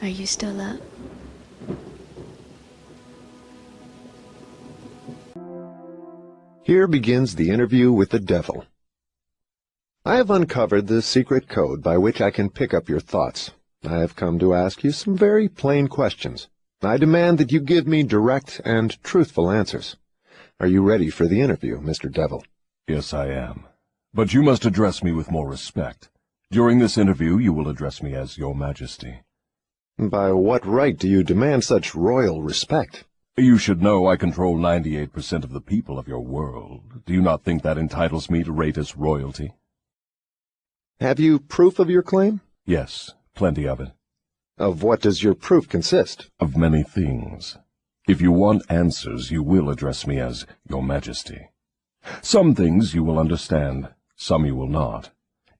Are you still up? Here begins the interview with the devil. I have uncovered the secret code by which I can pick up your thoughts. I have come to ask you some very plain questions. I demand that you give me direct and truthful answers. Are you ready for the interview, Mr. Devil? Yes, I am. But you must address me with more respect. During this interview, you will address me as Your Majesty. By what right do you demand such royal respect? You should know I control 98% of the people of your world. Do you not think that entitles me to rate as royalty? Have you proof of your claim? Yes, plenty of it. Of what does your proof consist? Of many things. If you want answers, you will address me as Your Majesty. Some things you will understand, some you will not.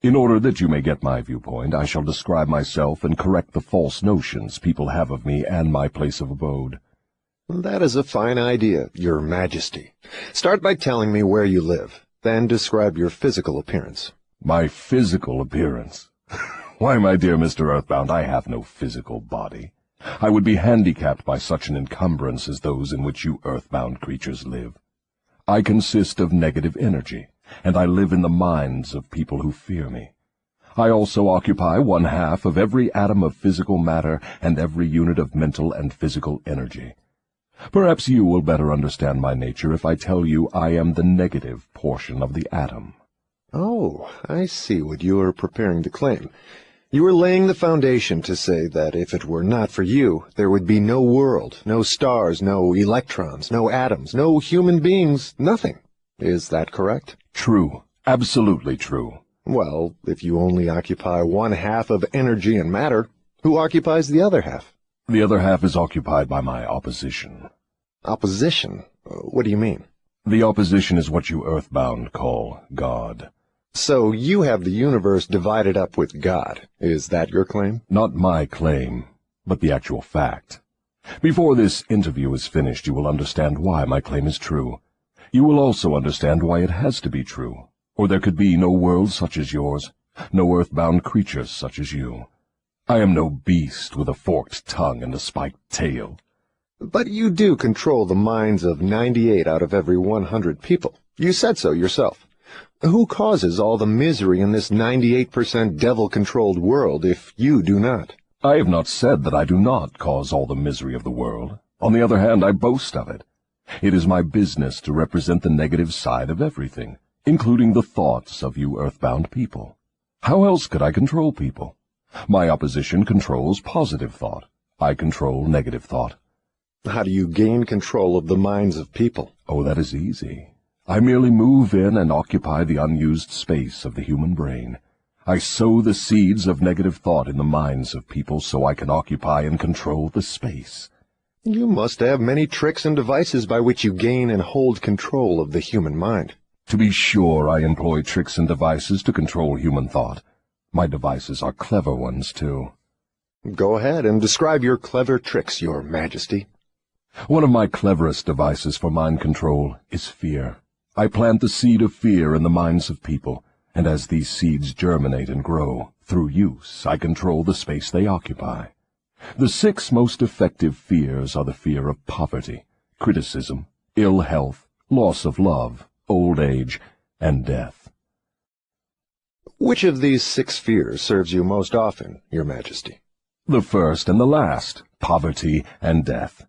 In order that you may get my viewpoint, I shall describe myself and correct the false notions people have of me and my place of abode. That is a fine idea, Your Majesty. Start by telling me where you live, then describe your physical appearance. My physical appearance? Why, my dear Mr. Earthbound, I have no physical body. I would be handicapped by such an encumbrance as those in which you earthbound creatures live. I consist of negative energy, and I live in the minds of people who fear me. I also occupy 1/2 of every atom of physical matter and every unit of mental and physical energy. Perhaps you will better understand my nature if I tell you I am the negative portion of the atom. Oh, I see what you are preparing to claim. You are laying the foundation to say that if it were not for you, there would be no world, no stars, no electrons, no atoms, no human beings, nothing. Is that correct? True. Absolutely true. Well, if you only occupy 1/2 of energy and matter, who occupies the other half? The other half is occupied by my opposition. Opposition? What do you mean? The opposition is what you earthbound call God. So you have the universe divided up with God. Is that your claim? Not my claim, but the actual fact. Before this interview is finished, you will understand why my claim is true. You will also understand why it has to be true, or there could be no world such as yours, no earthbound creatures such as you. I am no beast with a forked tongue and a spiked tail. But you do control the minds of 98 out of every 100 people. You said so yourself. Who causes all the misery in this 98% devil-controlled world if you do not? I have not said that I do not cause all the misery of the world. On the other hand, I boast of it. It is my business to represent the negative side of everything, including the thoughts of you earthbound people. How else could I control people? My opposition controls positive thought. I control negative thought. How do you gain control of the minds of people? Oh, that is easy. I merely move in and occupy the unused space of the human brain. I sow the seeds of negative thought in the minds of people so I can occupy and control the space. You must have many tricks and devices by which you gain and hold control of the human mind. To be sure, I employ tricks and devices to control human thought. My devices are clever ones, too. Go ahead and describe your clever tricks, Your Majesty. One of my cleverest devices for mind control is fear. I plant the seed of fear in the minds of people, and as these seeds germinate and grow, through use, I control the space they occupy. The 6 most effective fears are the fear of poverty, criticism, ill health, loss of love, old age, and death. Which of these 6 fears serves you most often, Your Majesty? The first and the last, poverty and death.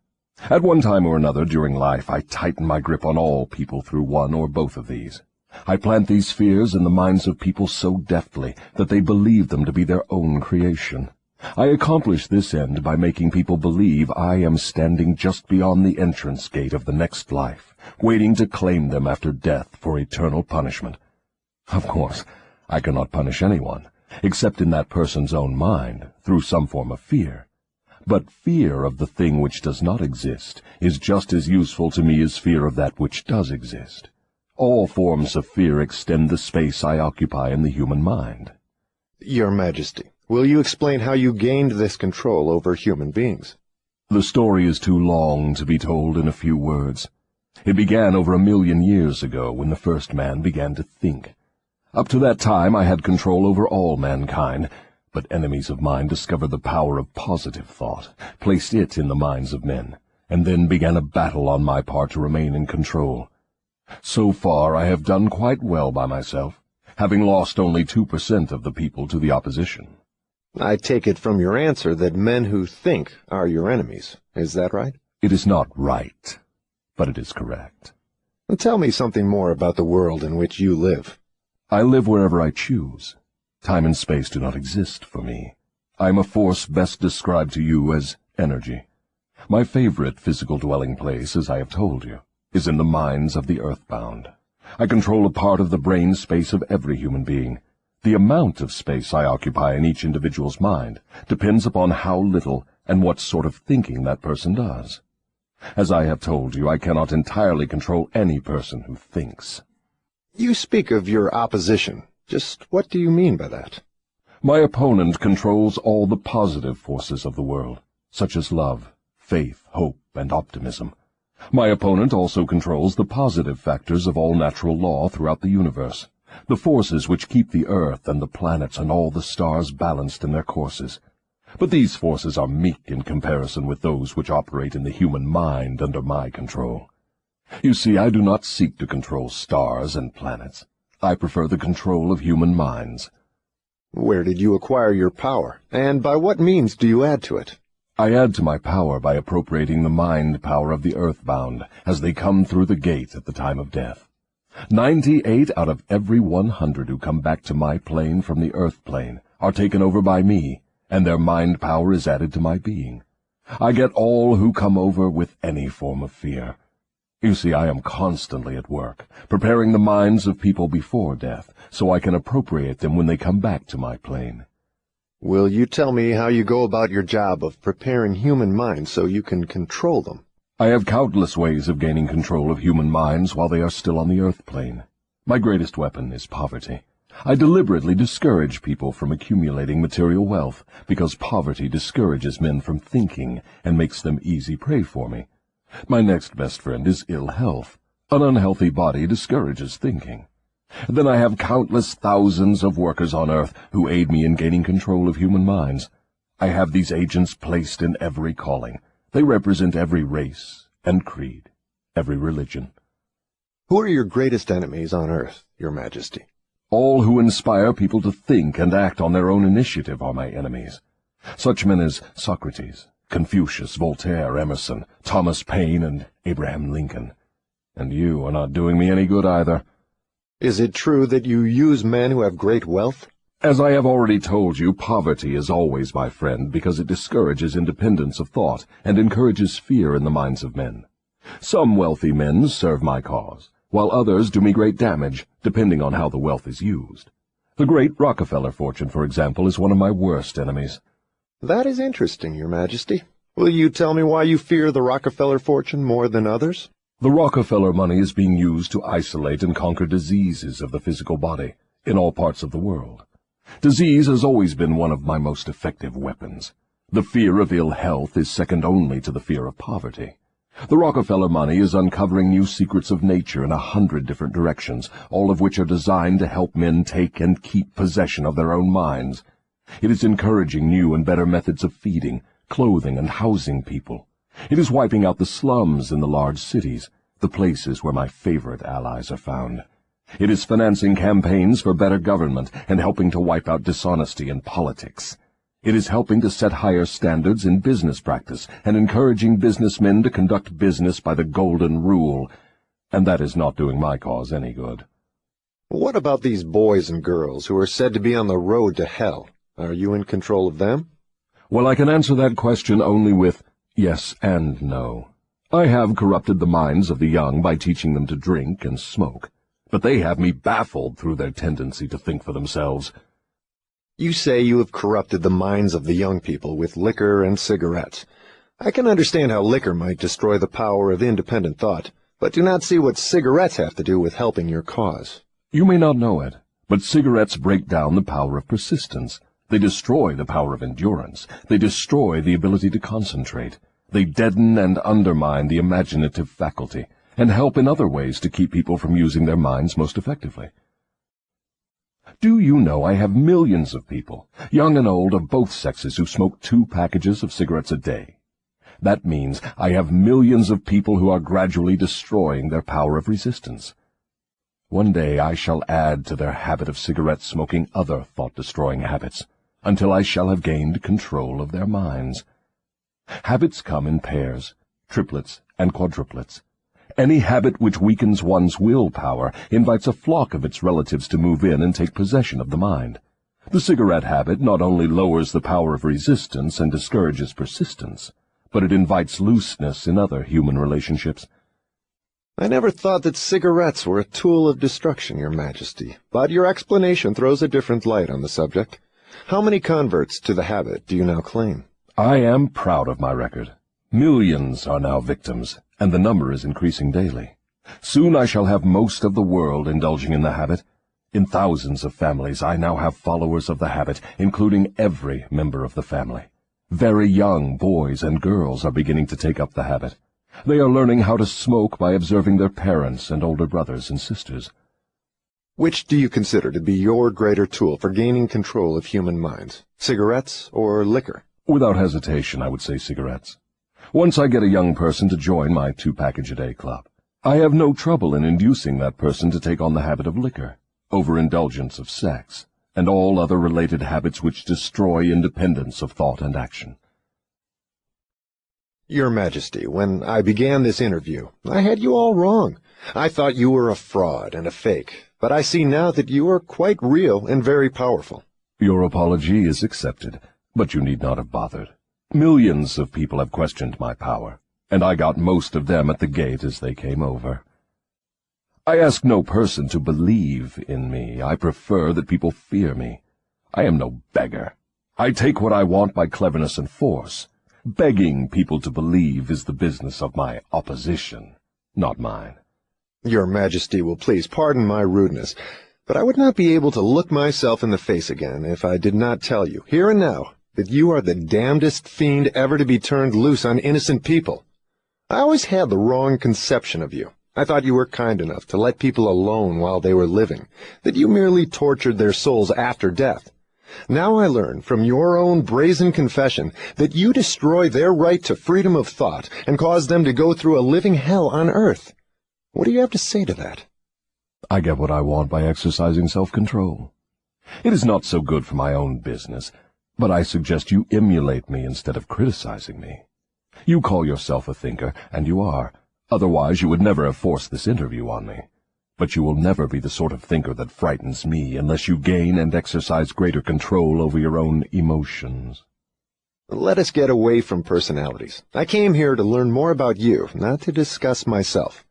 At one time or another during life, I tighten my grip on all people through one or both of these. I plant these fears in the minds of people so deftly that they believe them to be their own creation. I accomplish this end by making people believe I am standing just beyond the entrance gate of the next life, waiting to claim them after death for eternal punishment. Of course, I cannot punish anyone, except in that person's own mind, through some form of fear. But fear of the thing which does not exist is just as useful to me as fear of that which does exist. All forms of fear extend the space I occupy in the human mind. Your Majesty, will you explain how you gained this control over human beings? The story is too long to be told in a few words. It began over 1,000,000 years ago when the first man began to think. Up to that time I had control over all mankind, But enemies of mine discovered the power of positive thought, placed it in the minds of men, and then began a battle on my part to remain in control. So far I have done quite well by myself, having lost only 2% of the people to the opposition. I take it from your answer that men who think are your enemies. Is that right? It is not right, but it is correct. Tell me something more about the world in which you live. I live wherever I choose. Time and space do not exist for me. I am a force best described to you as energy. My favorite physical dwelling place, as I have told you, is in the minds of the earthbound. I control a part of the brain space of every human being. The amount of space I occupy in each individual's mind depends upon how little and what sort of thinking that person does. As I have told you, I cannot entirely control any person who thinks. You speak of your opposition. Just what do you mean by that? My opponent controls all the positive forces of the world, such as love, faith, hope, and optimism. My opponent also controls the positive factors of all natural law throughout the universe, the forces which keep the earth and the planets and all the stars balanced in their courses. But these forces are meek in comparison with those which operate in the human mind under my control. You see, I do not seek to control stars and planets. I prefer the control of human minds. Where did you acquire your power, and by what means do you add to it? I add to my power by appropriating the mind power of the earthbound as they come through the gate at the time of death. 98 out of every 100 who come back to my plane from the earth plane are taken over by me, and their mind power is added to my being. I get all who come over with any form of fear. You see, I am constantly at work, preparing the minds of people before death, so I can appropriate them when they come back to my plane. Will you tell me how you go about your job of preparing human minds so you can control them? I have countless ways of gaining control of human minds while they are still on the earth plane. My greatest weapon is poverty. I deliberately discourage people from accumulating material wealth, because poverty discourages men from thinking and makes them easy prey for me. My next best friend is ill health. An unhealthy body discourages thinking. Then I have countless thousands of workers on earth who aid me in gaining control of human minds. I have these agents placed in every calling. They represent every race and creed, every religion. Who are your greatest enemies on earth, Your Majesty? All who inspire people to think and act on their own initiative are my enemies. Such men as Socrates, Confucius, Voltaire, Emerson, Thomas Paine, and Abraham Lincoln. And you are not doing me any good either. Is it true that you use men who have great wealth? As I have already told you, poverty is always my friend because it discourages independence of thought and encourages fear in the minds of men. Some wealthy men serve my cause, while others do me great damage, depending on how the wealth is used. The great Rockefeller fortune, for example, is one of my worst enemies. That is interesting, Your Majesty. Will you tell me why you fear the Rockefeller fortune more than others? The Rockefeller money is being used to isolate and conquer diseases of the physical body in all parts of the world. Disease has always been one of my most effective weapons. The fear of ill health is second only to the fear of poverty. The Rockefeller money is uncovering new secrets of nature in 100 different directions, all of which are designed to help men take and keep possession of their own minds. It is encouraging new and better methods of feeding, clothing, and housing people. It is wiping out the slums in the large cities, the places where my favorite allies are found. It is financing campaigns for better government and helping to wipe out dishonesty in politics. It is helping to set higher standards in business practice and encouraging businessmen to conduct business by the golden rule, and that is not doing my cause any good. What about these boys and girls who are said to be on the road to hell? Are you in control of them? Well, I can answer that question only with yes and no. I have corrupted the minds of the young by teaching them to drink and smoke, but they have me baffled through their tendency to think for themselves. You say you have corrupted the minds of the young people with liquor and cigarettes. I can understand how liquor might destroy the power of independent thought, but do not see what cigarettes have to do with helping your cause. You may not know it, but cigarettes break down the power of persistence. They destroy the power of endurance. They destroy the ability to concentrate. They deaden and undermine the imaginative faculty, and help in other ways to keep people from using their minds most effectively. Do you know I have millions of people, young and old of both sexes, who smoke 2 packages of cigarettes a day? That means I have millions of people who are gradually destroying their power of resistance. One day I shall add to their habit of cigarette smoking other thought-destroying habits, until I shall have gained control of their minds. Habits come in pairs, triplets, and quadruplets. Any habit which weakens one's willpower invites a flock of its relatives to move in and take possession of the mind. The cigarette habit not only lowers the power of resistance and discourages persistence, but it invites looseness in other human relationships. I never thought that cigarettes were a tool of destruction, Your Majesty, but your explanation throws a different light on the subject. How many converts to the habit do you now claim? I am proud of my record. Millions are now victims, and the number is increasing daily. Soon I shall have most of the world indulging in the habit. In thousands of families I now have followers of the habit, including every member of the family. Very young boys and girls are beginning to take up the habit. They are learning how to smoke by observing their parents and older brothers and sisters. Which do you consider to be your greater tool for gaining control of human minds, cigarettes or liquor? Without hesitation, I would say cigarettes. Once I get a young person to join my 2-package-a-day club, I have no trouble in inducing that person to take on the habit of liquor, overindulgence of sex, and all other related habits which destroy independence of thought and action. Your Majesty, when I began this interview, I had you all wrong. I thought you were a fraud and a fake, but I see now that you are quite real and very powerful. Your apology is accepted, but you need not have bothered. Millions of people have questioned my power, and I got most of them at the gate as they came over. I ask no person to believe in me. I prefer that people fear me. I am no beggar. I take what I want by cleverness and force. Begging people to believe is the business of my opposition, not mine. Your Majesty will please pardon my rudeness, but I would not be able to look myself in the face again if I did not tell you, here and now, that you are the damnedest fiend ever to be turned loose on innocent people. I always had the wrong conception of you. I thought you were kind enough to let people alone while they were living, that you merely tortured their souls after death. Now I learn from your own brazen confession that you destroy their right to freedom of thought and cause them to go through a living hell on earth. What do you have to say to that? I get what I want by exercising self-control. It is not so good for my own business, but I suggest you emulate me instead of criticizing me. You call yourself a thinker, and you are. Otherwise you would never have forced this interview on me. But you will never be the sort of thinker that frightens me unless you gain and exercise greater control over your own emotions. Let us get away from personalities. I came here to learn more about you, not to discuss myself.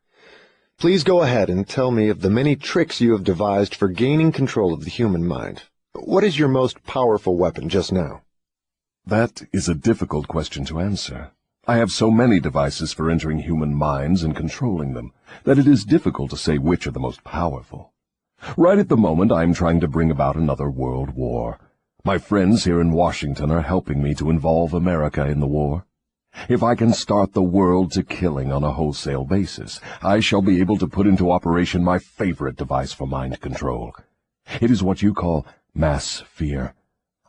Please go ahead and tell me of the many tricks you have devised for gaining control of the human mind. What is your most powerful weapon just now? That is a difficult question to answer. I have so many devices for entering human minds and controlling them that it is difficult to say which are the most powerful. Right at the moment I am trying to bring about another world war. My friends here in Washington are helping me to involve America in the war. If I can start the world to killing on a wholesale basis, I shall be able to put into operation my favorite device for mind control. It is what you call mass fear.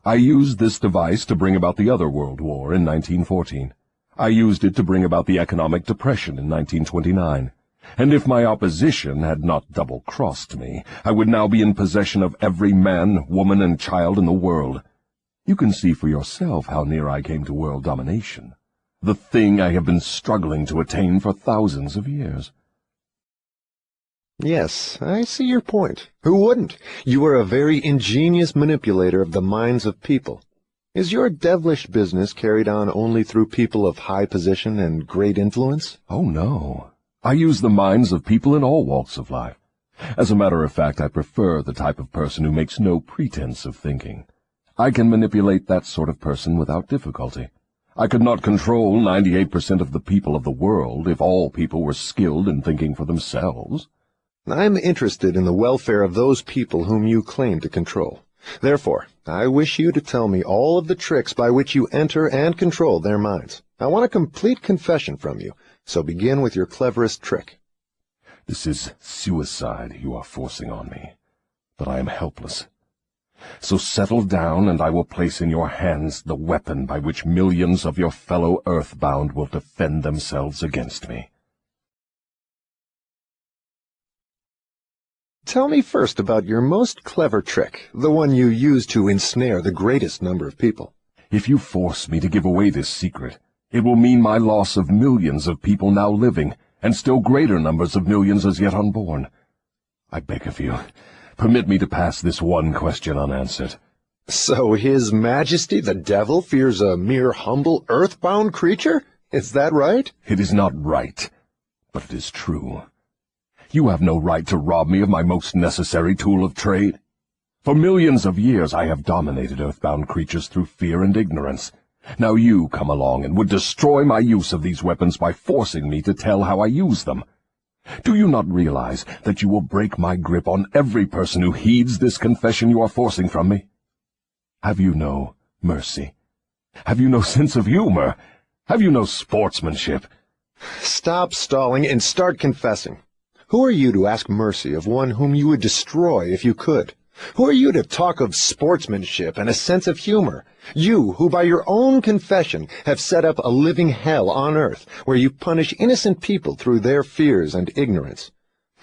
I used this device to bring about the other world war in 1914. I used it to bring about the economic depression in 1929. And if my opposition had not double-crossed me, I would now be in possession of every man, woman, and child in the world. You can see for yourself how near I came to world domination, the thing I have been struggling to attain for thousands of years. Yes, I see your point. Who wouldn't? You are a very ingenious manipulator of the minds of people. Is your devilish business carried on only through people of high position and great influence? Oh, no. I use the minds of people in all walks of life. As a matter of fact, I prefer the type of person who makes no pretense of thinking. I can manipulate that sort of person without difficulty. I could not control 98% of the people of the world if all people were skilled in thinking for themselves. I'm interested in the welfare of those people whom you claim to control. Therefore, I wish you to tell me all of the tricks by which you enter and control their minds. I want a complete confession from you, so begin with your cleverest trick. This is suicide you are forcing on me, but I am helpless. So settle down, and I will place in your hands the weapon by which millions of your fellow earthbound will defend themselves against me. Tell me first about your most clever trick, the one you use to ensnare the greatest number of people. If you force me to give away this secret, it will mean my loss of millions of people now living, and still greater numbers of millions as yet unborn. I beg of you, permit me to pass this one question unanswered. So His Majesty the Devil fears a mere humble earthbound creature? Is that right? It is not right, but it is true. You have no right to rob me of my most necessary tool of trade. For millions of years I have dominated earthbound creatures through fear and ignorance. Now you come along and would destroy my use of these weapons by forcing me to tell how I use them. Do you not realize that you will break my grip on every person who heeds this confession you are forcing from me? Have you no mercy? Have you no sense of humor? Have you no sportsmanship? Stop stalling and start confessing. Who are you to ask mercy of one whom you would destroy if you could? Who are you to talk of sportsmanship and a sense of humor? You, who by your own confession have set up a living hell on earth, where you punish innocent people through their fears and ignorance.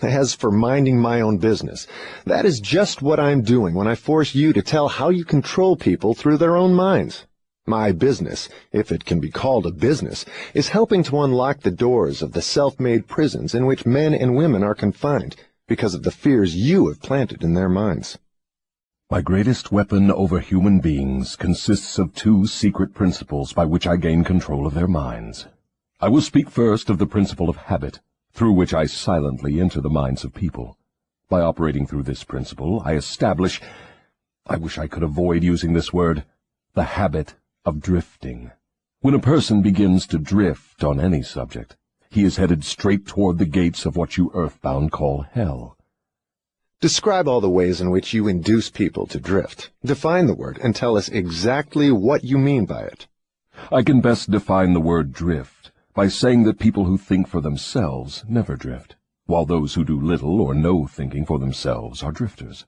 As for minding my own business, that is just what I'm doing when I force you to tell how you control people through their own minds. My business, if it can be called a business, is helping to unlock the doors of the self-made prisons in which men and women are confined because of the fears you have planted in their minds. My greatest weapon over human beings consists of two secret principles by which I gain control of their minds. I will speak first of the principle of habit, through which I silently enter the minds of people. By operating through this principle, I establish, I wish I could avoid using this word, the habit of drifting. When a person begins to drift on any subject, he is headed straight toward the gates of what you earthbound call hell. Describe all the ways in which you induce people to drift. Define the word and tell us exactly what you mean by it. I can best define the word drift by saying that people who think for themselves never drift, while those who do little or no thinking for themselves are drifters.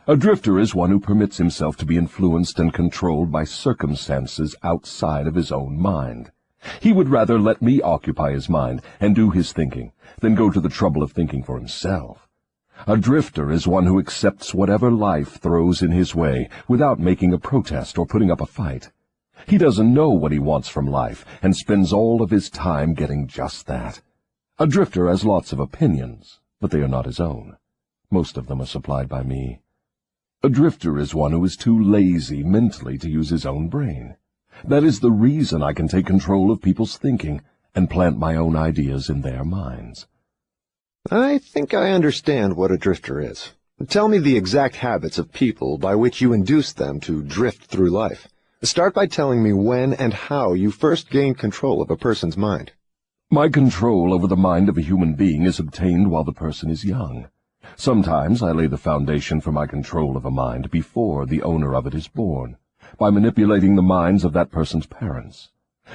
A drifter is one who permits himself to be influenced and controlled by circumstances outside of his own mind. He would rather let me occupy his mind and do his thinking than go to the trouble of thinking for himself. A drifter is one who accepts whatever life throws in his way without making a protest or putting up a fight. He doesn't know what he wants from life and spends all of his time getting just that. A drifter has lots of opinions, but they are not his own. Most of them are supplied by me. A drifter is one who is too lazy mentally to use his own brain. That is the reason I can take control of people's thinking and plant my own ideas in their minds. I think I understand what a drifter is. Tell me the exact habits of people by which you induce them to drift through life. Start by telling me when and how you first gained control of a person's mind. My control over the mind of a human being is obtained while the person is young. Sometimes I lay the foundation for my control of a mind before the owner of it is born, by manipulating the minds of that person's parents.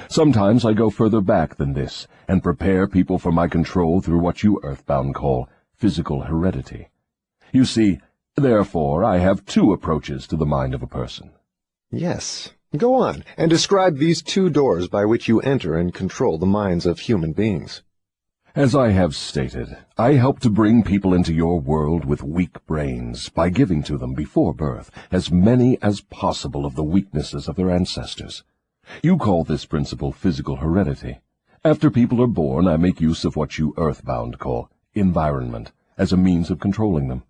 Sometimes I go further back than this and prepare people for my control through what you earthbound call physical heredity. You see, therefore, I have two approaches to the mind of a person. Yes. Go on, and describe these two doors by which you enter and control the minds of human beings. As I have stated, I help to bring people into your world with weak brains by giving to them before birth as many as possible of the weaknesses of their ancestors. You call this principle physical heredity. After people are born, I make use of what you earthbound call environment as a means of controlling them.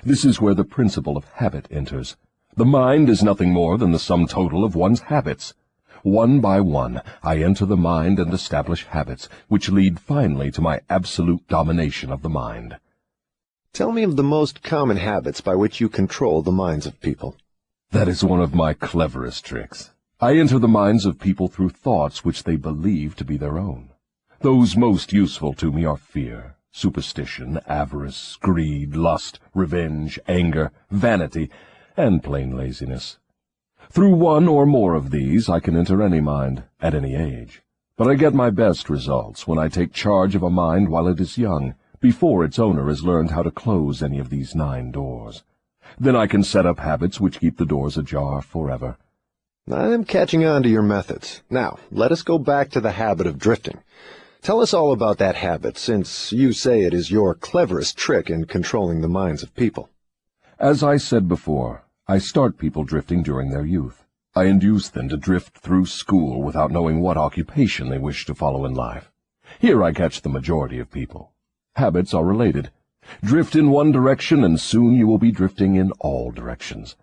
This is where the principle of habit enters. The mind is nothing more than the sum total of one's habits. One by one, I enter the mind and establish habits, which lead finally to my absolute domination of the mind. Tell me of the most common habits by which you control the minds of people. That is one of my cleverest tricks. I enter the minds of people through thoughts which they believe to be their own. Those most useful to me are fear, superstition, avarice, greed, lust, revenge, anger, vanity, and plain laziness. Through one or more of these I can enter any mind, at any age. But I get my best results when I take charge of a mind while it is young, before its owner has learned how to close any of these 9 doors. Then I can set up habits which keep the doors ajar forever. I'm catching on to your methods. Now, let us go back to the habit of drifting. Tell us all about that habit, since you say it is your cleverest trick in controlling the minds of people. As I said before, I start people drifting during their youth. I induce them to drift through school without knowing what occupation they wish to follow in life. Here I catch the majority of people. Habits are related. Drift in one direction, and soon you will be drifting in all directions.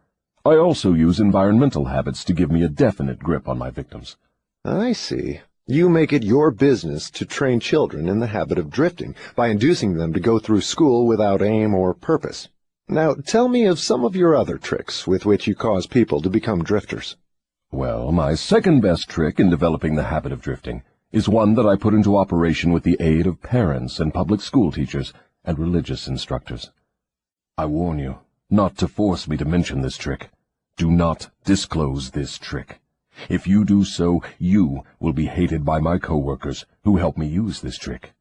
I also use environmental habits to give me a definite grip on my victims. I see. You make it your business to train children in the habit of drifting by inducing them to go through school without aim or purpose. Now, tell me of some of your other tricks with which you cause people to become drifters. Well, my second best trick in developing the habit of drifting is one that I put into operation with the aid of parents and public school teachers and religious instructors. I warn you not to force me to mention this trick. Do not disclose this trick. If you do so, you will be hated by my co-workers who help me use this trick.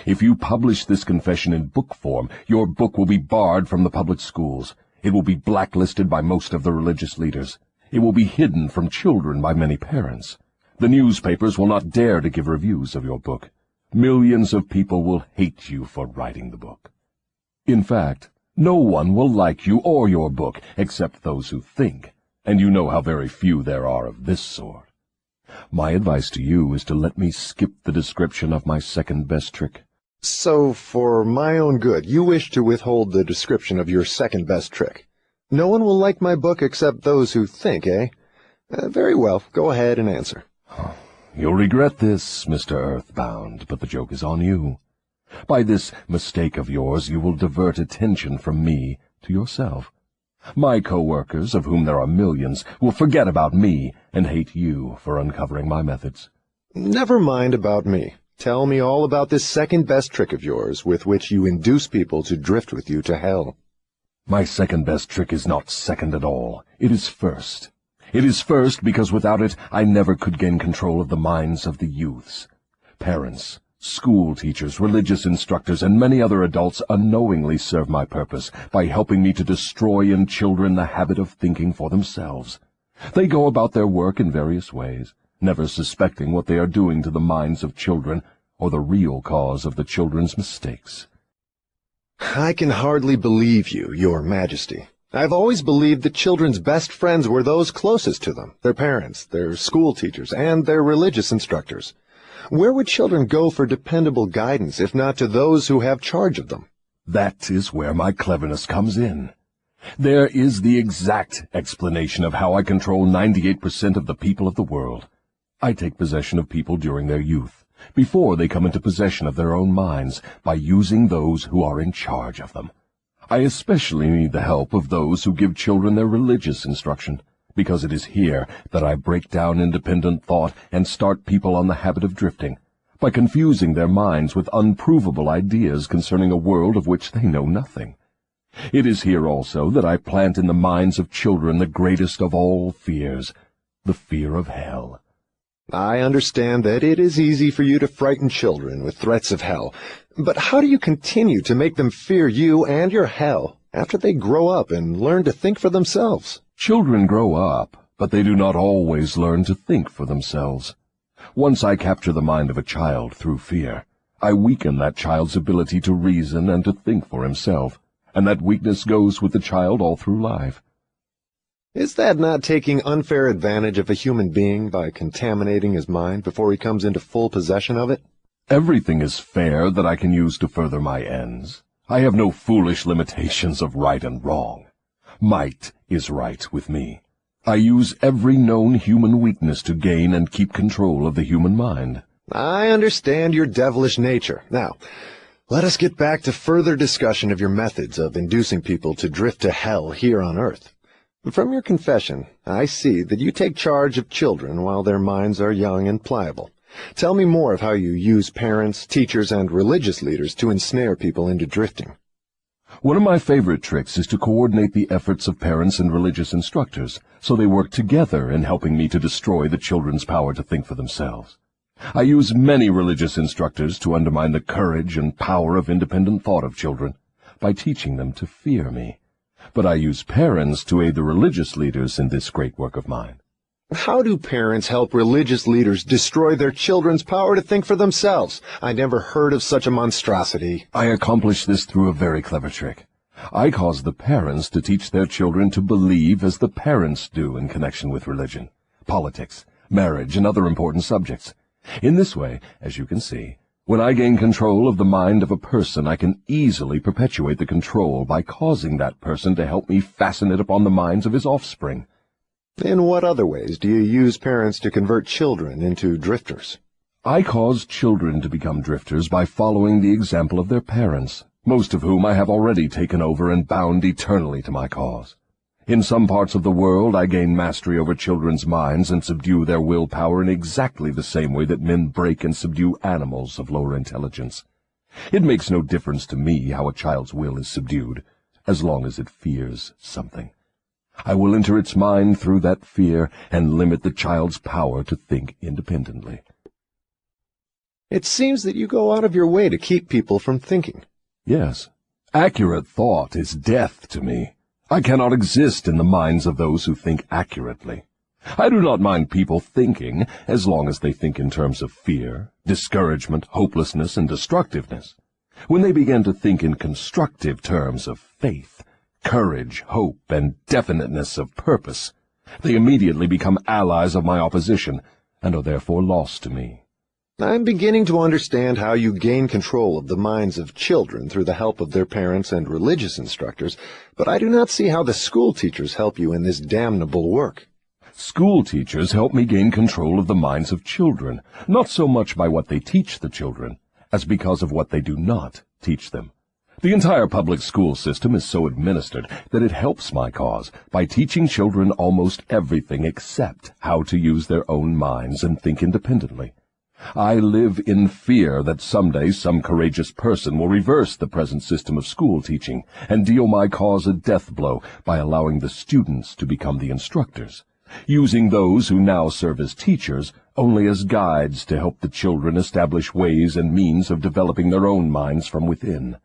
If you publish this confession in book form, your book will be barred from the public schools. It will be blacklisted by most of the religious leaders. It will be hidden from children by many parents. The newspapers will not dare to give reviews of your book. Millions of people will hate you for writing the book. In fact, no one will like you or your book except those who think, and you know how very few there are of this sort. My advice to you is to let me skip the description of my second best trick. So, for my own good, you wish to withhold the description of your second best trick. No one will like my book except those who think, eh? Very well, go ahead and answer. You'll regret this, Mr. Earthbound, but the joke is on you. By this mistake of yours, you will divert attention from me to yourself. My co-workers, of whom there are millions, will forget about me and hate you for uncovering my methods. Never mind about me. Tell me all about this second best trick of yours with which you induce people to drift with you to hell. My second best trick is not second at all. It is first. It is first because without it I never could gain control of the minds of the youths. Parents, school teachers, religious instructors, and many other adults unknowingly serve my purpose by helping me to destroy in children the habit of thinking for themselves. They go about their work in various ways, never suspecting what they are doing to the minds of children or the real cause of the children's mistakes. I can hardly believe you, Your Majesty. I've always believed that children's best friends were those closest to them, their parents, their school teachers, and their religious instructors. Where would children go for dependable guidance if not to those who have charge of them? That is where my cleverness comes in. There is the exact explanation of how I control 98% of the people of the world. I take possession of people during their youth, before they come into possession of their own minds, by using those who are in charge of them. I especially need the help of those who give children their religious instruction, because it is here that I break down independent thought and start people on the habit of drifting, by confusing their minds with unprovable ideas concerning a world of which they know nothing. It is here also that I plant in the minds of children the greatest of all fears, the fear of hell. I understand that it is easy for you to frighten children with threats of hell, but how do you continue to make them fear you and your hell after they grow up and learn to think for themselves? Children grow up, but they do not always learn to think for themselves. Once I capture the mind of a child through fear, I weaken that child's ability to reason and to think for himself, and that weakness goes with the child all through life. Is that not taking unfair advantage of a human being by contaminating his mind before he comes into full possession of it? Everything is fair that I can use to further my ends. I have no foolish limitations of right and wrong. Might is right with me. I use every known human weakness to gain and keep control of the human mind. I understand your devilish nature. Now, let us get back to further discussion of your methods of inducing people to drift to hell here on earth. From your confession, I see that you take charge of children while their minds are young and pliable. Tell me more of how you use parents, teachers, and religious leaders to ensnare people into drifting. One of my favorite tricks is to coordinate the efforts of parents and religious instructors, so they work together in helping me to destroy the children's power to think for themselves. I use many religious instructors to undermine the courage and power of independent thought of children by teaching them to fear me. But I use parents to aid the religious leaders in this great work of mine. How do parents help religious leaders destroy their children's power to think for themselves? I never heard of such a monstrosity. I accomplish this through a very clever trick. I cause the parents to teach their children to believe as the parents do in connection with religion, politics, marriage, and other important subjects. In this way, as you can see, when I gain control of the mind of a person, I can easily perpetuate the control by causing that person to help me fasten it upon the minds of his offspring. In what other ways do you use parents to convert children into drifters? I cause children to become drifters by following the example of their parents, most of whom I have already taken over and bound eternally to my cause. In some parts of the world I gain mastery over children's minds and subdue their willpower in exactly the same way that men break and subdue animals of lower intelligence. It makes no difference to me how a child's will is subdued, as long as it fears something. I will enter its mind through that fear and limit the child's power to think independently. It seems that you go out of your way to keep people from thinking. Yes, accurate thought is death to me. I cannot exist in the minds of those who think accurately. I do not mind people thinking, as long as they think in terms of fear, discouragement, hopelessness, and destructiveness. When they begin to think in constructive terms of faith, courage, hope, and definiteness of purpose, they immediately become allies of my opposition, and are therefore lost to me. I'm beginning to understand how you gain control of the minds of children through the help of their parents and religious instructors, but I do not see how the school teachers help you in this damnable work. School teachers help me gain control of the minds of children, not so much by what they teach the children, as because of what they do not teach them. The entire public school system is so administered that it helps my cause by teaching children almost everything except how to use their own minds and think independently. I live in fear that someday some courageous person will reverse the present system of school teaching and deal my cause a death blow by allowing the students to become the instructors, using those who now serve as teachers only as guides to help the children establish ways and means of developing their own minds from within.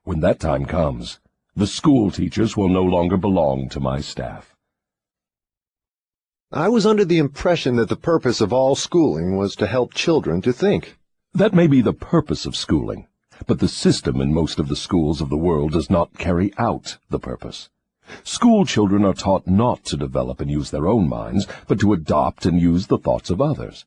When that time comes, the school teachers will no longer belong to my staff. I was under the impression that the purpose of all schooling was to help children to think. That may be the purpose of schooling, but the system in most of the schools of the world does not carry out the purpose. School children are taught not to develop and use their own minds, but to adopt and use the thoughts of others.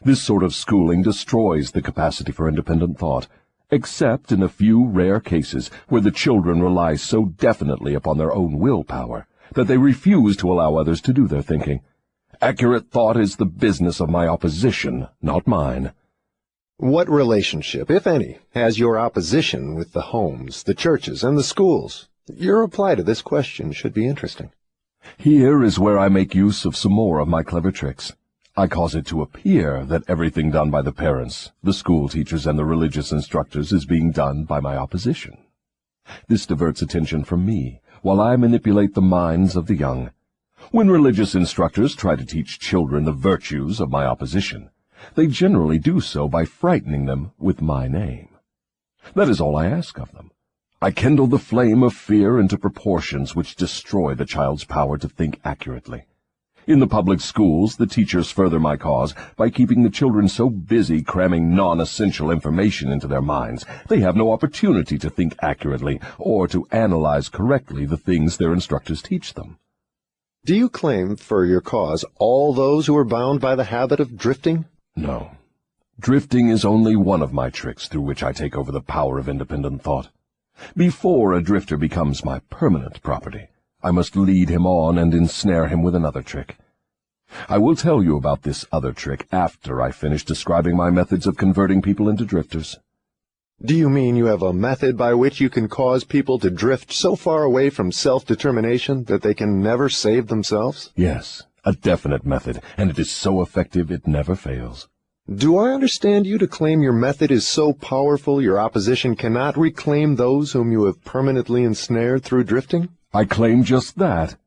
This sort of schooling destroys the capacity for independent thought, except in a few rare cases where the children rely so definitely upon their own willpower that they refuse to allow others to do their thinking. Accurate thought is the business of my opposition, not mine. What relationship, if any, has your opposition with the homes, the churches, and the schools? Your reply to this question should be interesting. Here is where I make use of some more of my clever tricks. I cause it to appear that everything done by the parents, the school teachers, and the religious instructors is being done by my opposition. This diverts attention from me, while I manipulate the minds of the young. When religious instructors try to teach children the virtues of my opposition, they generally do so by frightening them with my name. That is all I ask of them. I kindle the flame of fear into proportions which destroy the child's power to think accurately. In the public schools, the teachers further my cause by keeping the children so busy cramming non-essential information into their minds, they have no opportunity to think accurately or to analyze correctly the things their instructors teach them. Do you claim for your cause all those who are bound by the habit of drifting? No. Drifting is only one of my tricks through which I take over the power of independent thought. Before a drifter becomes my permanent property, I must lead him on and ensnare him with another trick. I will tell you about this other trick after I finish describing my methods of converting people into drifters. Do you mean you have a method by which you can cause people to drift so far away from self-determination that they can never save themselves? Yes, a definite method, and it is so effective it never fails. Do I understand you to claim your method is so powerful your opposition cannot reclaim those whom you have permanently ensnared through drifting? I claim just that.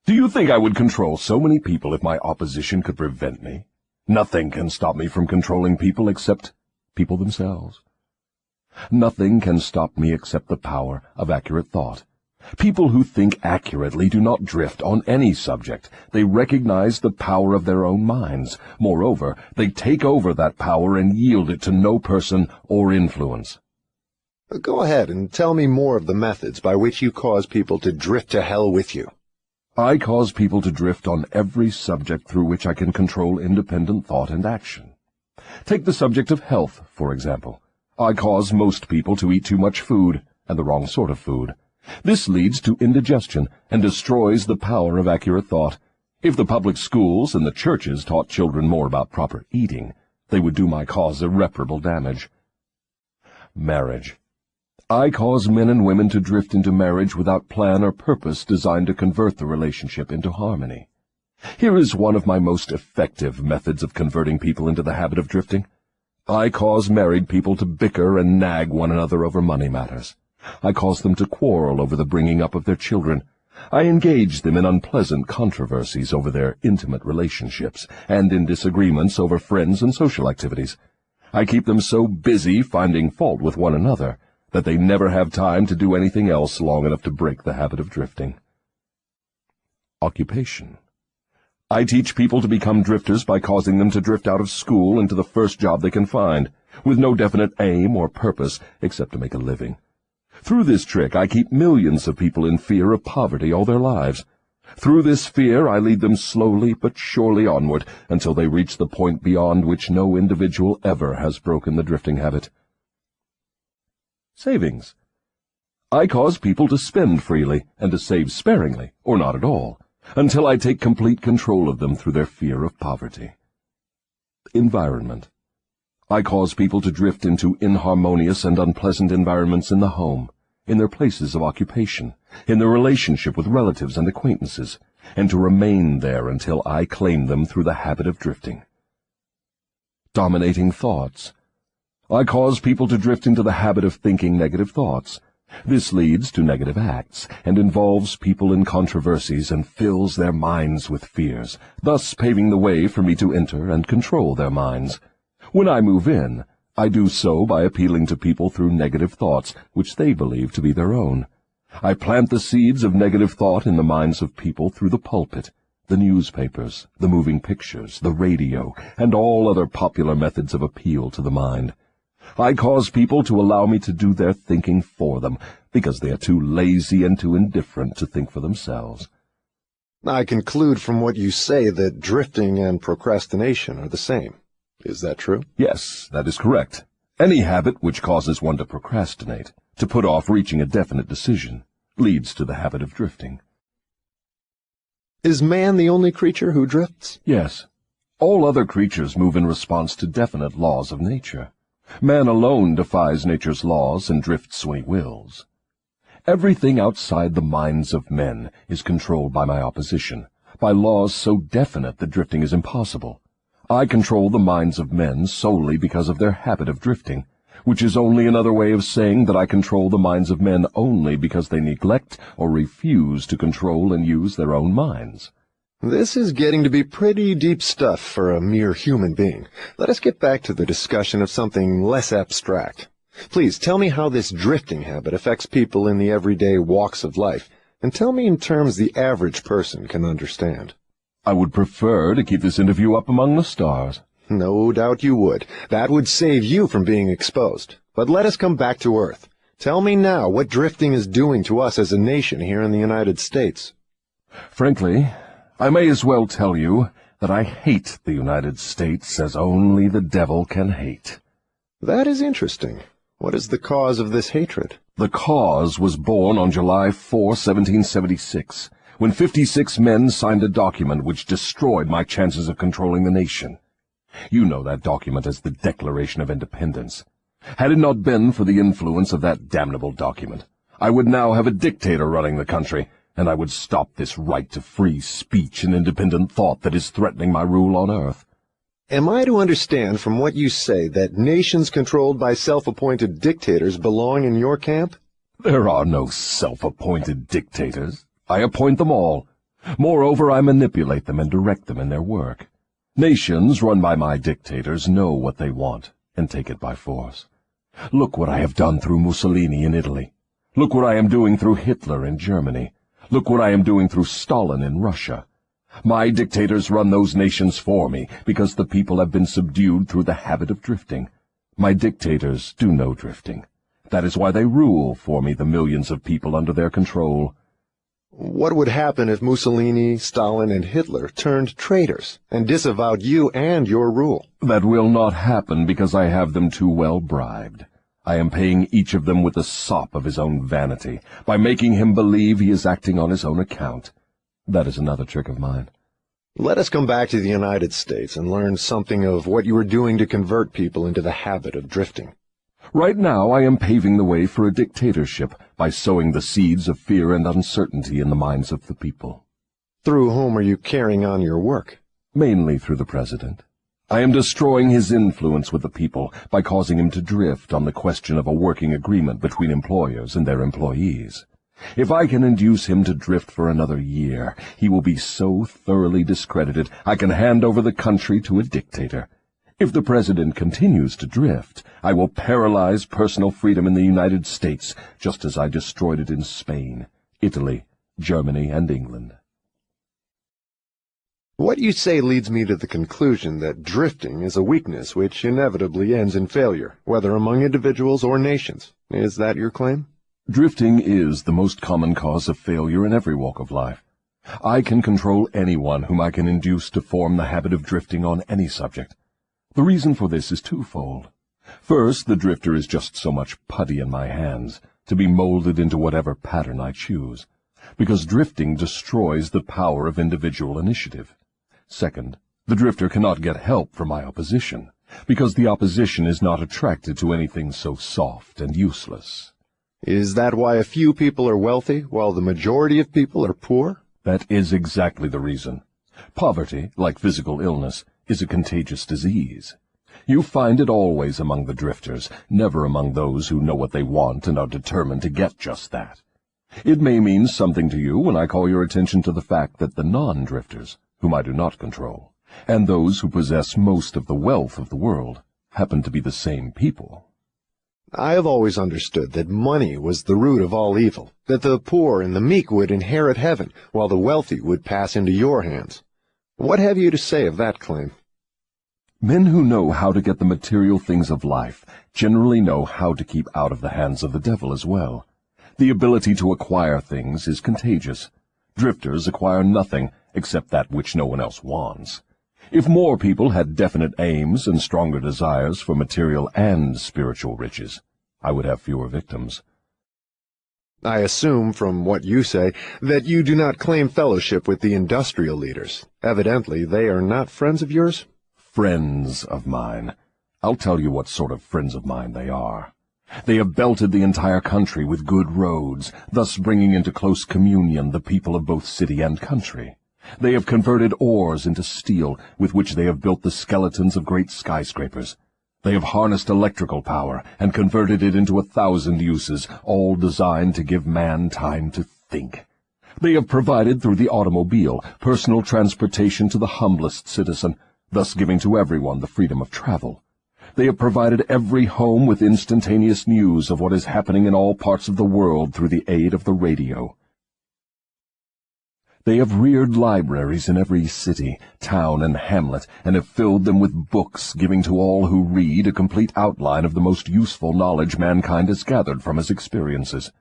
Do you think I would control so many people if my opposition could prevent me? Nothing can stop me from controlling people except people themselves. Nothing can stop me except the power of accurate thought. People who think accurately do not drift on any subject. They recognize the power of their own minds. Moreover, they take over that power and yield it to no person or influence. Go ahead and tell me more of the methods by which you cause people to drift to hell with you. I cause people to drift on every subject through which I can control independent thought and action. Take the subject of health, for example. I cause most people to eat too much food, and the wrong sort of food. This leads to indigestion and destroys the power of accurate thought. If the public schools and the churches taught children more about proper eating, they would do my cause irreparable damage. Marriage. I cause men and women to drift into marriage without plan or purpose designed to convert the relationship into harmony. Here is one of my most effective methods of converting people into the habit of drifting. I cause married people to bicker and nag one another over money matters. I cause them to quarrel over the bringing up of their children. I engage them in unpleasant controversies over their intimate relationships and in disagreements over friends and social activities. I keep them so busy finding fault with one another that they never have time to do anything else long enough to break the habit of drifting. Occupation. I teach people to become drifters by causing them to drift out of school into the first job they can find, with no definite aim or purpose except to make a living. Through this trick, I keep millions of people in fear of poverty all their lives. Through this fear, I lead them slowly but surely onward until they reach the point beyond which no individual ever has broken the drifting habit. Savings. I cause people to spend freely and to save sparingly, or not at all, until I take complete control of them through their fear of poverty. Environment. I cause people to drift into inharmonious and unpleasant environments in the home, in their places of occupation, in their relationship with relatives and acquaintances, and to remain there until I claim them through the habit of drifting. Dominating thoughts. I cause people to drift into the habit of thinking negative thoughts. This leads to negative acts, and involves people in controversies and fills their minds with fears, thus paving the way for me to enter and control their minds. When I move in, I do so by appealing to people through negative thoughts, which they believe to be their own. I plant the seeds of negative thought in the minds of people through the pulpit, the newspapers, the moving pictures, the radio, and all other popular methods of appeal to the mind. I cause people to allow me to do their thinking for them, because they are too lazy and too indifferent to think for themselves. I conclude from what you say that drifting and procrastination are the same. Is that true? Yes, that is correct. Any habit which causes one to procrastinate, to put off reaching a definite decision, leads to the habit of drifting. Is man the only creature who drifts? Yes. All other creatures move in response to definite laws of nature. Man alone defies nature's laws and drifts when he wills. Everything outside the minds of men is controlled by my opposition, by laws so definite that drifting is impossible. I control the minds of men solely because of their habit of drifting, which is only another way of saying that I control the minds of men only because they neglect or refuse to control and use their own minds. This is getting to be pretty deep stuff for a mere human being. Let us get back to the discussion of something less abstract. Please tell me how this drifting habit affects people in the everyday walks of life, and tell me in terms the average person can understand. I would prefer to keep this interview up among the stars. No doubt you would. That would save you from being exposed. But let us come back to Earth. Tell me now what drifting is doing to us as a nation here in the United States. Frankly, I may as well tell you that I hate the United States as only the devil can hate. That is interesting. What is the cause of this hatred? The cause was born on July 4, 1776, when 56 men signed a document which destroyed my chances of controlling the nation. You know that document as the Declaration of Independence. Had it not been for the influence of that damnable document, I would now have a dictator running the country, and I would stop this right to free speech and independent thought that is threatening my rule on earth. Am I to understand from what you say that nations controlled by self-appointed dictators belong in your camp? There are no self-appointed dictators. I appoint them all. Moreover, I manipulate them and direct them in their work. Nations run by my dictators know what they want and take it by force. Look what I have done through Mussolini in Italy. Look what I am doing through Hitler in Germany. Look what I am doing through Stalin in Russia. My dictators run those nations for me because the people have been subdued through the habit of drifting. My dictators do no drifting. That is why they rule for me the millions of people under their control. What would happen if Mussolini, Stalin, and Hitler turned traitors and disavowed you and your rule? That will not happen because I have them too well bribed. I am paying each of them with the sop of his own vanity, by making him believe he is acting on his own account. That is another trick of mine. Let us come back to the United States and learn something of what you are doing to convert people into the habit of drifting. Right now I am paving the way for a dictatorship by sowing the seeds of fear and uncertainty in the minds of the people. Through whom are you carrying on your work? Mainly through the president. I am destroying his influence with the people by causing him to drift on the question of a working agreement between employers and their employees. If I can induce him to drift for another year, he will be so thoroughly discredited I can hand over the country to a dictator. If the president continues to drift, I will paralyze personal freedom in the United States, just as I destroyed it in Spain, Italy, Germany, and England. What you say leads me to the conclusion that drifting is a weakness which inevitably ends in failure, whether among individuals or nations. Is that your claim? Drifting is the most common cause of failure in every walk of life. I can control anyone whom I can induce to form the habit of drifting on any subject. The reason for this is twofold. First, the drifter is just so much putty in my hands, to be molded into whatever pattern I choose, because drifting destroys the power of individual initiative. Second, the drifter cannot get help from my opposition, because the opposition is not attracted to anything so soft and useless. Is that why a few people are wealthy, while the majority of people are poor? That is exactly the reason. Poverty, like physical illness, is a contagious disease. You find it always among the drifters, never among those who know what they want and are determined to get just that. It may mean something to you when I call your attention to the fact that the non-drifters, whom I do not control, and those who possess most of the wealth of the world, happen to be the same people. I have always understood that money was the root of all evil, that the poor and the meek would inherit heaven, while the wealthy would pass into your hands. What have you to say of that claim? Men who know how to get the material things of life generally know how to keep out of the hands of the devil as well. The ability to acquire things is contagious. Drifters acquire nothing except that which no one else wants. If more people had definite aims and stronger desires for material and spiritual riches, I would have fewer victims. I assume, from what you say, that you do not claim fellowship with the industrial leaders. Evidently, they are not friends of yours? Friends of mine. I'll tell you what sort of friends of mine they are. They have belted the entire country with good roads, thus bringing into close communion the people of both city and country. They have converted ores into steel, with which they have built the skeletons of great skyscrapers. They have harnessed electrical power and converted it into 1,000 uses, all designed to give man time to think. They have provided through the automobile personal transportation to the humblest citizen, thus giving to everyone the freedom of travel. They have provided every home with instantaneous news of what is happening in all parts of the world through the aid of the radio. They have reared libraries in every city, town, and hamlet, and have filled them with books, giving to all who read a complete outline of the most useful knowledge mankind has gathered from his experiences.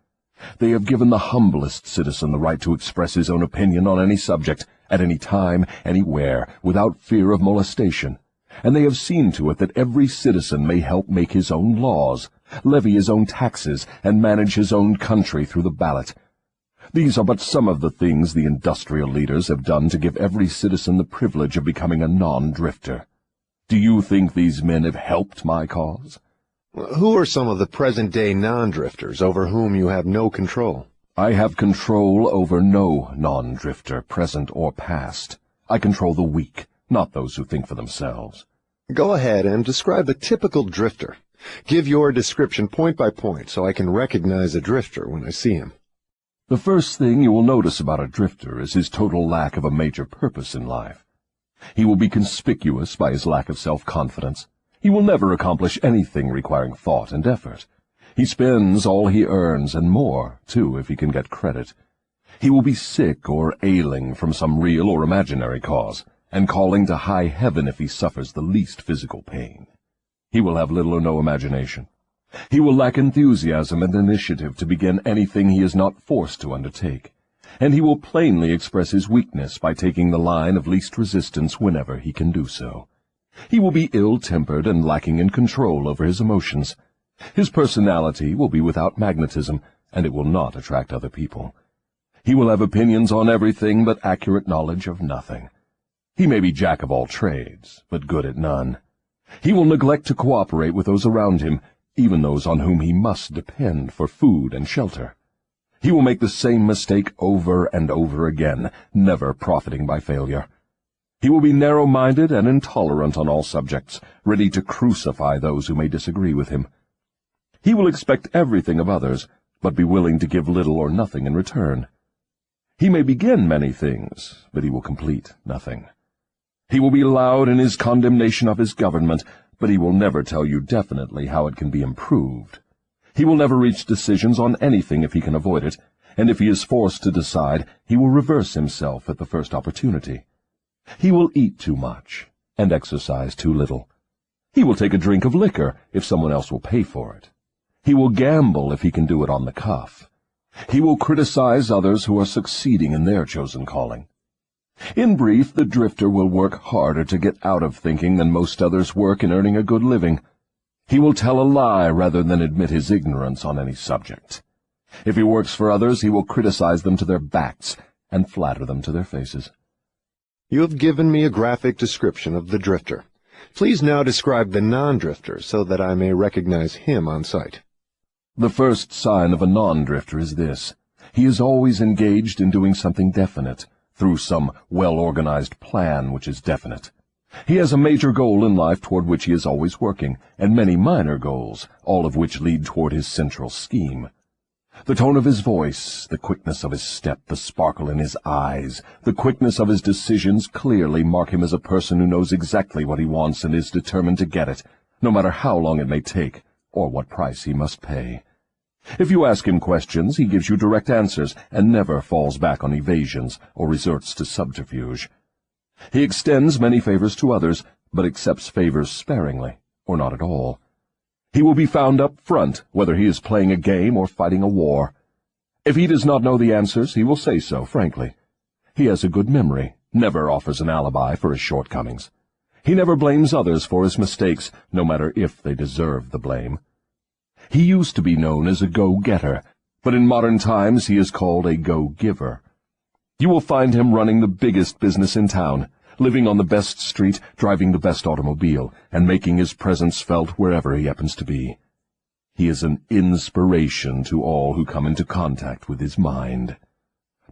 They have given the humblest citizen the right to express his own opinion on any subject, at any time, anywhere, without fear of molestation. And they have seen to it that every citizen may help make his own laws, levy his own taxes, and manage his own country through the ballot. These are but some of the things the industrial leaders have done to give every citizen the privilege of becoming a non-drifter. Do you think these men have helped my cause? Who are some of the present-day non-drifters over whom you have no control? I have control over no non-drifter, present or past. I control the weak, not those who think for themselves. Go ahead and describe a typical drifter. Give your description point by point so I can recognize a drifter when I see him. The first thing you will notice about a drifter is his total lack of a major purpose in life. He will be conspicuous by his lack of self-confidence. He will never accomplish anything requiring thought and effort. He spends all he earns, and more, too, if he can get credit. He will be sick or ailing from some real or imaginary cause, and calling to high heaven if he suffers the least physical pain. He will have little or no imagination. He will lack enthusiasm and initiative to begin anything he is not forced to undertake, and he will plainly express his weakness by taking the line of least resistance whenever he can do so. He will be ill-tempered and lacking in control over his emotions. His personality will be without magnetism, and it will not attract other people. He will have opinions on everything but accurate knowledge of nothing. He may be jack of all trades, but good at none. He will neglect to cooperate with those around him, even those on whom he must depend for food and shelter. He will make the same mistake over and over again, never profiting by failure. He will be narrow-minded and intolerant on all subjects, ready to crucify those who may disagree with him. He will expect everything of others, but be willing to give little or nothing in return. He may begin many things, but he will complete nothing. He will be loud in his condemnation of his government, but he will never tell you definitely how it can be improved. He will never reach decisions on anything if he can avoid it, and if he is forced to decide, he will reverse himself at the first opportunity. He will eat too much and exercise too little. He will take a drink of liquor if someone else will pay for it. He will gamble if he can do it on the cuff. He will criticize others who are succeeding in their chosen calling. In brief, the drifter will work harder to get out of thinking than most others work in earning a good living. He will tell a lie rather than admit his ignorance on any subject. If he works for others, he will criticize them to their backs and flatter them to their faces. You have given me a graphic description of the drifter. Please now describe the non-drifter so that I may recognize him on sight. The first sign of a non-drifter is this. He is always engaged in doing something definite, through some well-organized plan which is definite. He has a major goal in life toward which he is always working, and many minor goals, all of which lead toward his central scheme. The tone of his voice, the quickness of his step, the sparkle in his eyes, the quickness of his decisions clearly mark him as a person who knows exactly what he wants and is determined to get it, no matter how long it may take, or what price he must pay. If you ask him questions, he gives you direct answers, and never falls back on evasions or resorts to subterfuge. He extends many favors to others, but accepts favors sparingly, or not at all. He will be found up front, whether he is playing a game or fighting a war. If he does not know the answers, he will say so, frankly. He has a good memory, never offers an alibi for his shortcomings. He never blames others for his mistakes, no matter if they deserve the blame. He used to be known as a go-getter, but in modern times he is called a go-giver. You will find him running the biggest business in town, living on the best street, driving the best automobile, and making his presence felt wherever he happens to be. He is an inspiration to all who come into contact with his mind.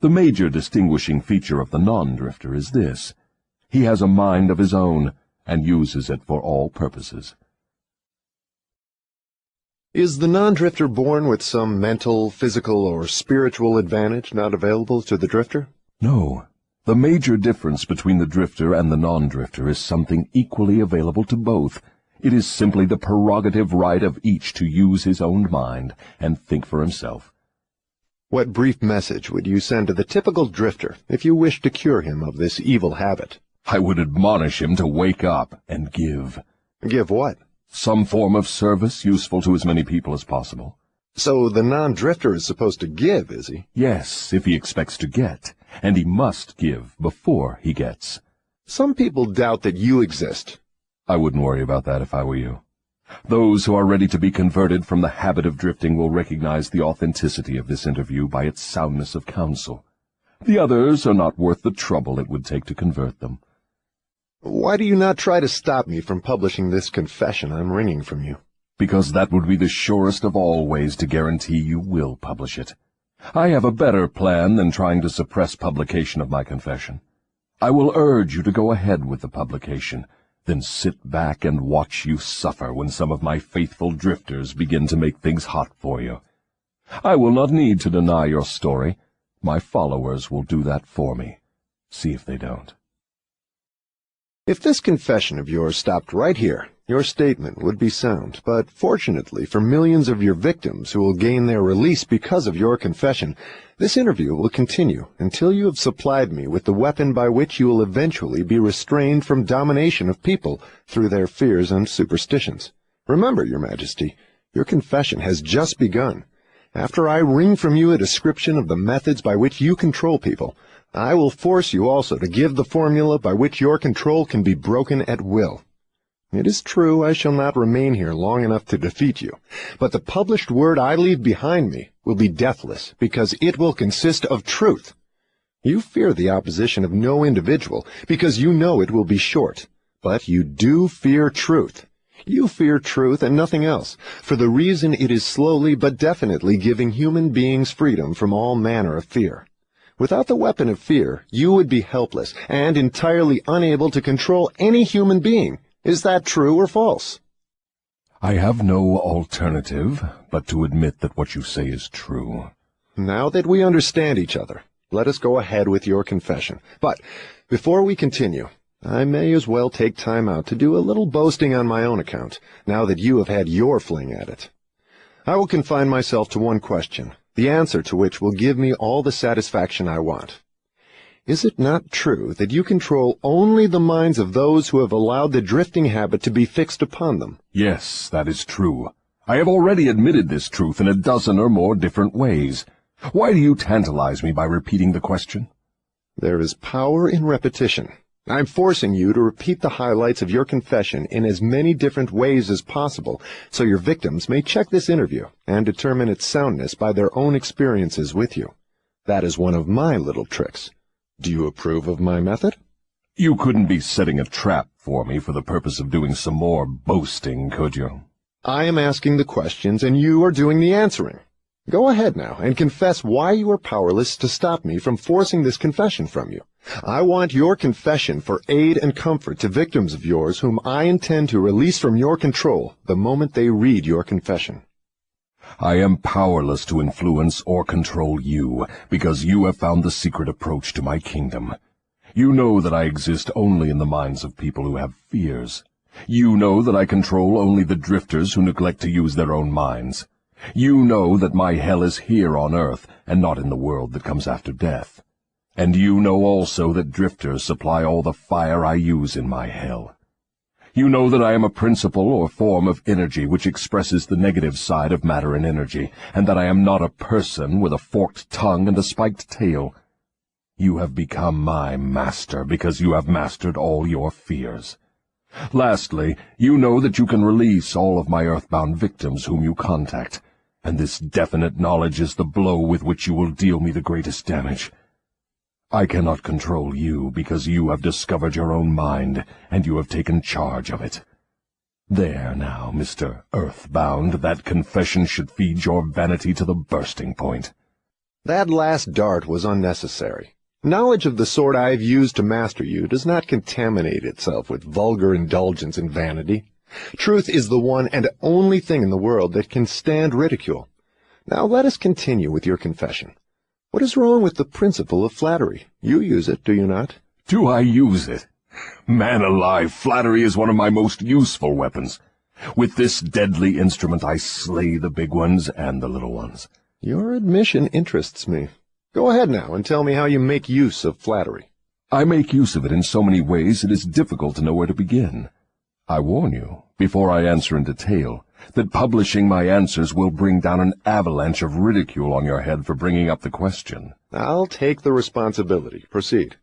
The major distinguishing feature of the non-drifter is this. He has a mind of his own, and uses it for all purposes. Is the non-drifter born with some mental, physical, or spiritual advantage not available to the drifter? No. The major difference between the drifter and the non-drifter is something equally available to both. It is simply the prerogative right of each to use his own mind and think for himself. What brief message would you send to the typical drifter if you wished to cure him of this evil habit? I would admonish him to wake up and give. Give what? Some form of service useful to as many people as possible. So the non-drifter is supposed to give, is he? Yes, if he expects to get, and he must give before he gets. Some people doubt that you exist. I wouldn't worry about that if I were you. Those who are ready to be converted from the habit of drifting will recognize the authenticity of this interview by its soundness of counsel. The others are not worth the trouble it would take to convert them. Why do you not try to stop me from publishing this confession I'm wringing from you? Because that would be the surest of all ways to guarantee you will publish it. I have a better plan than trying to suppress publication of my confession. I will urge you to go ahead with the publication, then sit back and watch you suffer when some of my faithful drifters begin to make things hot for you. I will not need to deny your story. My followers will do that for me. See if they don't. If this confession of yours stopped right here, your statement would be sound, but fortunately for millions of your victims who will gain their release because of your confession, this interview will continue until you have supplied me with the weapon by which you will eventually be restrained from domination of people through their fears and superstitions. Remember, Your Majesty, your confession has just begun. After I wring from you a description of the methods by which you control people, I will force you also to give the formula by which your control can be broken at will. It is true I shall not remain here long enough to defeat you, but the published word I leave behind me will be deathless, because it will consist of truth. You fear the opposition of no individual, because you know it will be short, but you do fear truth. You fear truth and nothing else, for the reason it is slowly but definitely giving human beings freedom from all manner of fear. Without the weapon of fear, you would be helpless and entirely unable to control any human being. Is that true or false? I have no alternative but to admit that what you say is true. Now that we understand each other, let us go ahead with your confession. But before we continue, I may as well take time out to do a little boasting on my own account, now that you have had your fling at it. I will confine myself to one question, the answer to which will give me all the satisfaction I want. Is it not true that you control only the minds of those who have allowed the drifting habit to be fixed upon them? Yes, that is true. I have already admitted this truth in a dozen or more different ways. Why do you tantalize me by repeating the question? There is power in repetition. I'm forcing you to repeat the highlights of your confession in as many different ways as possible, so your victims may check this interview and determine its soundness by their own experiences with you. That is one of my little tricks. Do you approve of my method? You couldn't be setting a trap for me for the purpose of doing some more boasting, could you? I am asking the questions, and you are doing the answering. Go ahead now and confess why you are powerless to stop me from forcing this confession from you. I want your confession for aid and comfort to victims of yours whom I intend to release from your control the moment they read your confession. I am powerless to influence or control you, because you have found the secret approach to my kingdom. You know that I exist only in the minds of people who have fears. You know that I control only the drifters who neglect to use their own minds. You know that my hell is here on earth, and not in the world that comes after death. And you know also that drifters supply all the fire I use in my hell. You know that I am a principle or form of energy which expresses the negative side of matter and energy, and that I am not a person with a forked tongue and a spiked tail. You have become my master because you have mastered all your fears. Lastly, you know that you can release all of my earthbound victims whom you contact, and this definite knowledge is the blow with which you will deal me the greatest damage. I cannot control you because you have discovered your own mind, and you have taken charge of it. There now, Mr. Earthbound, that confession should feed your vanity to the bursting point. That last dart was unnecessary. Knowledge of the sort I have used to master you does not contaminate itself with vulgar indulgence and vanity. Truth is the one and only thing in the world that can stand ridicule. Now let us continue with your confession. What is wrong with the principle of flattery? You use it, do you not? Do I use it? Man alive, flattery is one of my most useful weapons. With this deadly instrument I slay the big ones and the little ones. Your admission interests me. Go ahead now and tell me how you make use of flattery. I make use of it in so many ways it is difficult to know where to begin. I warn you, before I answer in detail, that publishing my answers will bring down an avalanche of ridicule on your head for bringing up the question. I'll take the responsibility. Proceed.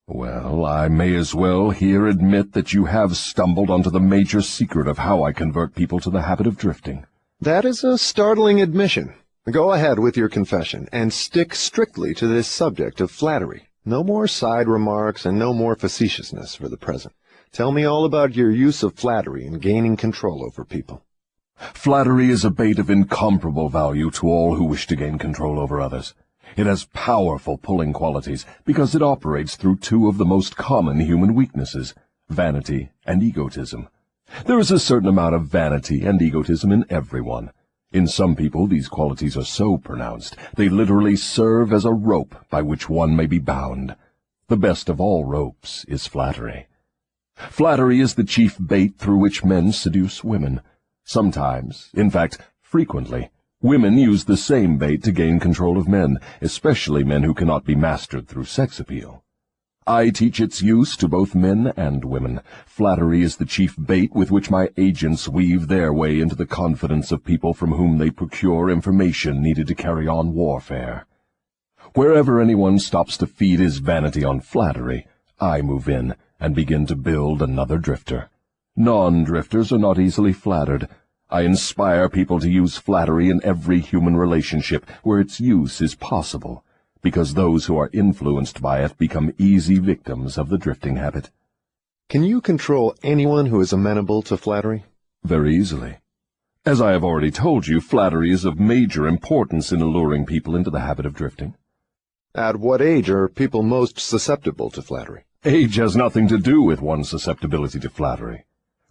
Well, I may as well here admit that you have stumbled onto the major secret of how I convert people to the habit of drifting. That is a startling admission. Go ahead with your confession, and stick strictly to this subject of flattery. No more side remarks and no more facetiousness for the present. Tell me all about your use of flattery in gaining control over people. Flattery is a bait of incomparable value to all who wish to gain control over others. It has powerful pulling qualities because it operates through two of the most common human weaknesses, vanity and egotism. There is a certain amount of vanity and egotism in everyone. In some people these qualities are so pronounced they literally serve as a rope by which one may be bound. The best of all ropes is flattery. Flattery is the chief bait through which men seduce women. Sometimes, in fact, frequently, women use the same bait to gain control of men, especially men who cannot be mastered through sex appeal. I teach its use to both men and women. Flattery is the chief bait with which my agents weave their way into the confidence of people from whom they procure information needed to carry on warfare. Wherever anyone stops to feed his vanity on flattery, I move in and begin to build another drifter. Non-drifters are not easily flattered. I inspire people to use flattery in every human relationship where its use is possible, because those who are influenced by it become easy victims of the drifting habit. Can you control anyone who is amenable to flattery? Very easily. As I have already told you, flattery is of major importance in alluring people into the habit of drifting. At what age are people most susceptible to flattery? Age has nothing to do with one's susceptibility to flattery.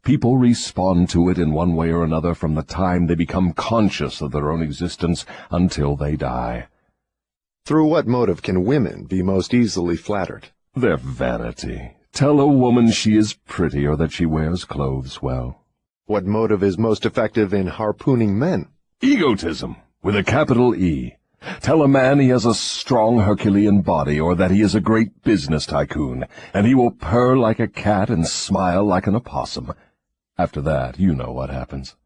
People respond to it in one way or another from the time they become conscious of their own existence until they die. Through what motive can women be most easily flattered? Their vanity. Tell a woman she is pretty or that she wears clothes well. What motive is most effective in harpooning men? Egotism, with a capital E. Tell a man he has a strong Herculean body or that he is a great business tycoon, and he will purr like a cat and smile like an opossum. After that, you know what happens.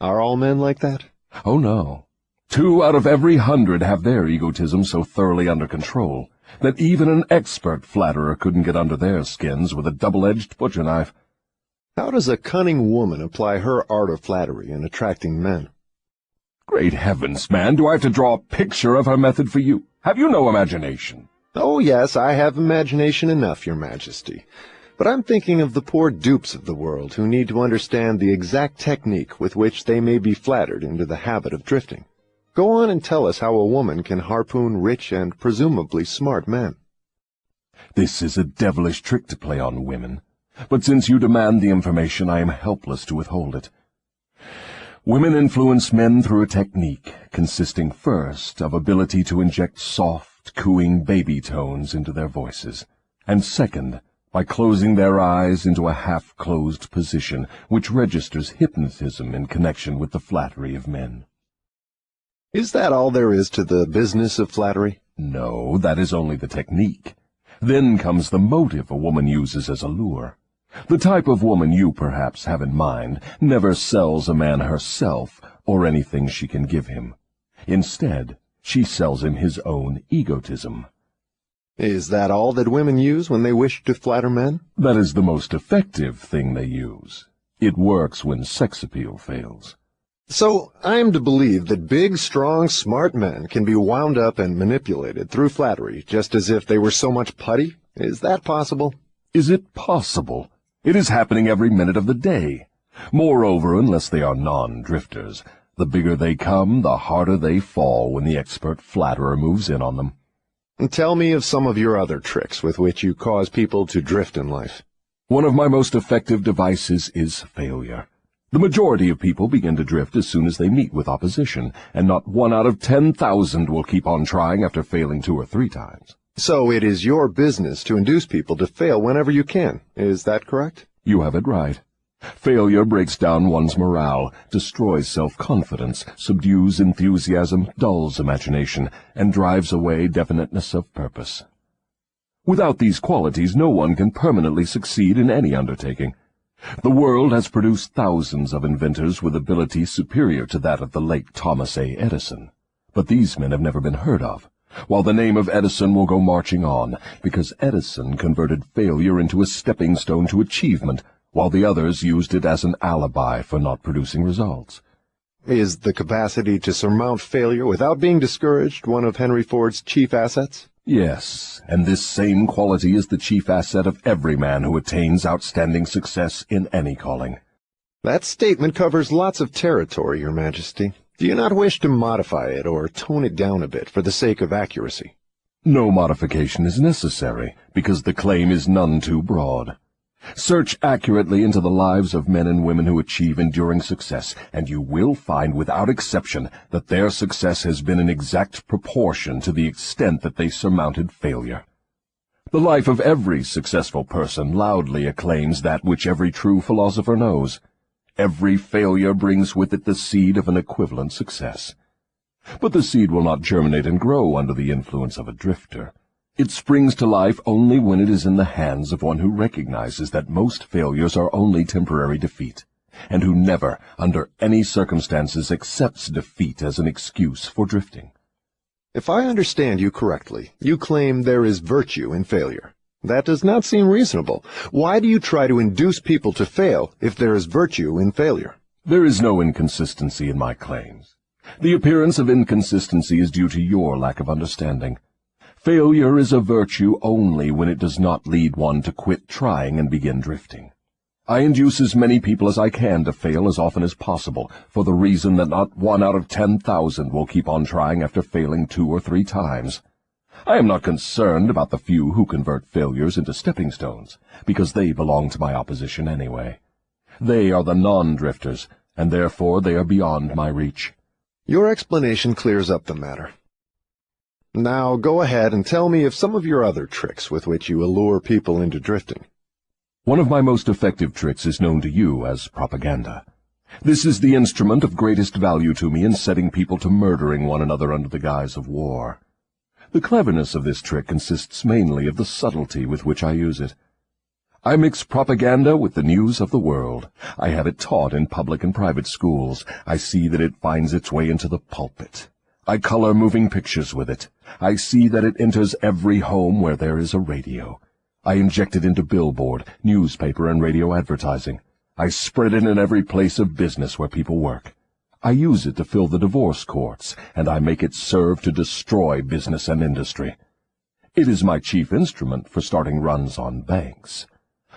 Are all men like that? Oh, no. 2 out of every 100 have their egotism so thoroughly under control that even an expert flatterer couldn't get under their skins with a double-edged butcher knife. How does a cunning woman apply her art of flattery in attracting men? Great heavens, man, do I have to draw a picture of her method for you? Have you no imagination? Oh, yes, I have imagination enough, Your Majesty. But I'm thinking of the poor dupes of the world who need to understand the exact technique with which they may be flattered into the habit of drifting. Go on and tell us how a woman can harpoon rich and presumably smart men. This is a devilish trick to play on women, but since you demand the information, I am helpless to withhold it. Women influence men through a technique consisting first of ability to inject soft, cooing baby tones into their voices, and second, by closing their eyes into a half-closed position which registers hypnotism in connection with the flattery of men. Is that all there is to the business of flattery? No, that is only the technique. Then comes the motive a woman uses as a lure. The type of woman you perhaps have in mind never sells a man herself or anything she can give him. Instead, she sells him his own egotism. Is that all that women use when they wish to flatter men? That is the most effective thing they use. It works when sex appeal fails. So I am to believe that big, strong, smart men can be wound up and manipulated through flattery just as if they were so much putty? Is that possible? Is it possible? It is happening every minute of the day. Moreover, unless they are non-drifters, the bigger they come, the harder they fall when the expert flatterer moves in on them. And tell me of some of your other tricks with which you cause people to drift in life. One of my most effective devices is failure. The majority of people begin to drift as soon as they meet with opposition, and not 1 out of 10,000 will keep on trying after failing 2 or 3 times. So it is your business to induce people to fail whenever you can. Is that correct? You have it right. Failure breaks down one's morale, destroys self-confidence, subdues enthusiasm, dulls imagination, and drives away definiteness of purpose. Without these qualities, no one can permanently succeed in any undertaking. The world has produced thousands of inventors with abilities superior to that of the late Thomas A. Edison. But these men have never been heard of, while the name of Edison will go marching on, because Edison converted failure into a stepping stone to achievement, while the others used it as an alibi for not producing results. Is the capacity to surmount failure without being discouraged one of Henry Ford's chief assets? Yes, and this same quality is the chief asset of every man who attains outstanding success in any calling. That statement covers lots of territory, Your Majesty. Do you not wish to modify it or tone it down a bit for the sake of accuracy? No modification is necessary, because the claim is none too broad. Search accurately into the lives of men and women who achieve enduring success, and you will find without exception that their success has been in exact proportion to the extent that they surmounted failure. The life of every successful person loudly acclaims that which every true philosopher knows. Every failure brings with it the seed of an equivalent success. But the seed will not germinate and grow under the influence of a drifter. It springs to life only when it is in the hands of one who recognizes that most failures are only temporary defeat, and who never, under any circumstances, accepts defeat as an excuse for drifting. If I understand you correctly, you claim there is virtue in failure. That does not seem reasonable. Why do you try to induce people to fail if there is virtue in failure? There is no inconsistency in my claims. The appearance of inconsistency is due to your lack of understanding. Failure is a virtue only when it does not lead one to quit trying and begin drifting. I induce as many people as I can to fail as often as possible, for the reason that not 1 out of 10,000 will keep on trying after failing 2 or 3 times. I am not concerned about the few who convert failures into stepping stones, because they belong to my opposition anyway. They are the non-drifters, and therefore they are beyond my reach. Your explanation clears up the matter. Now go ahead and tell me of some of your other tricks with which you allure people into drifting. One of my most effective tricks is known to you as propaganda. This is the instrument of greatest value to me in setting people to murdering one another under the guise of war. The cleverness of this trick consists mainly of the subtlety with which I use it. I mix propaganda with the news of the world. I have it taught in public and private schools. I see that it finds its way into the pulpit. I color moving pictures with it. I see that it enters every home where there is a radio. I inject it into billboard, newspaper, and radio advertising. I spread it in every place of business where people work. I use it to fill the divorce courts, and I make it serve to destroy business and industry. It is my chief instrument for starting runs on banks.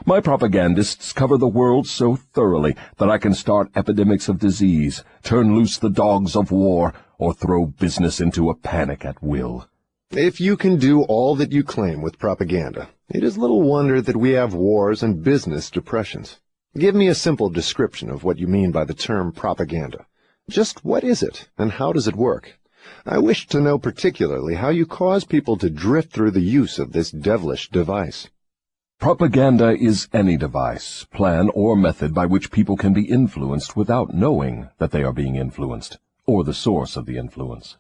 My propagandists cover the world so thoroughly that I can start epidemics of disease, turn loose the dogs of war, or throw business into a panic at will. If you can do all that you claim with propaganda, it is little wonder that we have wars and business depressions. Give me a simple description of what you mean by the term propaganda. Just what is it, and how does it work? I wish to know particularly how you cause people to drift through the use of this devilish device. Propaganda is any device, plan, or method by which people can be influenced without knowing that they are being influenced, or the source of the influence.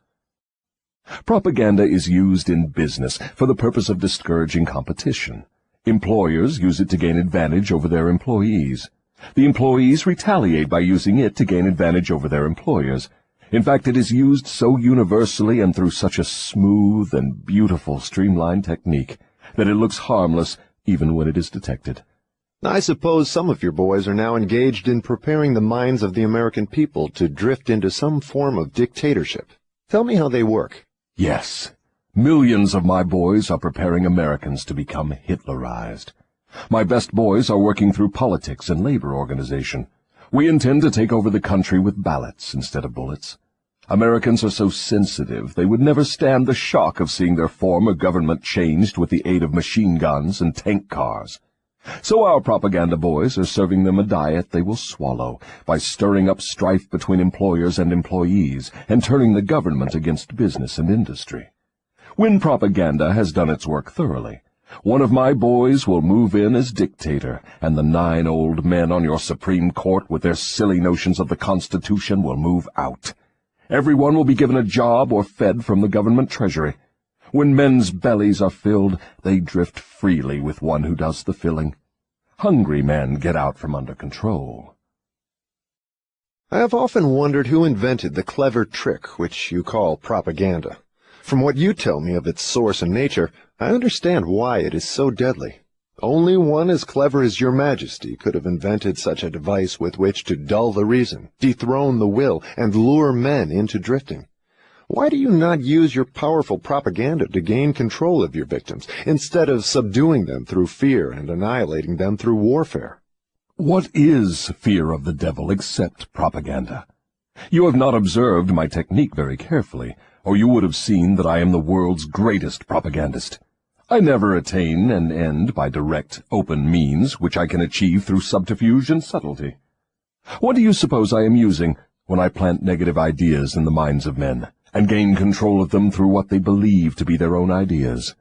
Propaganda is used in business for the purpose of discouraging competition. Employers use it to gain advantage over their employees. The employees retaliate by using it to gain advantage over their employers. In fact, it is used so universally and through such a smooth and beautiful streamlined technique that it looks harmless even when it is detected. I suppose some of your boys are now engaged in preparing the minds of the American people to drift into some form of dictatorship. Tell me how they work. Yes, millions of my boys are preparing Americans to become Hitlerized. My best boys are working through politics and labor organization. We intend to take over the country with ballots instead of bullets. Americans are so sensitive they would never stand the shock of seeing their form of government changed with the aid of machine guns and tank cars. So our propaganda boys are serving them a diet they will swallow by stirring up strife between employers and employees and turning the government against business and industry. When propaganda has done its work thoroughly, one of my boys will move in as dictator, and the 9 old men on your Supreme Court with their silly notions of the Constitution will move out. Everyone will be given a job or fed from the government treasury. When men's bellies are filled, they drift freely with one who does the filling. Hungry men get out from under control. I have often wondered who invented the clever trick which you call propaganda. From what you tell me of its source and nature, I understand why it is so deadly. Only one as clever as your Majesty could have invented such a device with which to dull the reason, dethrone the will, and lure men into drifting. Why do you not use your powerful propaganda to gain control of your victims, instead of subduing them through fear and annihilating them through warfare? What is fear of the devil except propaganda? You have not observed my technique very carefully, or you would have seen that I am the world's greatest propagandist. I never attain an end by direct, open means which I can achieve through subterfuge and subtlety. What do you suppose I am using when I plant negative ideas in the minds of men, and gain control of them through what they believe to be their own ideas?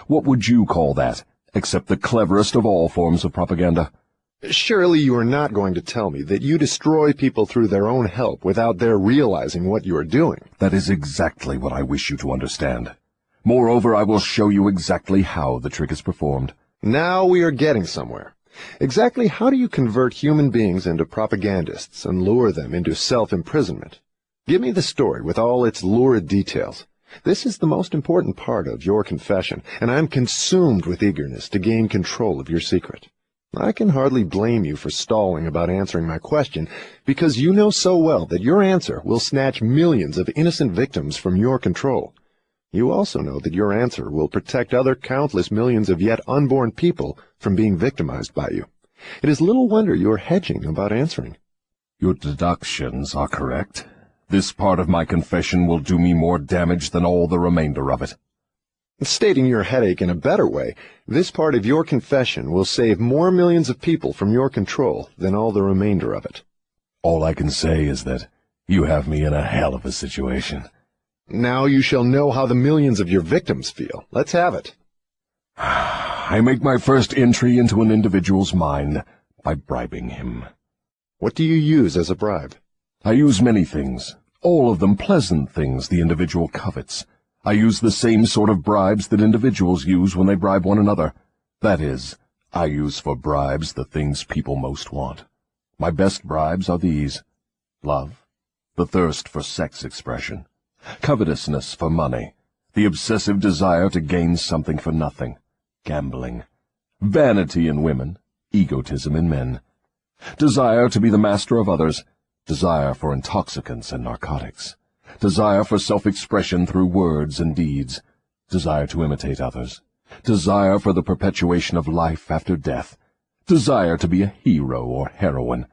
What would you call that, except the cleverest of all forms of propaganda? Surely you are not going to tell me that you destroy people through their own help without their realizing what you are doing. That is exactly what I wish you to understand. Moreover, I will show you exactly how the trick is performed. Now we are getting somewhere. Exactly how do you convert human beings into propagandists and lure them into self-imprisonment? Give me the story with all its lurid details. This is the most important part of your confession, and I'm consumed with eagerness to gain control of your secret. I can hardly blame you for stalling about answering my question, because you know so well that your answer will snatch millions of innocent victims from your control. You also know that your answer will protect other countless millions of yet unborn people from being victimized by you. It is little wonder you are hedging about answering. Your deductions are correct. This part of my confession will do me more damage than all the remainder of it. Stating your headache in a better way, this part of your confession will save more millions of people from your control than all the remainder of it. All I can say is that you have me in a hell of a situation. Now you shall know how the millions of your victims feel. Let's have it. I make my first entry into an individual's mind by bribing him. What do you use as a bribe? I use many things, all of them pleasant things the individual covets. I use the same sort of bribes that individuals use when they bribe one another. That is, I use for bribes the things people most want. My best bribes are these: love, the thirst for sex expression, covetousness for money, the obsessive desire to gain something for nothing, gambling, vanity in women, egotism in men, desire to be the master of others, desire for intoxicants and narcotics, desire for self-expression through words and deeds, desire to imitate others, desire for the perpetuation of life after death, desire to be a hero or heroine,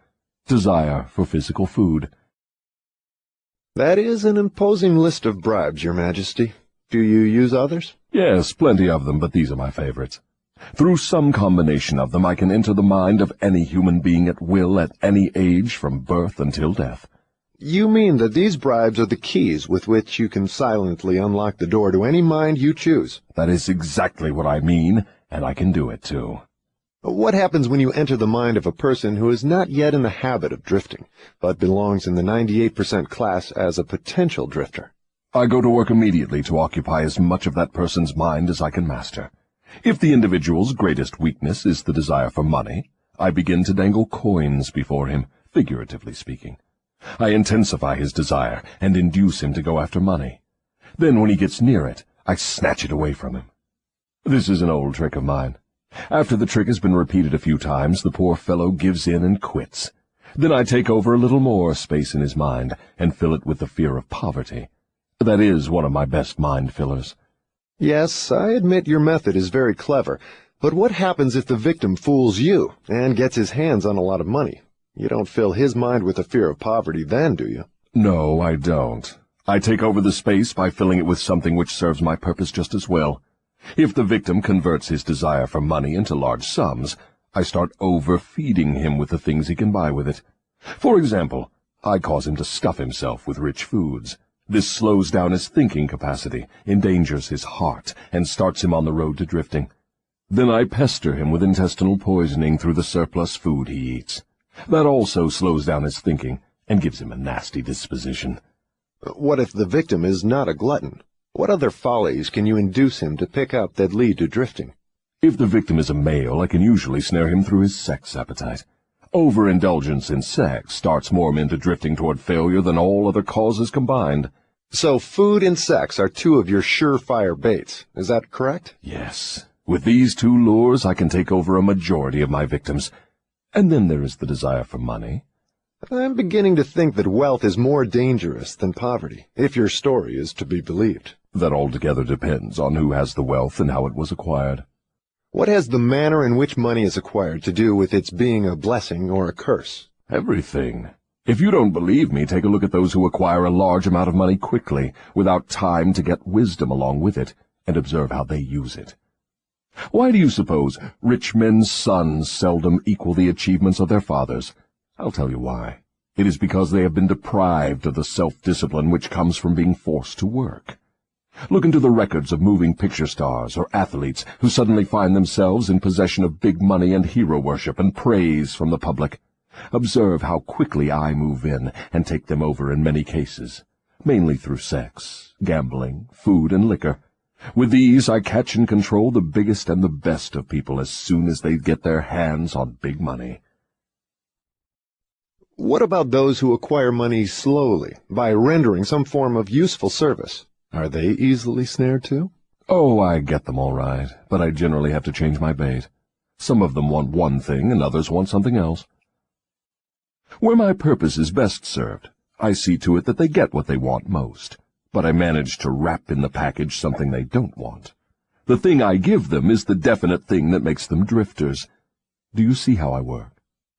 desire for physical food. That is an imposing list of bribes, Your Majesty. Do you use others? Yes, plenty of them, but these are my favorites. Through some combination of them I can enter the mind of any human being at will at any age from birth until death. You mean that these bribes are the keys with which you can silently unlock the door to any mind you choose? That is exactly what I mean, and I can do it too. What happens when you enter the mind of a person who is not yet in the habit of drifting, but belongs in the 98% class as a potential drifter? I go to work immediately to occupy as much of that person's mind as I can master. If the individual's greatest weakness is the desire for money, I begin to dangle coins before him, figuratively speaking. I intensify his desire and induce him to go after money. Then when he gets near it, I snatch it away from him. This is an old trick of mine. After the trick has been repeated a few times, the poor fellow gives in and quits. Then I take over a little more space in his mind and fill it with the fear of poverty. That is one of my best mind fillers. Yes, I admit your method is very clever, but what happens if the victim fools you and gets his hands on a lot of money? You don't fill his mind with the fear of poverty then, do you? No, I don't. I take over the space by filling it with something which serves my purpose just as well. If the victim converts his desire for money into large sums, I start overfeeding him with the things he can buy with it. For example, I cause him to stuff himself with rich foods. This slows down his thinking capacity, endangers his heart, and starts him on the road to drifting. Then I pester him with intestinal poisoning through the surplus food he eats. That also slows down his thinking and gives him a nasty disposition. What if the victim is not a glutton? What other follies can you induce him to pick up that lead to drifting? If the victim is a male, I can usually snare him through his sex appetite. Overindulgence in sex starts more men to drifting toward failure than all other causes combined. So food and sex are two of your surefire baits. Is that correct? Yes. With these two lures, I can take over a majority of my victims. And then there is the desire for money. I'm beginning to think that wealth is more dangerous than poverty, if your story is to be believed. That altogether depends on who has the wealth and how it was acquired. What has the manner in which money is acquired to do with its being a blessing or a curse? Everything. If you don't believe me, take a look at those who acquire a large amount of money quickly, without time to get wisdom along with it, and observe how they use it. Why do you suppose rich men's sons seldom equal the achievements of their fathers? I'll tell you why. It is because they have been deprived of the self-discipline which comes from being forced to work. Look into the records of moving picture stars or athletes who suddenly find themselves in possession of big money and hero worship and praise from the public. Observe how quickly I move in and take them over in many cases, mainly through sex, gambling, food, and liquor. With these, I catch and control the biggest and the best of people as soon as they get their hands on big money. What about those who acquire money slowly, by rendering some form of useful service? Are they easily snared too? Oh, I get them all right, but I generally have to change my bait. Some of them want one thing and others want something else. Where my purpose is best served, I see to it that they get what they want most, but I manage to wrap in the package something they don't want. The thing I give them is the definite thing that makes them drifters. Do you see how I work?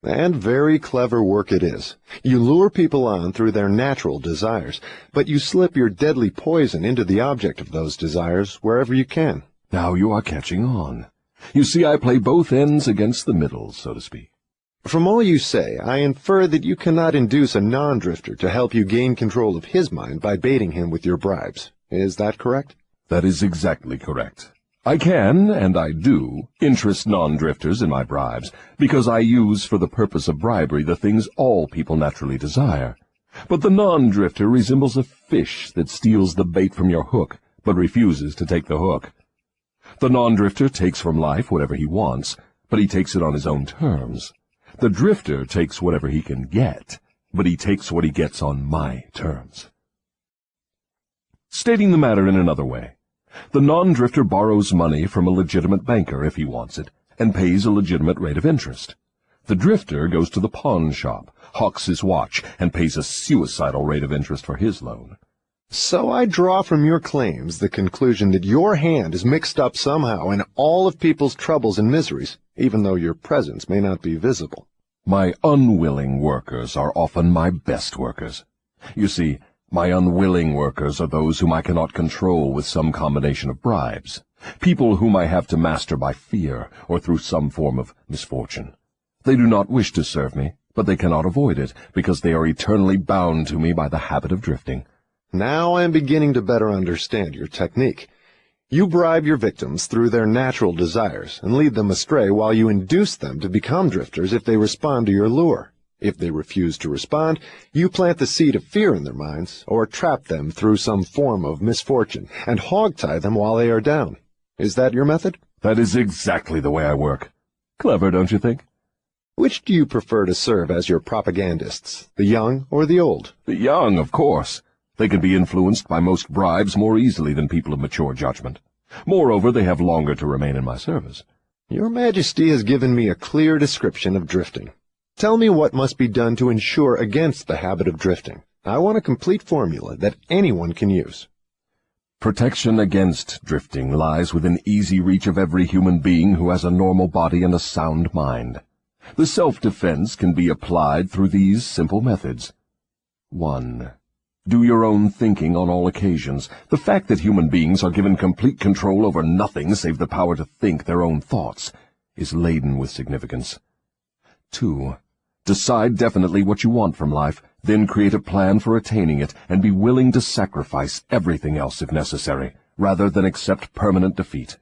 And very clever work it is. You lure people on through their natural desires, but you slip your deadly poison into the object of those desires wherever you can. Now you are catching on. You see, I play both ends against the middle, so to speak. From all you say, I infer that you cannot induce a non-drifter to help you gain control of his mind by baiting him with your bribes. Is that correct? That is exactly correct. I can, and I do, interest non-drifters in my bribes, because I use for the purpose of bribery the things all people naturally desire. But the non-drifter resembles a fish that steals the bait from your hook, but refuses to take the hook. The non-drifter takes from life whatever he wants, but he takes it on his own terms. The drifter takes whatever he can get, but he takes what he gets on my terms. Stating the matter in another way, the non-drifter borrows money from a legitimate banker if he wants it, and pays a legitimate rate of interest. The drifter goes to the pawn shop, hawks his watch, and pays a suicidal rate of interest for his loan. So I draw from your claims the conclusion that your hand is mixed up somehow in all of people's troubles and miseries, even though your presence may not be visible. My unwilling workers are often my best workers. You see, my unwilling workers are those whom I cannot control with some combination of bribes, people whom I have to master by fear or through some form of misfortune. They do not wish to serve me, but they cannot avoid it, because they are eternally bound to me by the habit of drifting. Now I am beginning to better understand your technique. You bribe your victims through their natural desires and lead them astray while you induce them to become drifters if they respond to your lure. If they refuse to respond, you plant the seed of fear in their minds, or trap them through some form of misfortune, and hog-tie them while they are down. Is that your method? That is exactly the way I work. Clever, don't you think? Which do you prefer to serve as your propagandists, the young or the old? The young, of course. They can be influenced by most bribes more easily than people of mature judgment. Moreover, they have longer to remain in my service. Your Majesty has given me a clear description of drifting. Tell me what must be done to ensure against the habit of drifting. I want a complete formula that anyone can use. Protection against drifting lies within easy reach of every human being who has a normal body and a sound mind. The self-defense can be applied through these simple methods. 1. Do your own thinking on all occasions. The fact that human beings are given complete control over nothing save the power to think their own thoughts is laden with significance. 2. Decide definitely what you want from life, then create a plan for attaining it, and be willing to sacrifice everything else if necessary, rather than accept permanent defeat.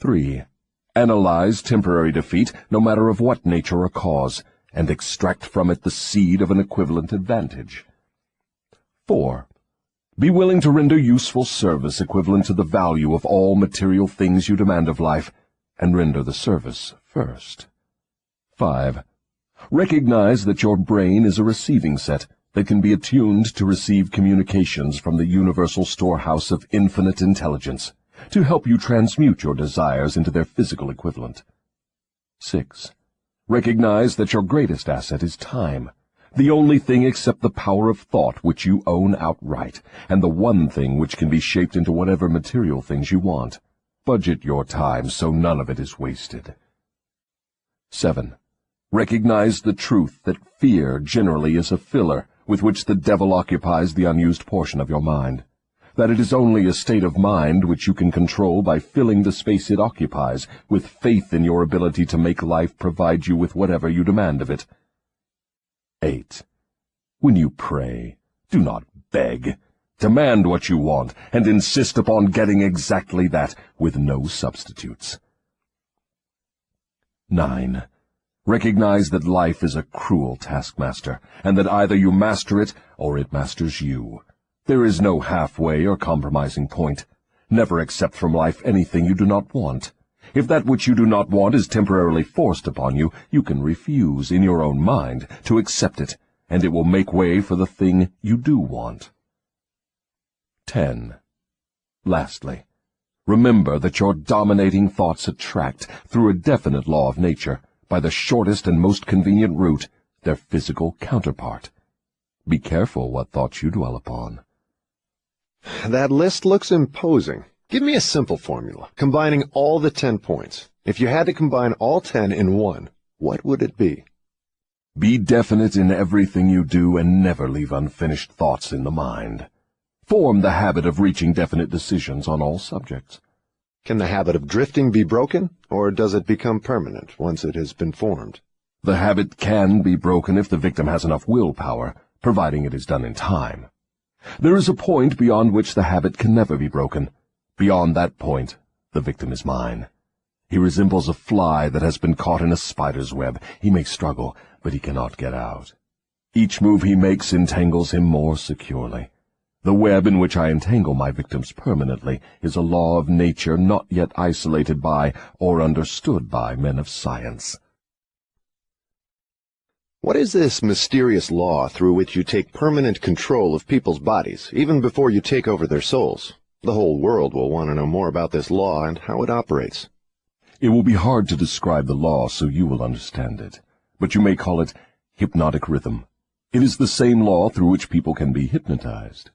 3. Analyze temporary defeat, no matter of what nature or cause, and extract from it the seed of an equivalent advantage. 4. Be willing to render useful service equivalent to the value of all material things you demand of life, and render the service first. 5. Recognize that your brain is a receiving set that can be attuned to receive communications from the universal storehouse of infinite intelligence, to help you transmute your desires into their physical equivalent. 6. Recognize that your greatest asset is time, the only thing except the power of thought which you own outright, and the one thing which can be shaped into whatever material things you want. Budget your time so none of it is wasted. 7. Recognize the truth that fear generally is a filler with which the devil occupies the unused portion of your mind, that it is only a state of mind which you can control by filling the space it occupies with faith in your ability to make life provide you with whatever you demand of it. 8. When you pray, do not beg. Demand what you want, and insist upon getting exactly that, with no substitutes. 9. Recognize that life is a cruel taskmaster, and that either you master it, or it masters you. There is no halfway or compromising point. Never accept from life anything you do not want. If that which you do not want is temporarily forced upon you, you can refuse, in your own mind, to accept it, and it will make way for the thing you do want. 10. Lastly, remember that your dominating thoughts attract, through a definite law of nature, by the shortest and most convenient route, their physical counterpart. Be careful what thoughts you dwell upon. That list looks imposing. Give me a simple formula, combining all the 10 points. If you had to combine all 10 in one, what would it be? Be definite in everything you do, and never leave unfinished thoughts in the mind. Form the habit of reaching definite decisions on all subjects. Can the habit of drifting be broken, or does it become permanent once it has been formed? The habit can be broken if the victim has enough willpower, providing it is done in time. There is a point beyond which the habit can never be broken. Beyond that point, the victim is mine. He resembles a fly that has been caught in a spider's web. He may struggle, but he cannot get out. Each move he makes entangles him more securely. The web in which I entangle my victims permanently is a law of nature not yet isolated by or understood by men of science. What is this mysterious law through which you take permanent control of people's bodies, even before you take over their souls? The whole world will want to know more about this law and how it operates. It will be hard to describe the law so you will understand it, but you may call it hypnotic rhythm. It is the same law through which people can be hypnotized.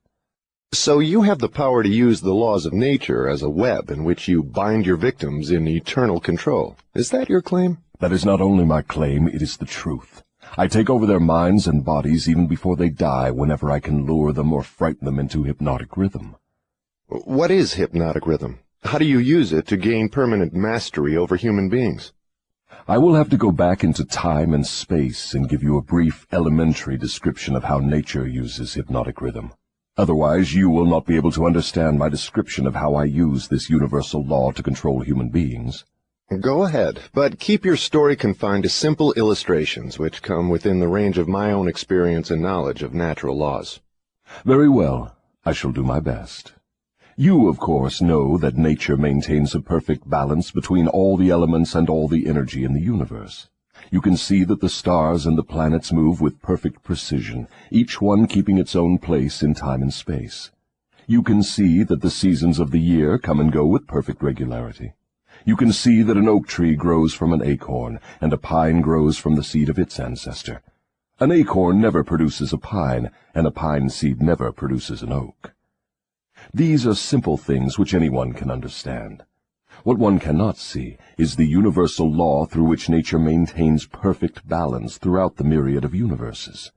So you have the power to use the laws of nature as a web in which you bind your victims in eternal control. Is that your claim? That is not only my claim, it is the truth. I take over their minds and bodies even before they die whenever I can lure them or frighten them into hypnotic rhythm. What is hypnotic rhythm? How do you use it to gain permanent mastery over human beings? I will have to go back into time and space and give you a brief, elementary description of how nature uses hypnotic rhythm. Otherwise, you will not be able to understand my description of how I use this universal law to control human beings. Go ahead, but keep your story confined to simple illustrations which come within the range of my own experience and knowledge of natural laws. Very well. I shall do my best. You, of course, know that nature maintains a perfect balance between all the elements and all the energy in the universe. You can see that the stars and the planets move with perfect precision, each one keeping its own place in time and space. You can see that the seasons of the year come and go with perfect regularity. You can see that an oak tree grows from an acorn, and a pine grows from the seed of its ancestor. An acorn never produces a pine, and a pine seed never produces an oak. These are simple things which anyone can understand. What one cannot see is the universal law through which nature maintains perfect balance throughout the myriad of universes.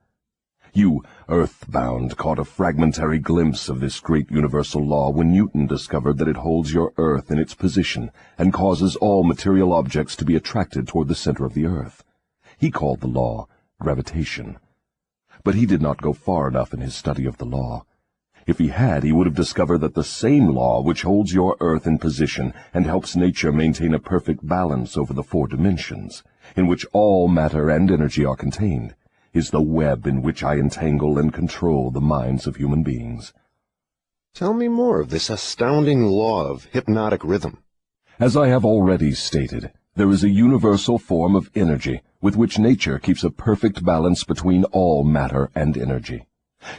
You, earthbound, caught a fragmentary glimpse of this great universal law when Newton discovered that it holds your earth in its position and causes all material objects to be attracted toward the center of the earth. He called the law gravitation. But he did not go far enough in his study of the law. If he had, he would have discovered that the same law which holds your earth in position and helps nature maintain a perfect balance over the 4 dimensions, in which all matter and energy are contained, is the web in which I entangle and control the minds of human beings. Tell me more of this astounding law of hypnotic rhythm. As I have already stated, there is a universal form of energy with which nature keeps a perfect balance between all matter and energy.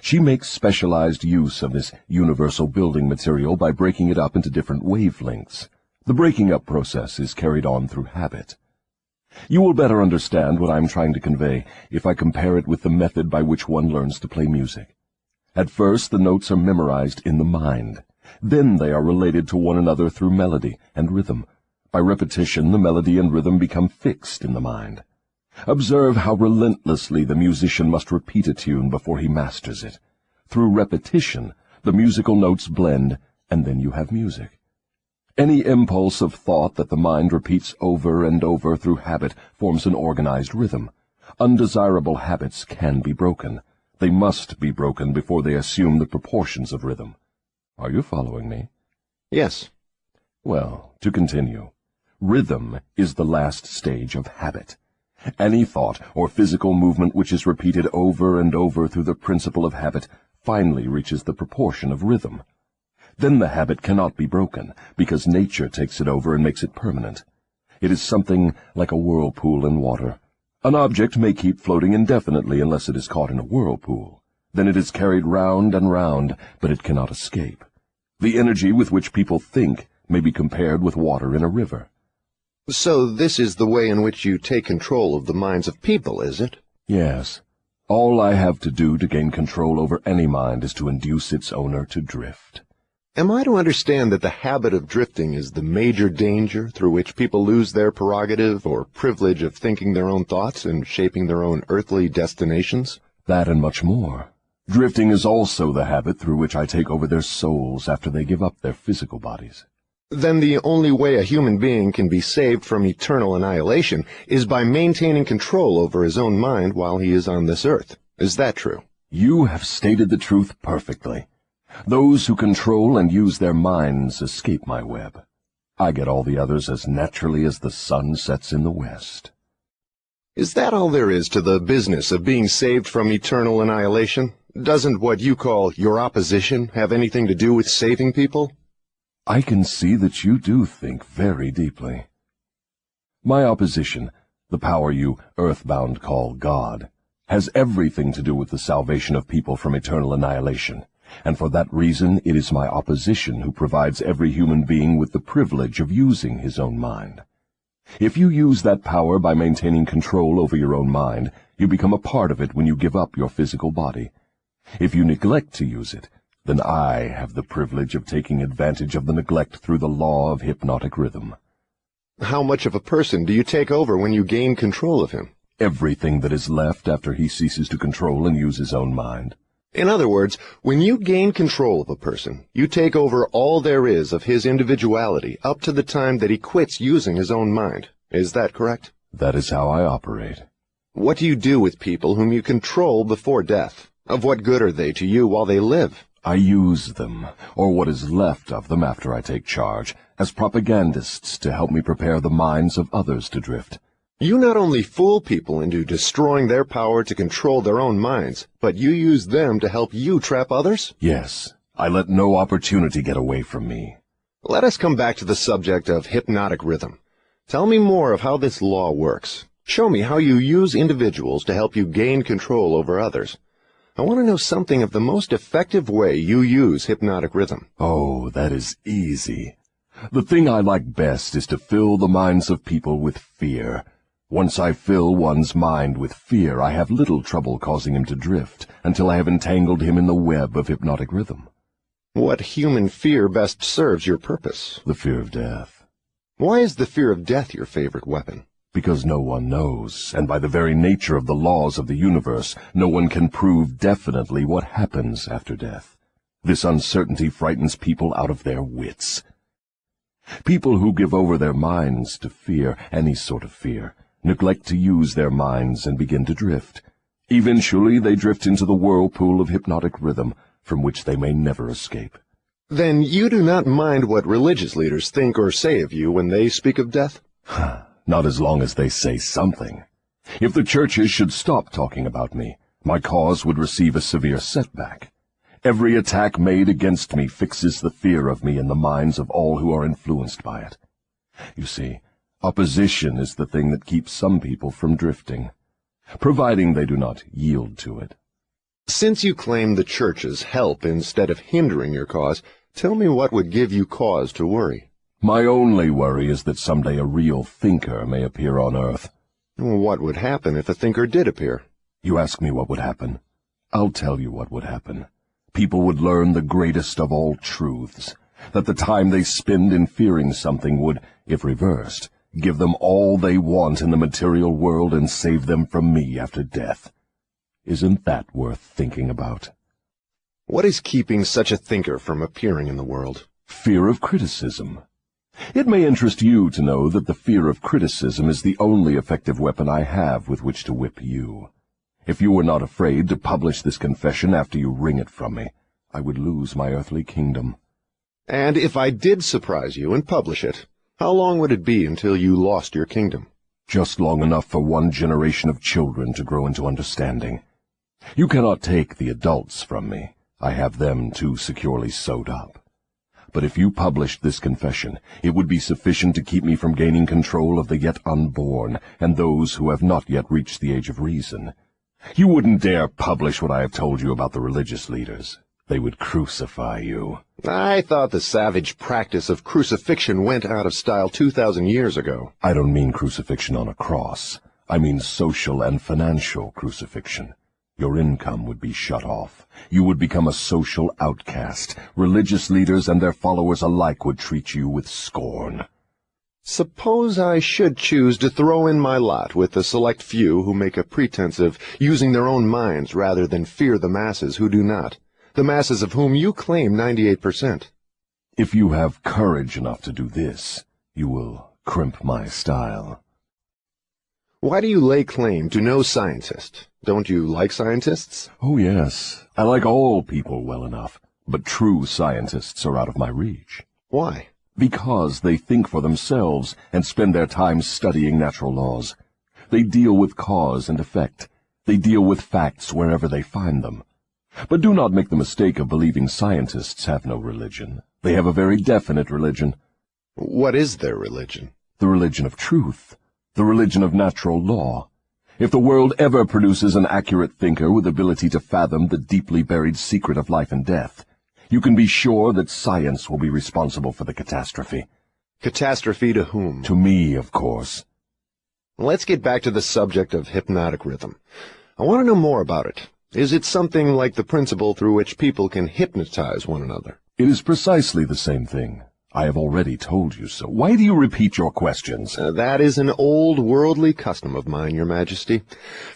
She makes specialized use of this universal building material by breaking it up into different wavelengths. The breaking up process is carried on through habit. You will better understand what I am trying to convey if I compare it with the method by which one learns to play music. At first, the notes are memorized in the mind. Then they are related to one another through melody and rhythm. By repetition, the melody and rhythm become fixed in the mind. Observe how relentlessly the musician must repeat a tune before he masters it. Through repetition, the musical notes blend, and then you have music. Any impulse of thought that the mind repeats over and over through habit forms an organized rhythm. Undesirable habits can be broken, They must be broken before they assume the proportions of rhythm. Are you following me? Yes. Well, to continue, rhythm is the last stage of habit. Any thought or physical movement which is repeated over and over through the principle of habit finally reaches the proportion of rhythm. Then the habit cannot be broken, because nature takes it over and makes it permanent. It is something like a whirlpool in water. An object may keep floating indefinitely unless it is caught in a whirlpool. Then it is carried round and round, but it cannot escape. The energy with which people think may be compared with water in a river. So this is the way in which you take control of the minds of people, is it? Yes. All I have to do to gain control over any mind is to induce its owner to drift. Am I to understand that the habit of drifting is the major danger through which people lose their prerogative or privilege of thinking their own thoughts and shaping their own earthly destinations? That and much more. Drifting is also the habit through which I take over their souls after they give up their physical bodies. Then the only way a human being can be saved from eternal annihilation is by maintaining control over his own mind while he is on this earth. Is that true? You have stated the truth perfectly. Those who control and use their minds escape my web. I get all the others as naturally as the sun sets in the west. Is that all there is to the business of being saved from eternal annihilation? Doesn't what you call your opposition have anything to do with saving people? I can see that you do think very deeply. My opposition, the power you earthbound call God, has everything to do with the salvation of people from eternal annihilation, and for that reason it is my opposition who provides every human being with the privilege of using his own mind. If you use that power by maintaining control over your own mind, you become a part of it when you give up your physical body. If you neglect to use it, then I have the privilege of taking advantage of the neglect through the law of hypnotic rhythm. How much of a person do you take over when you gain control of him? Everything that is left after he ceases to control and use his own mind. In other words, when you gain control of a person, you take over all there is of his individuality up to the time that he quits using his own mind. Is that correct? That is how I operate. What do you do with people whom you control before death? Of what good are they to you while they live? I use them, or what is left of them after I take charge, as propagandists to help me prepare the minds of others to drift. You not only fool people into destroying their power to control their own minds, but you use them to help you trap others? Yes, I let no opportunity get away from me. Let us come back to the subject of hypnotic rhythm. Tell me more of how this law works. Show me how you use individuals to help you gain control over others. I want to know something of the most effective way you use hypnotic rhythm. Oh, that is easy. The thing I like best is to fill the minds of people with fear. Once I fill one's mind with fear, I have little trouble causing him to drift until I have entangled him in the web of hypnotic rhythm. What human fear best serves your purpose? The fear of death. Why is the fear of death your favorite weapon? Because no one knows, and by the very nature of the laws of the universe, no one can prove definitely what happens after death. This uncertainty frightens people out of their wits. People who give over their minds to fear, any sort of fear, neglect to use their minds and begin to drift. Eventually they drift into the whirlpool of hypnotic rhythm, from which they may never escape. Then you do not mind what religious leaders think or say of you when they speak of death? Not as long as they say something. If the churches should stop talking about me, my cause would receive a severe setback. Every attack made against me fixes the fear of me in the minds of all who are influenced by it. You see, opposition is the thing that keeps some people from drifting, providing they do not yield to it. Since you claim the churches help instead of hindering your cause, tell me what would give you cause to worry. My only worry is that someday a real thinker may appear on Earth. What would happen if a thinker did appear? You ask me what would happen. I'll tell you what would happen. People would learn the greatest of all truths, that the time they spend in fearing something would, if reversed, give them all they want in the material world and save them from me after death. Isn't that worth thinking about? What is keeping such a thinker from appearing in the world? Fear of criticism. It may interest you to know that the fear of criticism is the only effective weapon I have with which to whip you. If you were not afraid to publish this confession after you wring it from me, I would lose my earthly kingdom. And if I did surprise you and publish it, how long would it be until you lost your kingdom? Just long enough for one generation of children to grow into understanding. You cannot take the adults from me. I have them too securely sewed up. But if you published this confession, it would be sufficient to keep me from gaining control of the yet unborn and those who have not yet reached the age of reason. You wouldn't dare publish what I have told you about the religious leaders. They would crucify you. I thought the savage practice of crucifixion went out of style 2,000 years ago. I don't mean crucifixion on a cross. I mean social and financial crucifixion. Your income would be shut off. You would become a social outcast. Religious leaders and their followers alike would treat you with scorn. Suppose I should choose to throw in my lot with the select few who make a pretense of using their own minds rather than fear the masses who do not, the masses of whom you claim 98%. If you have courage enough to do this, you will crimp my style. Why do you lay claim to no scientist? Don't you like scientists? Oh, yes. I like all people well enough, but true scientists are out of my reach. Why? Because they think for themselves and spend their time studying natural laws. They deal with cause and effect. They deal with facts wherever they find them. But do not make the mistake of believing scientists have no religion. They have a very definite religion. What is their religion? The religion of truth. The religion of natural law. If the world ever produces an accurate thinker with ability to fathom the deeply buried secret of life and death, you can be sure that science will be responsible for the catastrophe. Catastrophe to whom? To me, of course. Let's get back to the subject of hypnotic rhythm. I want to know more about it. Is it something like the principle through which people can hypnotize one another? It is precisely the same thing. I have already told you so. Why do you repeat your questions? That is an old worldly custom of mine, Your Majesty.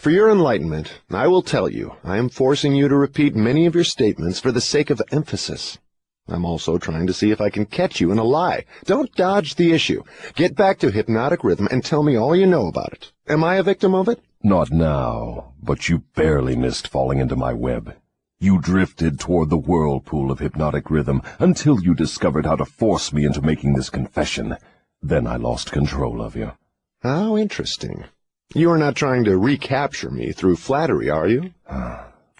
For your enlightenment, I will tell you, I am forcing you to repeat many of your statements for the sake of emphasis. I'm also trying to see if I can catch you in a lie. Don't dodge the issue. Get back to hypnotic rhythm and tell me all you know about it. Am I a victim of it? Not now, but you barely missed falling into my web. You drifted toward the whirlpool of hypnotic rhythm until you discovered how to force me into making this confession. Then I lost control of you. How interesting. You are not trying to recapture me through flattery, are you?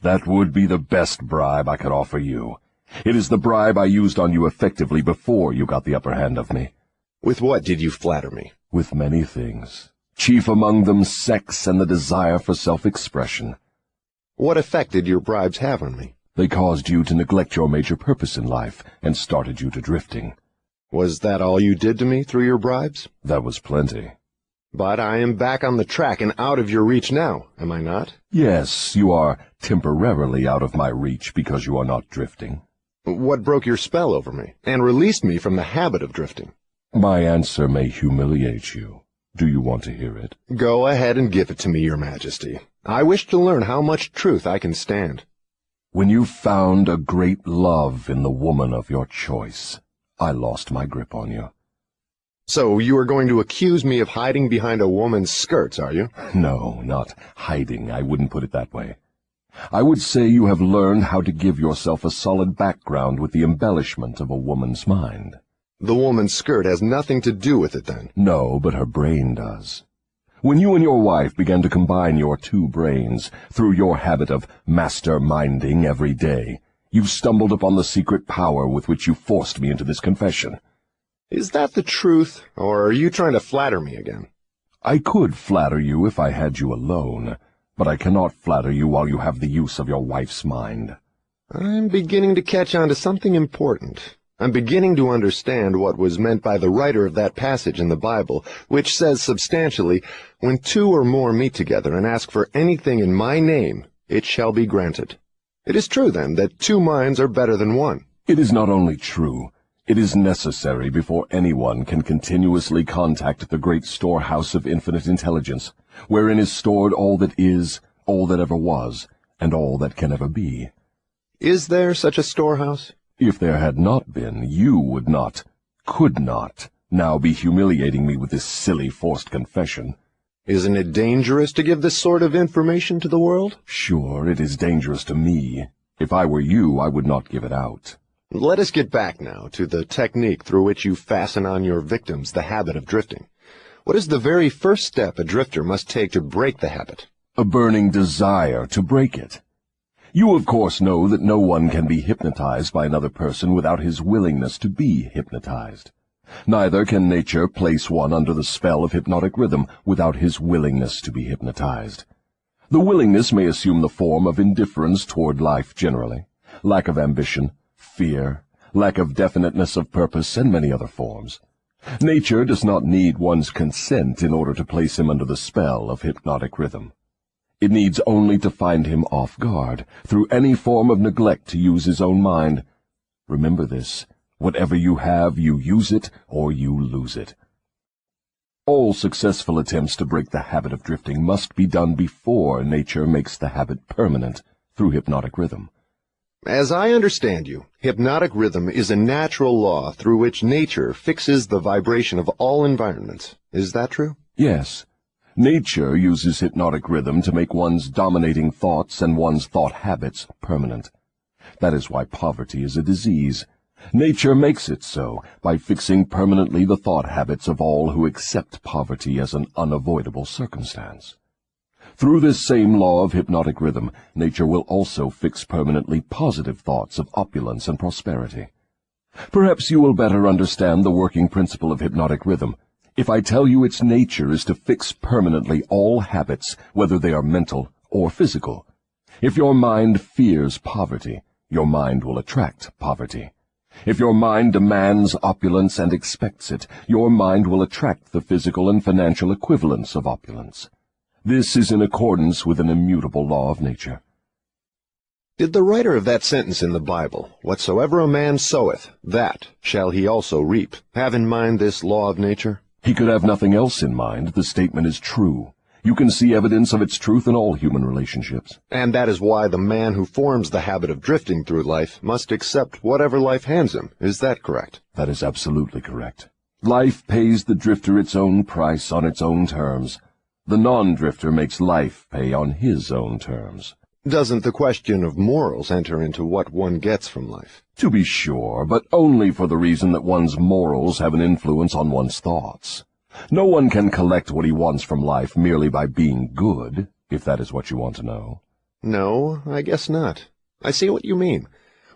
That would be the best bribe I could offer you. It is the bribe I used on you effectively before you got the upper hand of me. With what did you flatter me? With many things. Chief among them sex and the desire for self-expression. What effect did your bribes have on me? They caused you to neglect your major purpose in life and started you to drifting. Was that all you did to me through your bribes? That was plenty. But I am back on the track and out of your reach now, am I not? Yes, you are temporarily out of my reach because you are not drifting. What broke your spell over me and released me from the habit of drifting? My answer may humiliate you. Do you want to hear it? Go ahead and give it to me, Your Majesty. I wish to learn how much truth I can stand. When you found a great love in the woman of your choice, I lost my grip on you. So you are going to accuse me of hiding behind a woman's skirts, are you? No, not hiding. I wouldn't put it that way. I would say you have learned how to give yourself a solid background with the embellishment of a woman's mind. The woman's skirt has nothing to do with it, then? No, but her brain does. When you and your wife began to combine your two brains through your habit of masterminding every day, you stumbled upon the secret power with which you forced me into this confession. Is that the truth, or are you trying to flatter me again? I could flatter you if I had you alone, but I cannot flatter you while you have the use of your wife's mind. I'm beginning to catch on to something important. I'm beginning to understand what was meant by the writer of that passage in the Bible, which says substantially, "When two or more meet together and ask for anything in my name, it shall be granted." It is true, then, that two minds are better than one. It is not only true, it is necessary before anyone can continuously contact the great storehouse of infinite intelligence, wherein is stored all that is, all that ever was, and all that can ever be. Is there such a storehouse? If there had not been, you would not, could not, now be humiliating me with this silly forced confession. Isn't it dangerous to give this sort of information to the world? Sure, it is dangerous to me. If I were you, I would not give it out. Let us get back now to the technique through which you fasten on your victims the habit of drifting. What is the very first step a drifter must take to break the habit? A burning desire to break it. You, of course, know that no one can be hypnotized by another person without his willingness to be hypnotized. Neither can nature place one under the spell of hypnotic rhythm without his willingness to be hypnotized. The willingness may assume the form of indifference toward life generally, lack of ambition, fear, lack of definiteness of purpose, and many other forms. Nature does not need one's consent in order to place him under the spell of hypnotic rhythm. It needs only to find him off guard, through any form of neglect to use his own mind. Remember this. Whatever you have, you use it or you lose it. All successful attempts to break the habit of drifting must be done before nature makes the habit permanent through hypnotic rhythm. As I understand you, hypnotic rhythm is a natural law through which nature fixes the vibration of all environments. Is that true? Yes. Nature uses hypnotic rhythm to make one's dominating thoughts and one's thought habits permanent. That is why poverty is a disease. Nature makes it so by fixing permanently the thought habits of all who accept poverty as an unavoidable circumstance. Through this same law of hypnotic rhythm, nature will also fix permanently positive thoughts of opulence and prosperity. Perhaps you will better understand the working principle of hypnotic rhythm if I tell you its nature is to fix permanently all habits, whether they are mental or physical. If your mind fears poverty, your mind will attract poverty. If your mind demands opulence and expects it, your mind will attract the physical and financial equivalents of opulence. This is in accordance with an immutable law of nature. Did the writer of that sentence in the Bible, "Whatsoever a man soweth, that shall he also reap," have in mind this law of nature? He could have nothing else in mind. The statement is true. You can see evidence of its truth in all human relationships. And that is why the man who forms the habit of drifting through life must accept whatever life hands him. Is that correct? That is absolutely correct. Life pays the drifter its own price on its own terms. The non-drifter makes life pay on his own terms. Doesn't the question of morals enter into what one gets from life? To be sure, but only for the reason that one's morals have an influence on one's thoughts. No one can collect what he wants from life merely by being good, if that is what you want to know. No, I guess not. I see what you mean.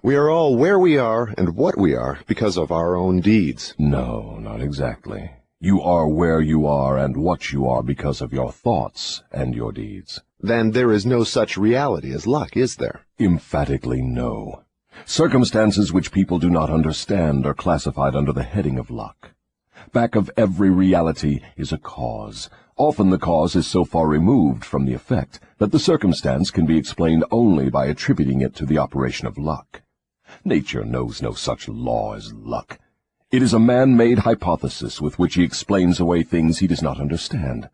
We are all where we are and what we are because of our own deeds. No, not exactly. You are where you are and what you are because of your thoughts and your deeds. Then there is no such reality as luck, is there? Emphatically no. Circumstances which people do not understand are classified under the heading of luck. Back of every reality is a cause. Often the cause is so far removed from the effect that the circumstance can be explained only by attributing it to the operation of luck. Nature knows no such law as luck. It is a man-made hypothesis with which he explains away things he does not understand.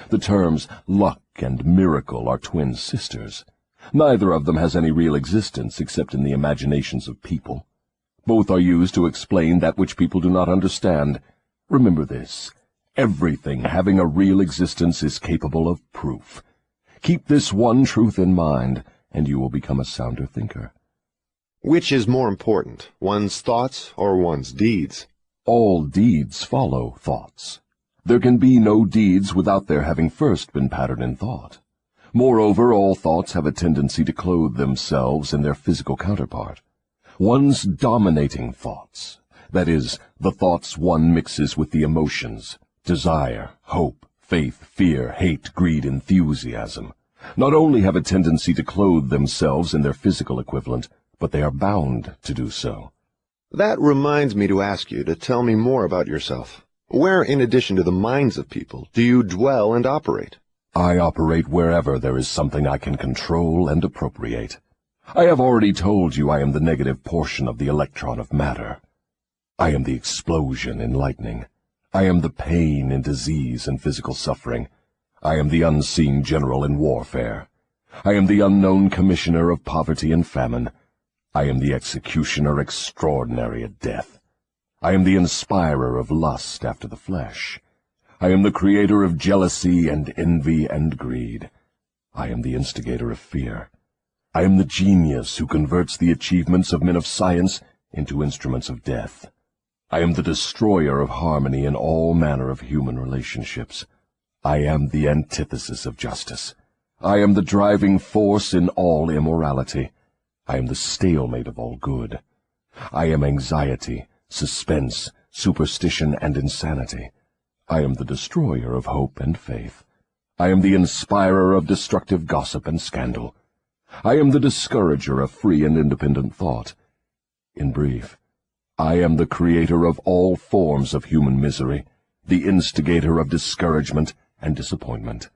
The terms luck and miracle are twin sisters. Neither of them has any real existence except in the imaginations of people. Both are used to explain that which people do not understand. Remember this. Everything having a real existence is capable of proof. Keep this one truth in mind, and you will become a sounder thinker. Which is more important, one's thoughts or one's deeds? All deeds follow thoughts. There can be no deeds without their having first been patterned in thought. Moreover, all thoughts have a tendency to clothe themselves in their physical counterpart. One's dominating thoughts, that is, the thoughts one mixes with the emotions, desire, hope, faith, fear, hate, greed, enthusiasm, not only have a tendency to clothe themselves in their physical equivalent, but they are bound to do so. That reminds me to ask you to tell me more about yourself. Where, in addition to the minds of people, do you dwell and operate? I operate wherever there is something I can control and appropriate. I have already told you I am the negative portion of the electron of matter. I am the explosion in lightning. I am the pain in disease and physical suffering. I am the unseen general in warfare. I am the unknown commissioner of poverty and famine. I am the executioner extraordinary at death. I am the inspirer of lust after the flesh. I am the creator of jealousy and envy and greed. I am the instigator of fear. I am the genius who converts the achievements of men of science into instruments of death. I am the destroyer of harmony in all manner of human relationships. I am the antithesis of justice. I am the driving force in all immorality. I am the stalemate of all good. I am anxiety, suspense, superstition, and insanity. I am the destroyer of hope and faith. I am the inspirer of destructive gossip and scandal. I am the discourager of free and independent thought. In brief, I am the creator of all forms of human misery, the instigator of discouragement and disappointment.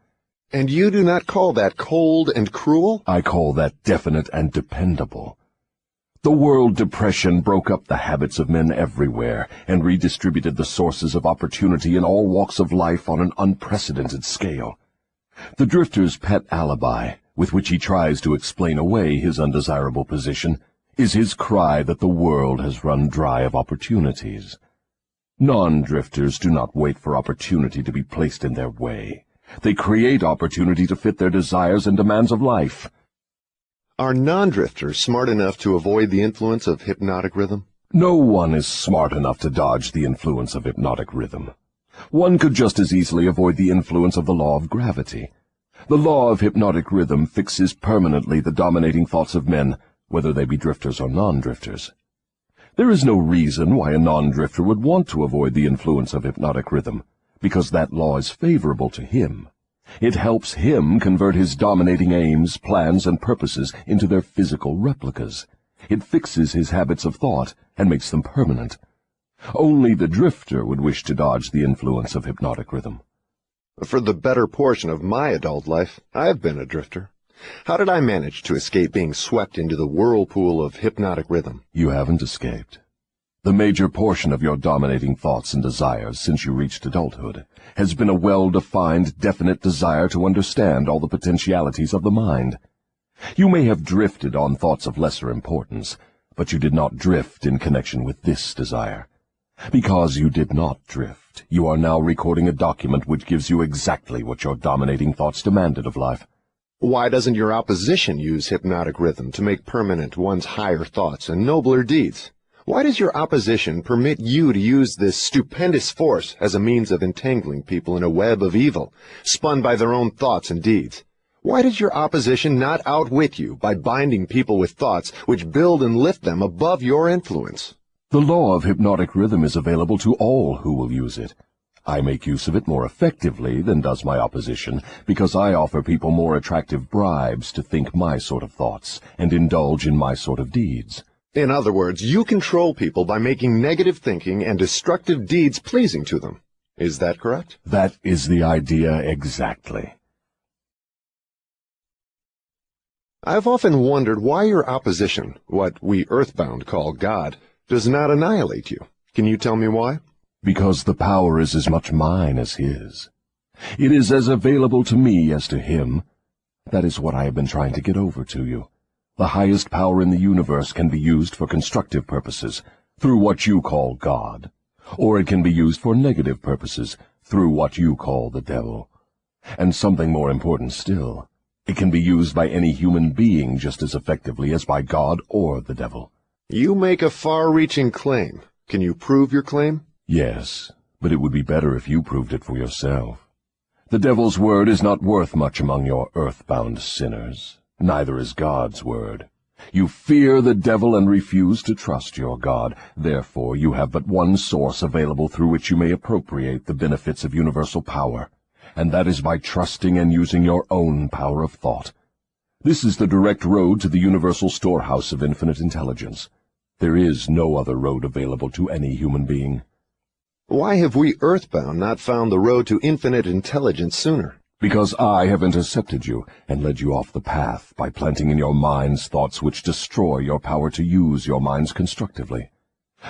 And you do not call that cold and cruel? I call that definite and dependable. The world depression broke up the habits of men everywhere and redistributed the sources of opportunity in all walks of life on an unprecedented scale. The drifter's pet alibi, with which he tries to explain away his undesirable position, is his cry that the world has run dry of opportunities. Non-drifters do not wait for opportunity to be placed in their way. They create opportunity to fit their desires and demands of life. Are non-drifters smart enough to avoid the influence of hypnotic rhythm? No one is smart enough to dodge the influence of hypnotic rhythm. One could just as easily avoid the influence of the law of gravity. The law of hypnotic rhythm fixes permanently the dominating thoughts of men, whether they be drifters or non-drifters. There is no reason why a non-drifter would want to avoid the influence of hypnotic rhythm, because that law is favorable to him. It helps him convert his dominating aims, plans, and purposes into their physical replicas. It fixes his habits of thought and makes them permanent. Only the drifter would wish to dodge the influence of hypnotic rhythm. For the better portion of my adult life, I've been a drifter. How did I manage to escape being swept into the whirlpool of hypnotic rhythm? You haven't escaped. The major portion of your dominating thoughts and desires since you reached adulthood has been a well-defined, definite desire to understand all the potentialities of the mind. You may have drifted on thoughts of lesser importance, but you did not drift in connection with this desire. Because you did not drift, you are now recording a document which gives you exactly what your dominating thoughts demanded of life. Why doesn't your opposition use hypnotic rhythm to make permanent one's higher thoughts and nobler deeds? Why does your opposition permit you to use this stupendous force as a means of entangling people in a web of evil, spun by their own thoughts and deeds? Why does your opposition not outwit you by binding people with thoughts which build and lift them above your influence? The law of hypnotic rhythm is available to all who will use it. I make use of it more effectively than does my opposition, because I offer people more attractive bribes to think my sort of thoughts and indulge in my sort of deeds. In other words, you control people by making negative thinking and destructive deeds pleasing to them. Is that correct? That is the idea exactly. I've often wondered why your opposition, what we earthbound call God, does not annihilate you. Can you tell me why? Because the power is as much mine as his. It is as available to me as to him. That is what I have been trying to get over to you. The highest power in the universe can be used for constructive purposes, through what you call God, or it can be used for negative purposes, through what you call the devil. And something more important still, it can be used by any human being just as effectively as by God or the devil. You make a far-reaching claim. Can you prove your claim? Yes, but it would be better if you proved it for yourself. The devil's word is not worth much among your earthbound sinners. Neither is God's word. You fear the devil and refuse to trust your God. Therefore you have but one source available through which you may appropriate the benefits of universal power, and that is by trusting and using your own power of thought. This is the direct road to the universal storehouse of infinite intelligence. There is no other road available to any human being. Why have we earthbound not found the road to infinite intelligence sooner? Because I have intercepted you and led you off the path by planting in your minds thoughts which destroy your power to use your minds constructively.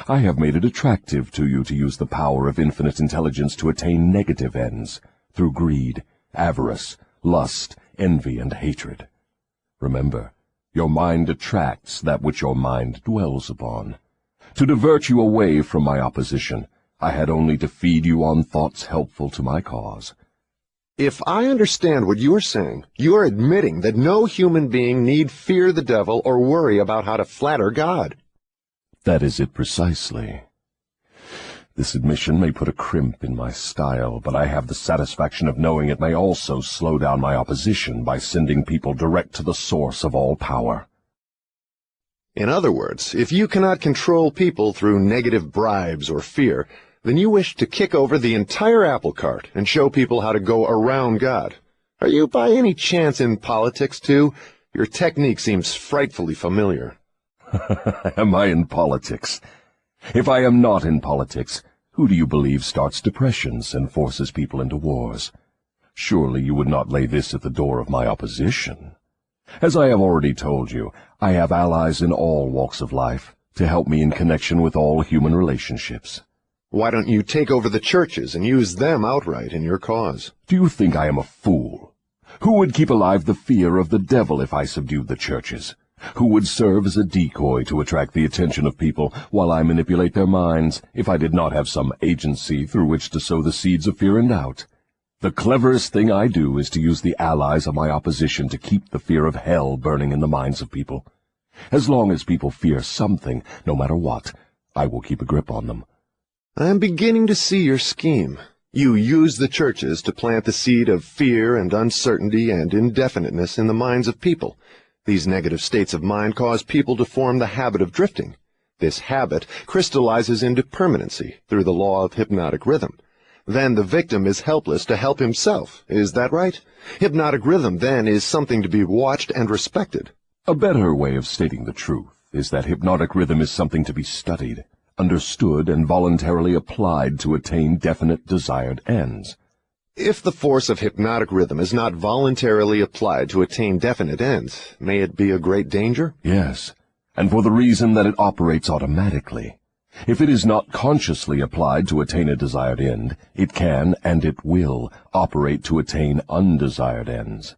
I have made it attractive to you to use the power of infinite intelligence to attain negative ends, through greed, avarice, lust, envy, and hatred. Remember, your mind attracts that which your mind dwells upon. To divert you away from my opposition, I had only to feed you on thoughts helpful to my cause. If I understand what you are saying, you are admitting that no human being need fear the devil or worry about how to flatter God. That is it precisely. This admission may put a crimp in my style, but I have the satisfaction of knowing it may also slow down my opposition by sending people direct to the source of all power. In other words, if you cannot control people through negative bribes or fear, then you wish to kick over the entire apple cart and show people how to go around God. Are you by any chance in politics, too? Your technique seems frightfully familiar. Am I in politics? If I am not in politics, who do you believe starts depressions and forces people into wars? Surely you would not lay this at the door of my opposition. As I have already told you, I have allies in all walks of life to help me in connection with all human relationships. Why don't you take over the churches and use them outright in your cause? Do you think I am a fool? Who would keep alive the fear of the devil if I subdued the churches? Who would serve as a decoy to attract the attention of people while I manipulate their minds if I did not have some agency through which to sow the seeds of fear and doubt? The cleverest thing I do is to use the allies of my opposition to keep the fear of hell burning in the minds of people. As long as people fear something, no matter what, I will keep a grip on them. I am beginning to see your scheme. You use the churches to plant the seed of fear and uncertainty and indefiniteness in the minds of people. These negative states of mind cause people to form the habit of drifting. This habit crystallizes into permanency through the law of hypnotic rhythm. Then the victim is helpless to help himself. Is that right? Hypnotic rhythm, then, is something to be watched and respected. A better way of stating the truth is that hypnotic rhythm is something to be studied, understood, and voluntarily applied to attain definite desired ends. If the force of hypnotic rhythm is not voluntarily applied to attain definite ends, may it be a great danger? Yes, and for the reason that it operates automatically. If it is not consciously applied to attain a desired end, it can, and it will, operate to attain undesired ends.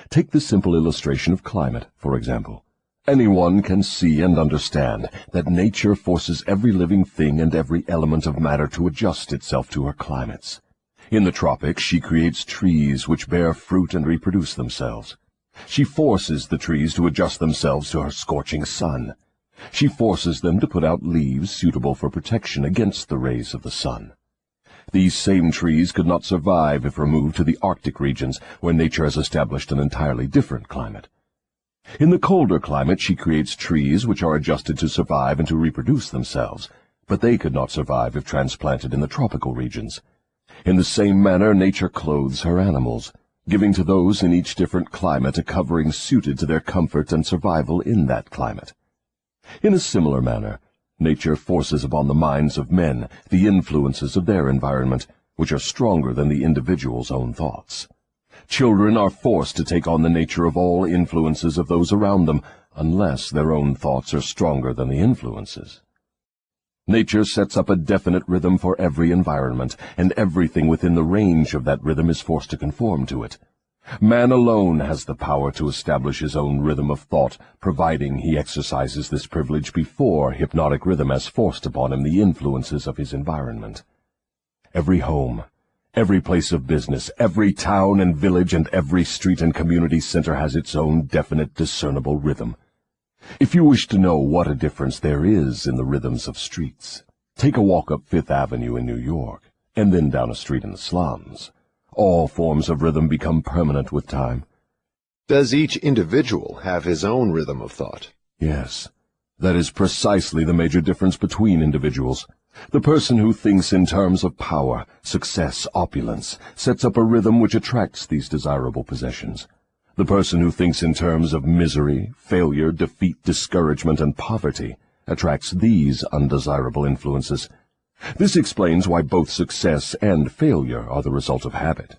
Take the simple illustration of climate, for example. Anyone can see and understand that nature forces every living thing and every element of matter to adjust itself to her climates. In the tropics, she creates trees which bear fruit and reproduce themselves. She forces the trees to adjust themselves to her scorching sun. She forces them to put out leaves suitable for protection against the rays of the sun. These same trees could not survive if removed to the Arctic regions, where nature has established an entirely different climate. In the colder climate, she creates trees which are adjusted to survive and to reproduce themselves, but they could not survive if transplanted in the tropical regions. In the same manner, nature clothes her animals, giving to those in each different climate a covering suited to their comfort and survival in that climate. In a similar manner, nature forces upon the minds of men the influences of their environment, which are stronger than the individual's own thoughts. Children are forced to take on the nature of all influences of those around them, unless their own thoughts are stronger than the influences. Nature sets up a definite rhythm for every environment, and everything within the range of that rhythm is forced to conform to it. Man alone has the power to establish his own rhythm of thought, providing he exercises this privilege before hypnotic rhythm has forced upon him the influences of his environment. Every home, every place of business, every town and village, and every street and community center has its own definite, discernible rhythm. If you wish to know what a difference there is in the rhythms of streets, take a walk up Fifth Avenue in New York, and then down a street in the slums. All forms of rhythm become permanent with time. Does each individual have his own rhythm of thought? Yes, that is precisely the major difference between individuals. The person who thinks in terms of power, success, opulence, sets up a rhythm which attracts these desirable possessions. The person who thinks in terms of misery, failure, defeat, discouragement, and poverty attracts these undesirable influences. This explains why both success and failure are the result of habit.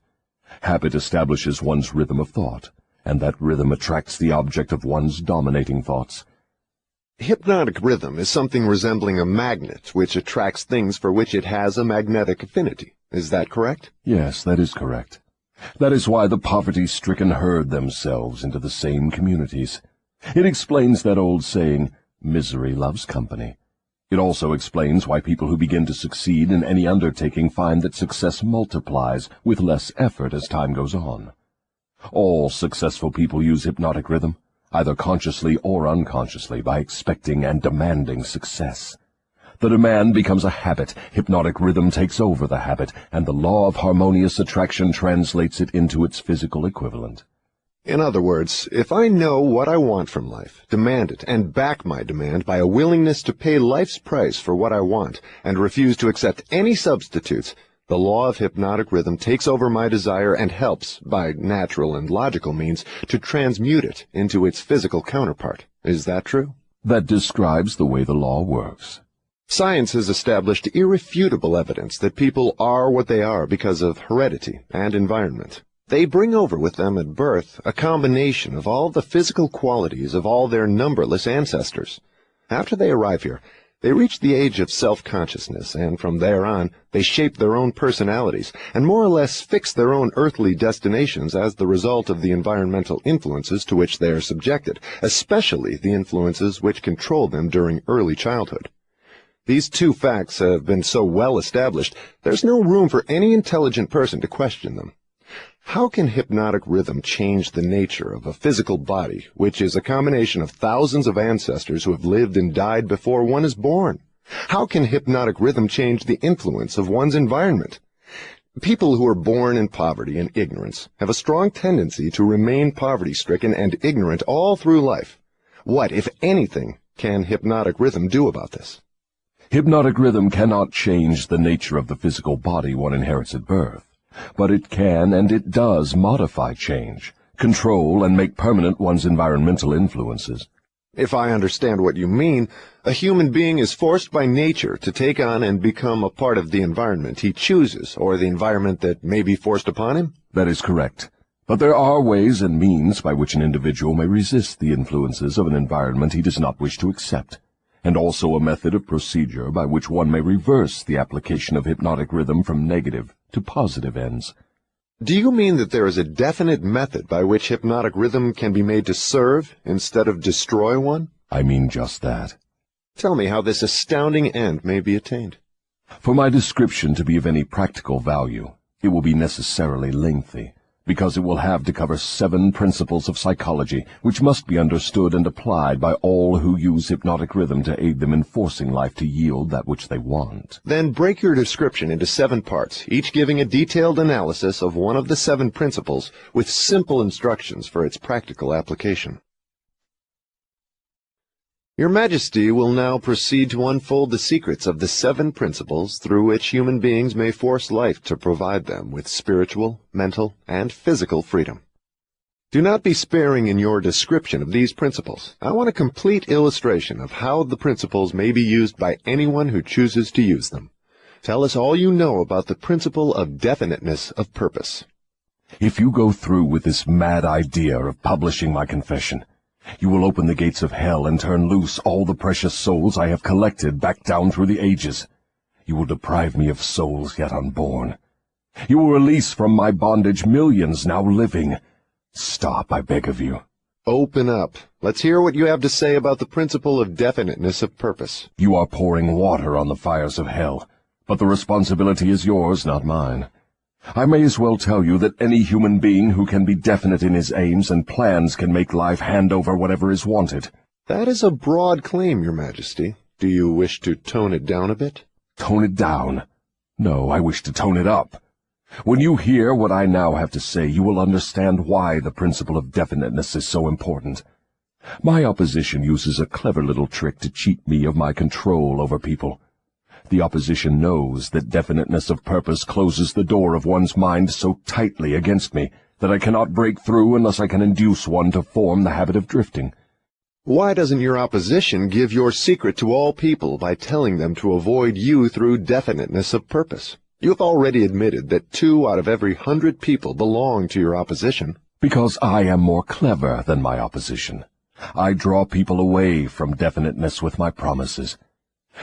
Habit establishes one's rhythm of thought, and that rhythm attracts the object of one's dominating thoughts. Hypnotic rhythm is something resembling a magnet which attracts things for which it has a magnetic affinity. Is that correct? Yes, that is correct. That is why the poverty-stricken herd themselves into the same communities. It explains that old saying, misery loves company. It also explains why people who begin to succeed in any undertaking find that success multiplies with less effort as time goes on. All successful people use hypnotic rhythm, either consciously or unconsciously, by expecting and demanding success. The demand becomes a habit, hypnotic rhythm takes over the habit, and the law of harmonious attraction translates it into its physical equivalent. In other words, if I know what I want from life, demand it, and back my demand by a willingness to pay life's price for what I want, and refuse to accept any substitutes, the law of hypnotic rhythm takes over my desire and helps, by natural and logical means, to transmute it into its physical counterpart. Is that true? That describes the way the law works. Science has established irrefutable evidence that people are what they are because of heredity and environment. They bring over with them at birth a combination of all the physical qualities of all their numberless ancestors. After they arrive here, they reach the age of self-consciousness, and from there on, they shape their own personalities and more or less fix their own earthly destinations as the result of the environmental influences to which they are subjected, especially the influences which control them during early childhood. These two facts have been so well established, there's no room for any intelligent person to question them. How can hypnotic rhythm change the nature of a physical body, which is a combination of thousands of ancestors who have lived and died before one is born? How can hypnotic rhythm change the influence of one's environment? People who are born in poverty and ignorance have a strong tendency to remain poverty-stricken and ignorant all through life. What, if anything, can hypnotic rhythm do about this? Hypnotic rhythm cannot change the nature of the physical body one inherits at birth, but it can and it does modify change, control and make permanent one's environmental influences. If I understand what you mean, a human being is forced by nature to take on and become a part of the environment he chooses, or the environment that may be forced upon him? That is correct. But there are ways and means by which an individual may resist the influences of an environment he does not wish to accept, and also a method of procedure by which one may reverse the application of hypnotic rhythm from negative to positive ends. Do you mean that there is a definite method by which hypnotic rhythm can be made to serve instead of destroy one? I mean just that. Tell me how this astounding end may be attained. For my description to be of any practical value, it will be necessarily lengthy, because it will have to cover 7 principles of psychology which must be understood and applied by all who use hypnotic rhythm to aid them in forcing life to yield that which they want. Then break your description into 7 parts, each giving a detailed analysis of one of the 7 principles with simple instructions for its practical application. Your Majesty will now proceed to unfold the secrets of the 7 principles through which human beings may force life to provide them with spiritual, mental, and physical freedom. Do not be sparing in your description of these principles. I want a complete illustration of how the principles may be used by anyone who chooses to use them. Tell us all you know about the principle of definiteness of purpose. If you go through with this mad idea of publishing my confession, you will open the gates of hell and turn loose all the precious souls I have collected back down through the ages. You will deprive me of souls yet unborn. You will release from my bondage millions now living. Stop, I beg of you. Open up. Let's hear what you have to say about the principle of definiteness of purpose. You are pouring water on the fires of hell, but the responsibility is yours, not mine. I may as well tell you that any human being who can be definite in his aims and plans can make life hand over whatever is wanted. That is a broad claim, Your Majesty. Do you wish to tone it down a bit? Tone it down? No, I wish to tone it up. When you hear what I now have to say, you will understand why the principle of definiteness is so important. My opposition uses a clever little trick to cheat me of my control over people. The opposition knows that definiteness of purpose closes the door of one's mind so tightly against me that I cannot break through unless I can induce one to form the habit of drifting. Why doesn't your opposition give your secret to all people by telling them to avoid you through definiteness of purpose? You have already admitted that 2 out of every 100 people belong to your opposition. Because I am more clever than my opposition. I draw people away from definiteness with my promises.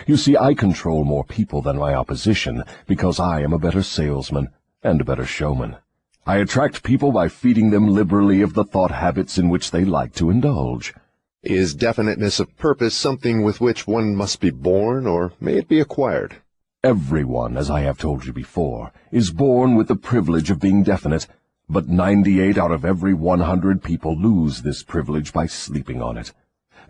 You see, I control more people than my opposition because I am a better salesman and a better showman. I attract people by feeding them liberally of the thought habits in which they like to indulge. Is definiteness of purpose something with which one must be born, or may it be acquired? Everyone, as I have told you before, is born with the privilege of being definite, but 98 out of every 100 people lose this privilege by sleeping on it.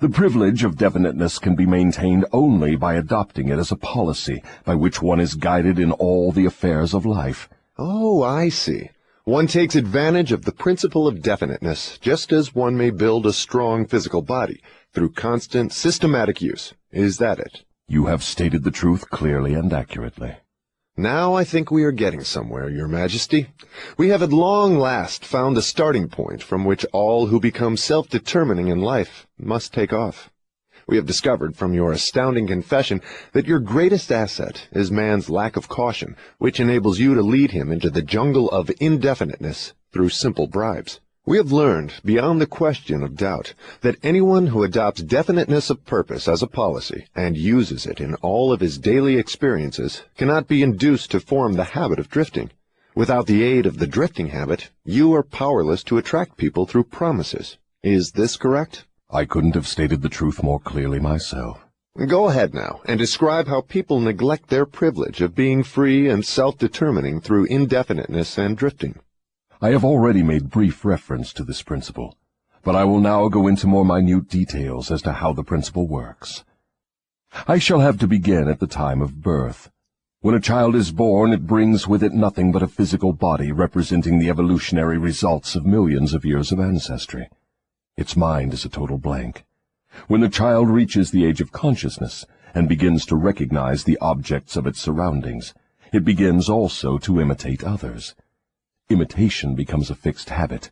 The privilege of definiteness can be maintained only by adopting it as a policy by which one is guided in all the affairs of life. Oh, I see. One takes advantage of the principle of definiteness, just as one may build a strong physical body, through constant, systematic use. Is that it? You have stated the truth clearly and accurately. Now I think we are getting somewhere, Your Majesty. We have at long last found the starting point from which all who become self-determining in life must take off. We have discovered from your astounding confession that your greatest asset is man's lack of caution, which enables you to lead him into the jungle of indefiniteness through simple bribes. We have learned, beyond the question of doubt, that anyone who adopts definiteness of purpose as a policy and uses it in all of his daily experiences cannot be induced to form the habit of drifting. Without the aid of the drifting habit, you are powerless to attract people through promises. Is this correct? I couldn't have stated the truth more clearly myself. Go ahead now and describe how people neglect their privilege of being free and self-determining through indefiniteness and drifting. I have already made brief reference to this principle, but I will now go into more minute details as to how the principle works. I shall have to begin at the time of birth. When a child is born, it brings with it nothing but a physical body representing the evolutionary results of millions of years of ancestry. Its mind is a total blank. When the child reaches the age of consciousness and begins to recognize the objects of its surroundings, it begins also to imitate others. Imitation becomes a fixed habit.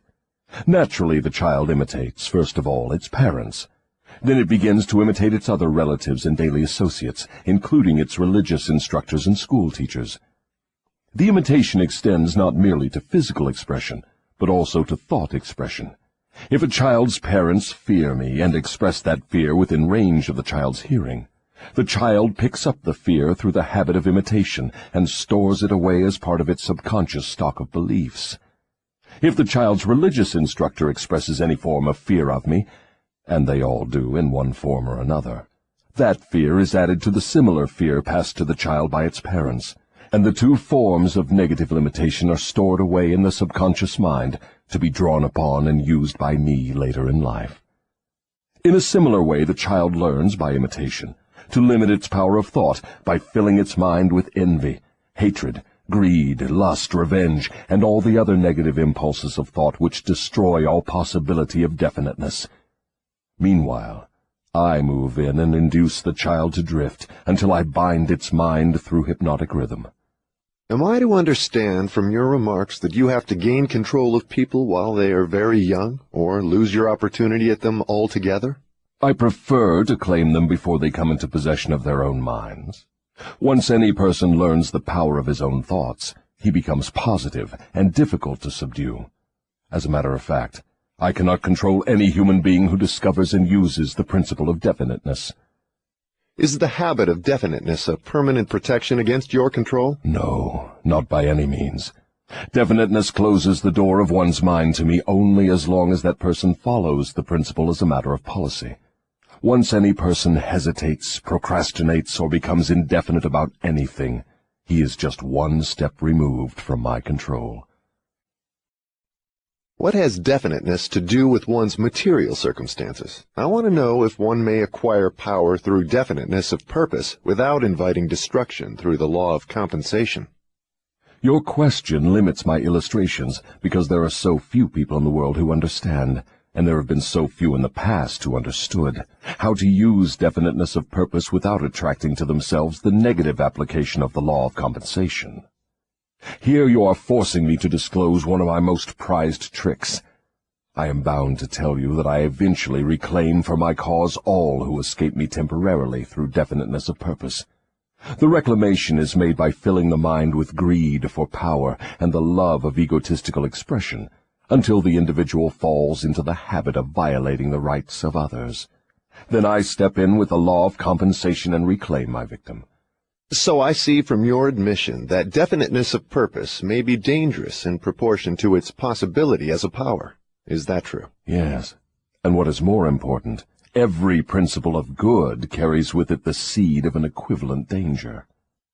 Naturally, the child imitates, first of all, its parents. Then it begins to imitate its other relatives and daily associates, including its religious instructors and school teachers. The imitation extends not merely to physical expression, but also to thought expression. If a child's parents fear me and express that fear within range of the child's hearing, the child picks up the fear through the habit of imitation and stores it away as part of its subconscious stock of beliefs. If the child's religious instructor expresses any form of fear of me, and they all do in one form or another, that fear is added to the similar fear passed to the child by its parents, and the two forms of negative limitation are stored away in the subconscious mind to be drawn upon and used by me later in life. In a similar way, the child learns by imitation to limit its power of thought by filling its mind with envy, hatred, greed, lust, revenge, and all the other negative impulses of thought which destroy all possibility of definiteness. Meanwhile, I move in and induce the child to drift until I bind its mind through hypnotic rhythm. Am I to understand from your remarks that you have to gain control of people while they are very young, or lose your opportunity at them altogether? I prefer to claim them before they come into possession of their own minds. Once any person learns the power of his own thoughts, he becomes positive and difficult to subdue. As a matter of fact, I cannot control any human being who discovers and uses the principle of definiteness. Is the habit of definiteness a permanent protection against your control? No, not by any means. Definiteness closes the door of one's mind to me only as long as that person follows the principle as a matter of policy. Once any person hesitates, procrastinates, or becomes indefinite about anything, he is just one step removed from my control. What has definiteness to do with one's material circumstances? I want to know if one may acquire power through definiteness of purpose without inviting destruction through the law of compensation. Your question limits my illustrations because there are so few people in the world who understand, and there have been so few in the past who understood, how to use definiteness of purpose without attracting to themselves the negative application of the law of compensation. Here you are forcing me to disclose one of my most prized tricks. I am bound to tell you that I eventually reclaim for my cause all who escape me temporarily through definiteness of purpose. The reclamation is made by filling the mind with greed for power and the love of egotistical expression, until the individual falls into the habit of violating the rights of others. Then I step in with the law of compensation and reclaim my victim. So I see from your admission that definiteness of purpose may be dangerous in proportion to its possibility as a power. Is that true? Yes, and what is more important, Every principle of good carries with it the seed of an equivalent danger.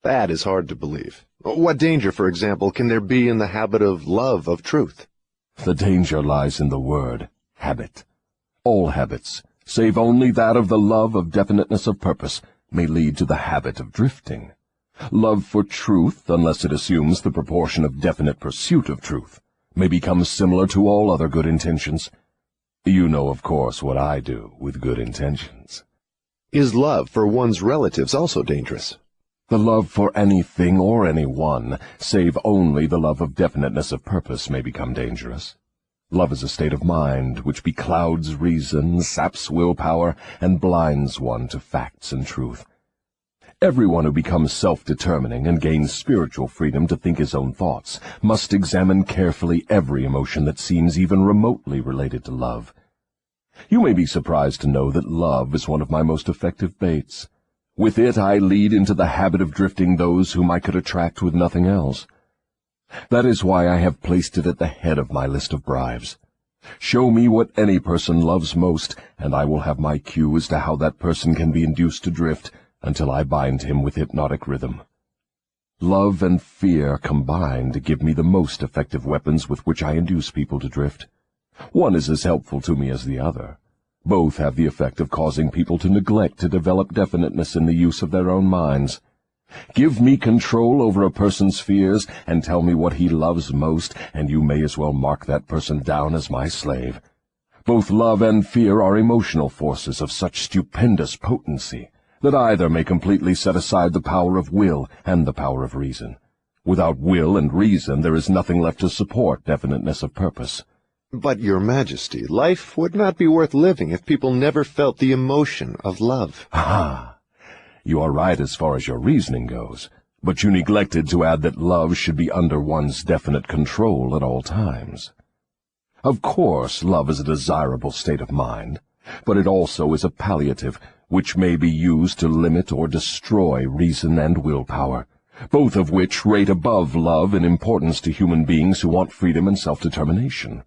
That is hard to believe. What danger, for example, can there be in the habit of love of truth? The danger lies in the word habit. All habits, save only that of the love of definiteness of purpose, may lead to the habit of drifting. Love for truth, unless it assumes the proportion of definite pursuit of truth, may become similar to all other good intentions. You know, of course, what I do with good intentions. Is love for one's relatives also dangerous? The love for anything or anyone, save only the love of definiteness of purpose, may become dangerous. Love is a state of mind which beclouds reason, saps willpower, and blinds one to facts and truth. Everyone who becomes self-determining and gains spiritual freedom to think his own thoughts must examine carefully every emotion that seems even remotely related to love. You may be surprised to know that love is one of my most effective baits. With it I lead into the habit of drifting those whom I could attract with nothing else. That is why I have placed it at the head of my list of bribes. Show me what any person loves most, and I will have my cue as to how that person can be induced to drift, until I bind him with hypnotic rhythm. Love and fear combined give me the most effective weapons with which I induce people to drift. One is as helpful to me as the other. Both have the effect of causing people to neglect to develop definiteness in the use of their own minds. Give me control over a person's fears, and tell me what he loves most, and you may as well mark that person down as my slave. Both love and fear are emotional forces of such stupendous potency that either may completely set aside the power of will and the power of reason. Without will and reason there is nothing left to support definiteness of purpose. But, Your Majesty, life would not be worth living if people never felt the emotion of love. Ah, you are right as far as your reasoning goes, but you neglected to add that love should be under one's definite control at all times. Of course, love is a desirable state of mind, but it also is a palliative, which may be used to limit or destroy reason and willpower, both of which rate above love in importance to human beings who want freedom and self-determination.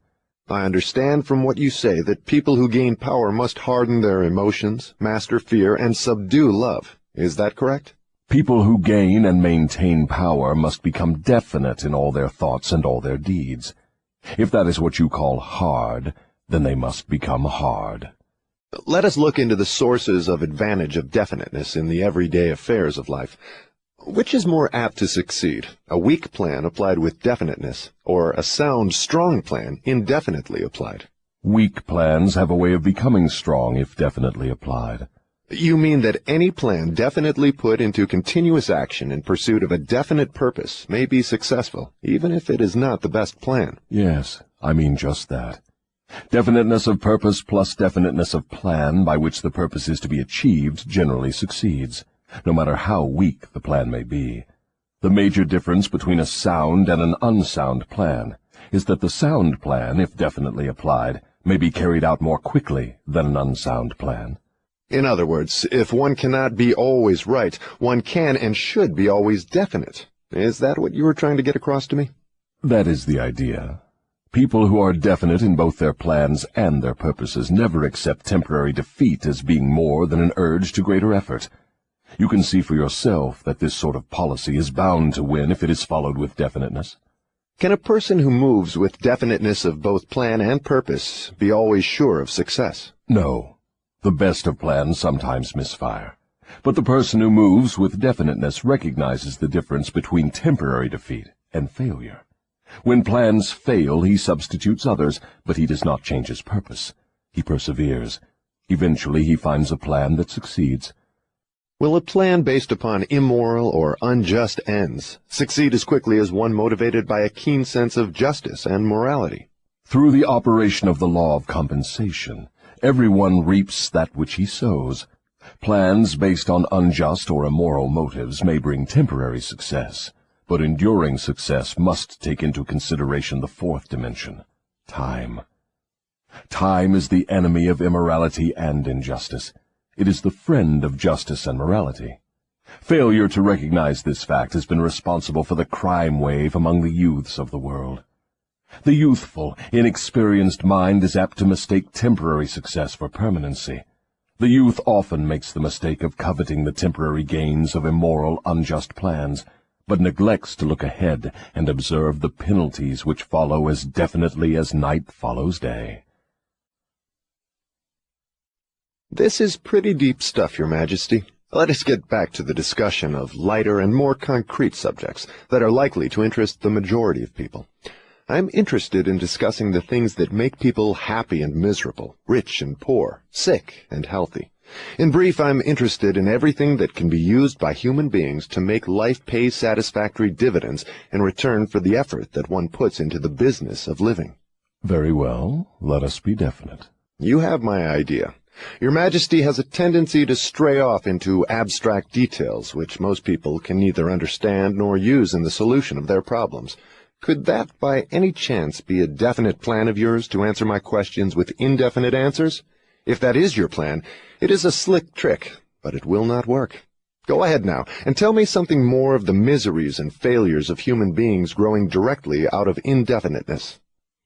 I understand from what you say that people who gain power must harden their emotions, master fear, and subdue love. Is that correct? People who gain and maintain power must become definite in all their thoughts and all their deeds. If that is what you call hard, then they must become hard. Let us look into the sources of advantage of definiteness in the everyday affairs of life. Which is more apt to succeed, a weak plan applied with definiteness, or a sound, strong plan indefinitely applied? Weak plans have a way of becoming strong if definitely applied. You mean that any plan definitely put into continuous action in pursuit of a definite purpose may be successful, even if it is not the best plan? Yes, I mean just that. Definiteness of purpose plus definiteness of plan by which the purpose is to be achieved generally succeeds, no matter how weak the plan may be. The major difference between a sound and an unsound plan is that the sound plan, if definitely applied, may be carried out more quickly than an unsound plan. In other words, if one cannot be always right, one can and should be always definite. Is that what you were trying to get across to me? That is the idea. People who are definite in both their plans and their purposes never accept temporary defeat as being more than an urge to greater effort. You can see for yourself that this sort of policy is bound to win if it is followed with definiteness. Can a person who moves with definiteness of both plan and purpose be always sure of success? No. The best of plans sometimes misfire. But the person who moves with definiteness recognizes the difference between temporary defeat and failure. When plans fail, he substitutes others, but he does not change his purpose. He perseveres. Eventually he finds a plan that succeeds. Will a plan based upon immoral or unjust ends succeed as quickly as one motivated by a keen sense of justice and morality? Through the operation of the law of compensation, everyone reaps that which he sows. Plans based on unjust or immoral motives may bring temporary success, but enduring success must take into consideration the fourth dimension, time. Time is the enemy of immorality and injustice. It is the friend of justice and morality. Failure to recognize this fact has been responsible for the crime wave among the youths of the world. The youthful, inexperienced mind is apt to mistake temporary success for permanency. The youth often makes the mistake of coveting the temporary gains of immoral, unjust plans, but neglects to look ahead and observe the penalties which follow as definitely as night follows day. This is pretty deep stuff, Your Majesty. Let us get back to the discussion of lighter and more concrete subjects that are likely to interest the majority of people. I'm interested in discussing the things that make people happy and miserable, rich and poor, sick and healthy. In brief, I'm interested in everything that can be used by human beings to make life pay satisfactory dividends in return for the effort that one puts into the business of living. Very well, let us be definite. You have my idea. Your Majesty has a tendency to stray off into abstract details which most people can neither understand nor use in the solution of their problems. Could that, by any chance, be a definite plan of yours to answer my questions with indefinite answers? If that is your plan, it is a slick trick, but it will not work. Go ahead now, and tell me something more of the miseries and failures of human beings growing directly out of indefiniteness.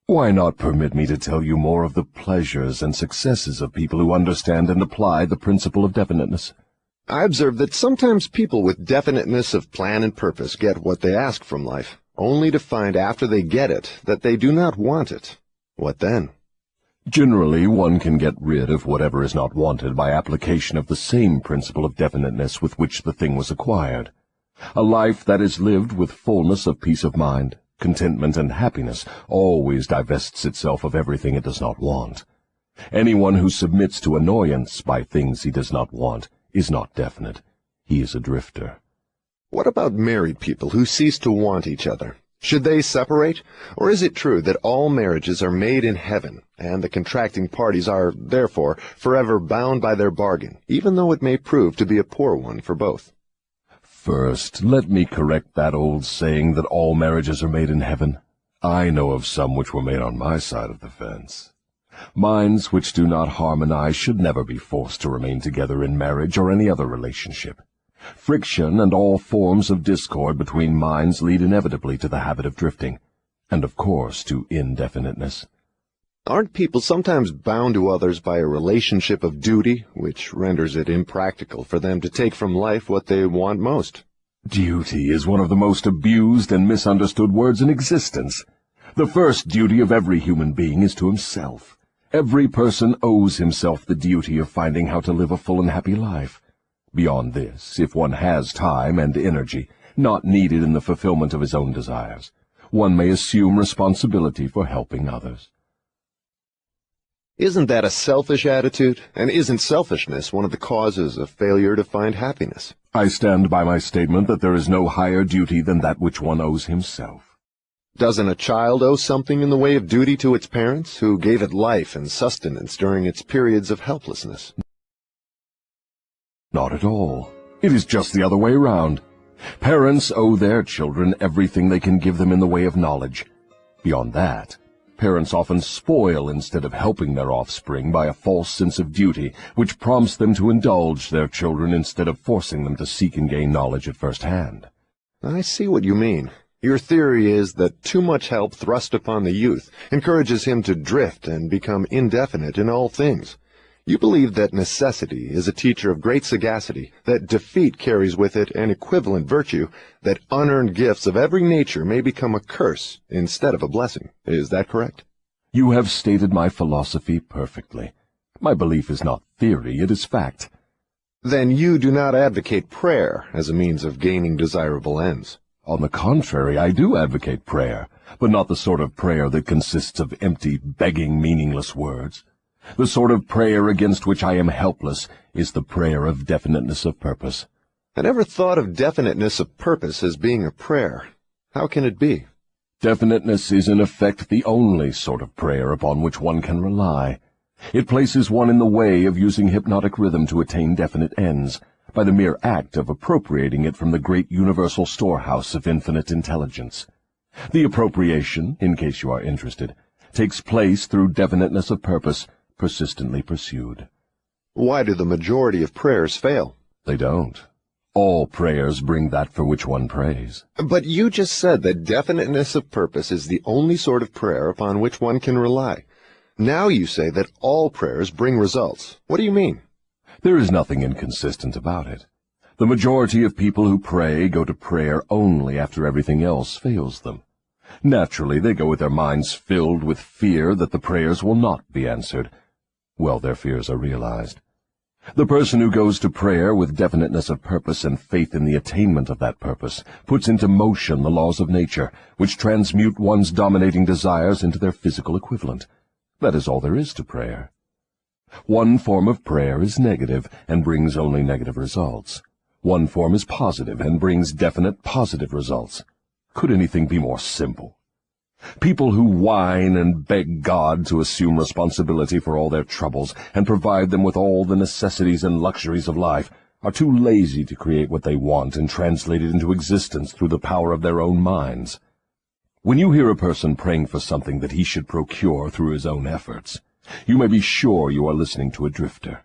Why not permit me to tell you more of the pleasures and successes of people who understand and apply the principle of definiteness? I observe that sometimes people with definiteness of plan and purpose get what they ask from life, only to find after they get it that they do not want it. What then? Generally, one can get rid of whatever is not wanted by application of the same principle of definiteness with which the thing was acquired. A life that is lived with fullness of peace of mind, contentment, and happiness always divests itself of everything it does not want. Anyone who submits to annoyance by things he does not want is not definite. He is a drifter. What about married people who cease to want each other? Should they separate? Or is it true that all marriages are made in heaven, and the contracting parties are, therefore, forever bound by their bargain, even though it may prove to be a poor one for both? First, let me correct that old saying that all marriages are made in heaven. I know of some which were made on my side of the fence. Minds which do not harmonize should never be forced to remain together in marriage or any other relationship. Friction and all forms of discord between minds lead inevitably to the habit of drifting, and of course to indefiniteness. Aren't people sometimes bound to others by a relationship of duty, which renders it impractical for them to take from life what they want most? Duty is one of the most abused and misunderstood words in existence. The first duty of every human being is to himself. Every person owes himself the duty of finding how to live a full and happy life. Beyond this, if one has time and energy, not needed in the fulfillment of his own desires, one may assume responsibility for helping others. Isn't that a selfish attitude? And isn't selfishness one of the causes of failure to find happiness? I stand by my statement that there is no higher duty than that which one owes himself. Doesn't a child owe something in the way of duty to its parents, who gave it life and sustenance during its periods of helplessness? Not at all. It is just the other way round. Parents owe their children everything they can give them in the way of knowledge. Beyond that, parents often spoil instead of helping their offspring by a false sense of duty, which prompts them to indulge their children instead of forcing them to seek and gain knowledge at first hand. I see what you mean. Your theory is that too much help thrust upon the youth encourages him to drift and become indefinite in all things. You believe that necessity is a teacher of great sagacity, that defeat carries with it an equivalent virtue, that unearned gifts of every nature may become a curse instead of a blessing. Is that correct? You have stated my philosophy perfectly. My belief is not theory, it is fact. Then you do not advocate prayer as a means of gaining desirable ends. On the contrary, I do advocate prayer, but not the sort of prayer that consists of empty, begging, meaningless words. The sort of prayer against which I am helpless is the prayer of definiteness of purpose. I never thought of definiteness of purpose as being a prayer. How can it be? Definiteness is in effect the only sort of prayer upon which one can rely. It places one in the way of using hypnotic rhythm to attain definite ends, by the mere act of appropriating it from the great universal storehouse of infinite intelligence. The appropriation, in case you are interested, takes place through definiteness of purpose, persistently pursued. Why do the majority of prayers fail? They don't. All prayers bring that for which one prays. But you just said that definiteness of purpose is the only sort of prayer upon which one can rely. Now you say that all prayers bring results. What do you mean? There is nothing inconsistent about it. The majority of people who pray go to prayer only after everything else fails them. Naturally, they go with their minds filled with fear that the prayers will not be answered. Well, their fears are realized. The person who goes to prayer with definiteness of purpose and faith in the attainment of that purpose puts into motion the laws of nature, which transmute one's dominating desires into their physical equivalent. That is all there is to prayer. One form of prayer is negative and brings only negative results. One form is positive and brings definite positive results. Could anything be more simple? People who whine and beg God to assume responsibility for all their troubles and provide them with all the necessities and luxuries of life are too lazy to create what they want and translate it into existence through the power of their own minds. When you hear a person praying for something that he should procure through his own efforts, you may be sure you are listening to a drifter.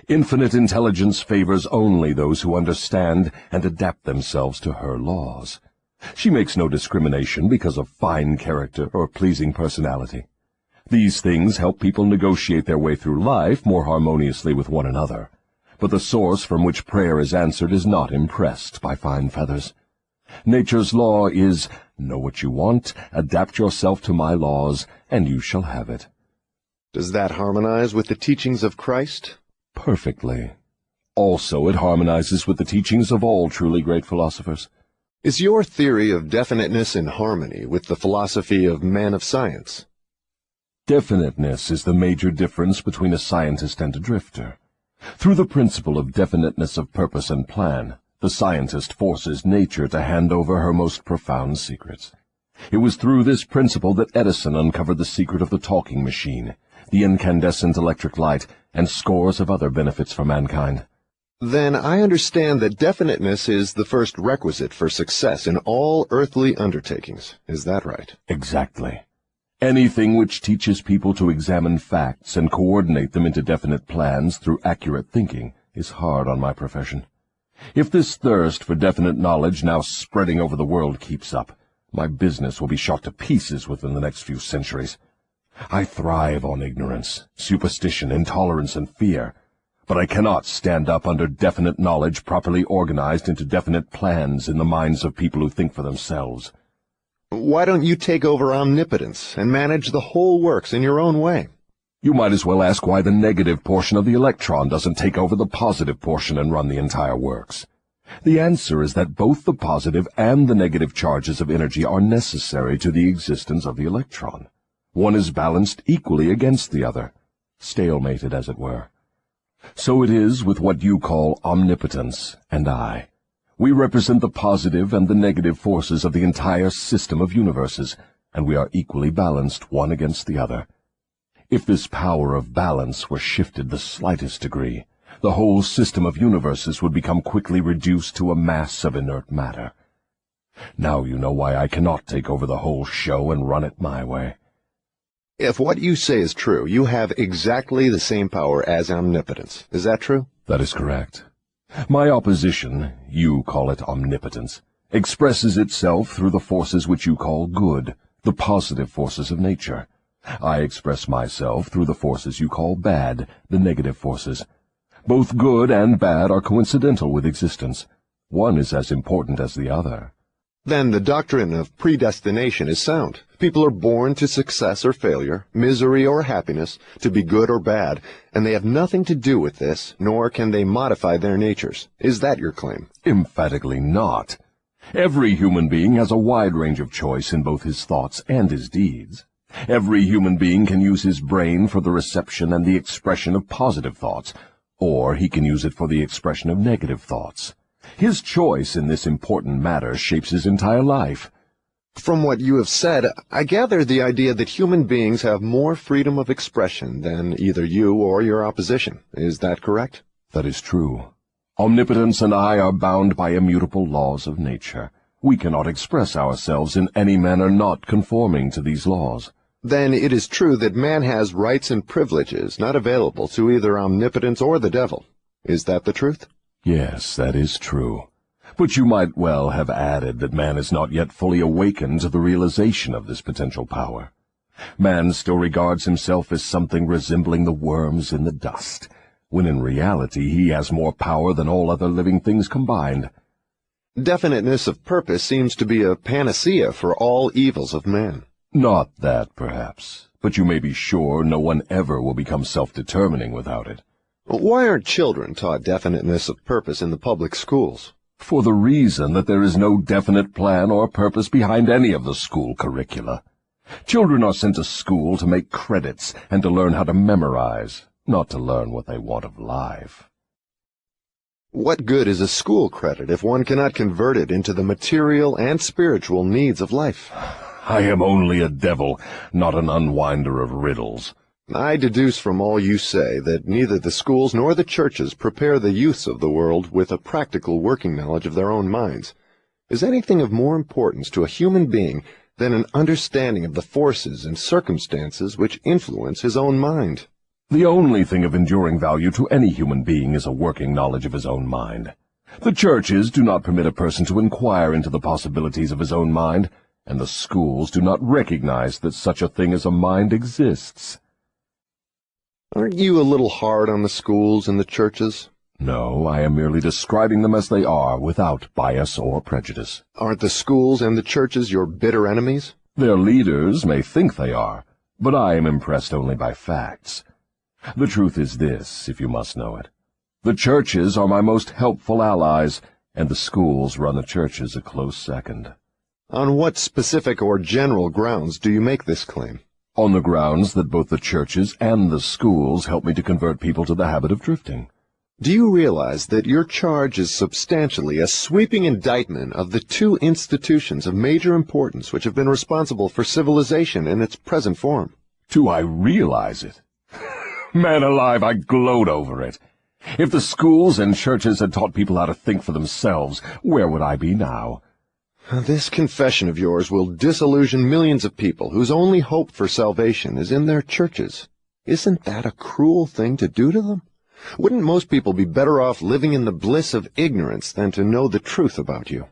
Infinite intelligence favors only those who understand and adapt themselves to her laws. She makes no discrimination because of fine character or pleasing personality. These things help people negotiate their way through life more harmoniously with one another. But the source from which prayer is answered is not impressed by fine feathers. Nature's law is, know what you want, adapt yourself to my laws, and you shall have it. Does that harmonize with the teachings of Christ? Perfectly. Also, it harmonizes with the teachings of all truly great philosophers. Is your theory of definiteness in harmony with the philosophy of men of science? Definiteness is the major difference between a scientist and a drifter. Through the principle of definiteness of purpose and plan, the scientist forces nature to hand over her most profound secrets. It was through this principle that Edison uncovered the secret of the talking machine, the incandescent electric light, and scores of other benefits for mankind. Then I understand that definiteness is the first requisite for success in all earthly undertakings. Is that right? Exactly. Anything which teaches people to examine facts and coordinate them into definite plans through accurate thinking is hard on my profession. If this thirst for definite knowledge now spreading over the world keeps up, my business will be shot to pieces within the next few centuries. I thrive on ignorance, superstition, intolerance, and fear, but I cannot stand up under definite knowledge properly organized into definite plans in the minds of people who think for themselves. Why don't you take over omnipotence and manage the whole works in your own way? You might as well ask why the negative portion of the electron doesn't take over the positive portion and run the entire works. The answer is that both the positive and the negative charges of energy are necessary to the existence of the electron. One is balanced equally against the other, stalemated as it were. So it is with what you call omnipotence and I. We represent the positive and the negative forces of the entire system of universes, and we are equally balanced one against the other. If this power of balance were shifted the slightest degree, the whole system of universes would become quickly reduced to a mass of inert matter. Now you know why I cannot take over the whole show and run it my way. If what you say is true, you have exactly the same power as omnipotence. Is that true? That is correct. My opposition, you call it omnipotence, expresses itself through the forces which you call good, the positive forces of nature. I express myself through the forces you call bad, the negative forces. Both good and bad are coincidental with existence. One is as important as the other. Then the doctrine of predestination is sound. People are born to success or failure, misery or happiness, to be good or bad, and they have nothing to do with this, nor can they modify their natures. Is that your claim? Emphatically not. Every human being has a wide range of choice in both his thoughts and his deeds. Every human being can use his brain for the reception and the expression of positive thoughts, or he can use it for the expression of negative thoughts. His choice in this important matter shapes his entire life. From what you have said, I gather the idea that human beings have more freedom of expression than either you or your opposition. Is that correct? That is true. Omnipotence and I are bound by immutable laws of nature. We cannot express ourselves in any manner not conforming to these laws. Then it is true that man has rights and privileges not available to either omnipotence or the devil. Is that the truth? Yes, that is true. But you might well have added that man is not yet fully awakened to the realization of this potential power. Man still regards himself as something resembling the worms in the dust. when in reality he has more power than all other living things combined. Definiteness of purpose seems to be a panacea for all evils of man. Not that, perhaps, but you may be sure no one ever will become self-determining without it. Why aren't children taught definiteness of purpose in the public schools? For the reason that there is no definite plan or purpose behind any of the school curricula. Children are sent to school to make credits and to learn how to memorize, not to learn what they want of life. What good is a school credit if one cannot convert it into the material and spiritual needs of life? I am only a devil, not an unwinder of riddles. I deduce from all you say that neither the schools nor the churches prepare the youths of the world with a practical working knowledge of their own minds. Is anything of more importance to a human being than an understanding of the forces and circumstances which influence his own mind? The only thing of enduring value to any human being is a working knowledge of his own mind. The churches do not permit a person to inquire into the possibilities of his own mind, and the schools do not recognize that such a thing as a mind exists. Aren't you a little hard on the schools and the churches? No, I am merely describing them as they are, without bias or prejudice. Aren't the schools and the churches your bitter enemies? Their leaders may think they are, but I am impressed only by facts. The truth is this, if you must know it. The churches are my most helpful allies, and the schools run the churches a close second. On what specific or general grounds do you make this claim? On the grounds that both the churches and the schools help me to convert people to the habit of drifting. Do you realize that your charge is substantially a sweeping indictment of the two institutions of major importance which have been responsible for civilization in its present form? Do I realize it? Man alive, I gloat over it. If the schools and churches had taught people how to think for themselves, where would I be now? This confession of yours will disillusion millions of people whose only hope for salvation is in their churches. Isn't that a cruel thing to do to them? Wouldn't most people be better off living in the bliss of ignorance than to know the truth about you?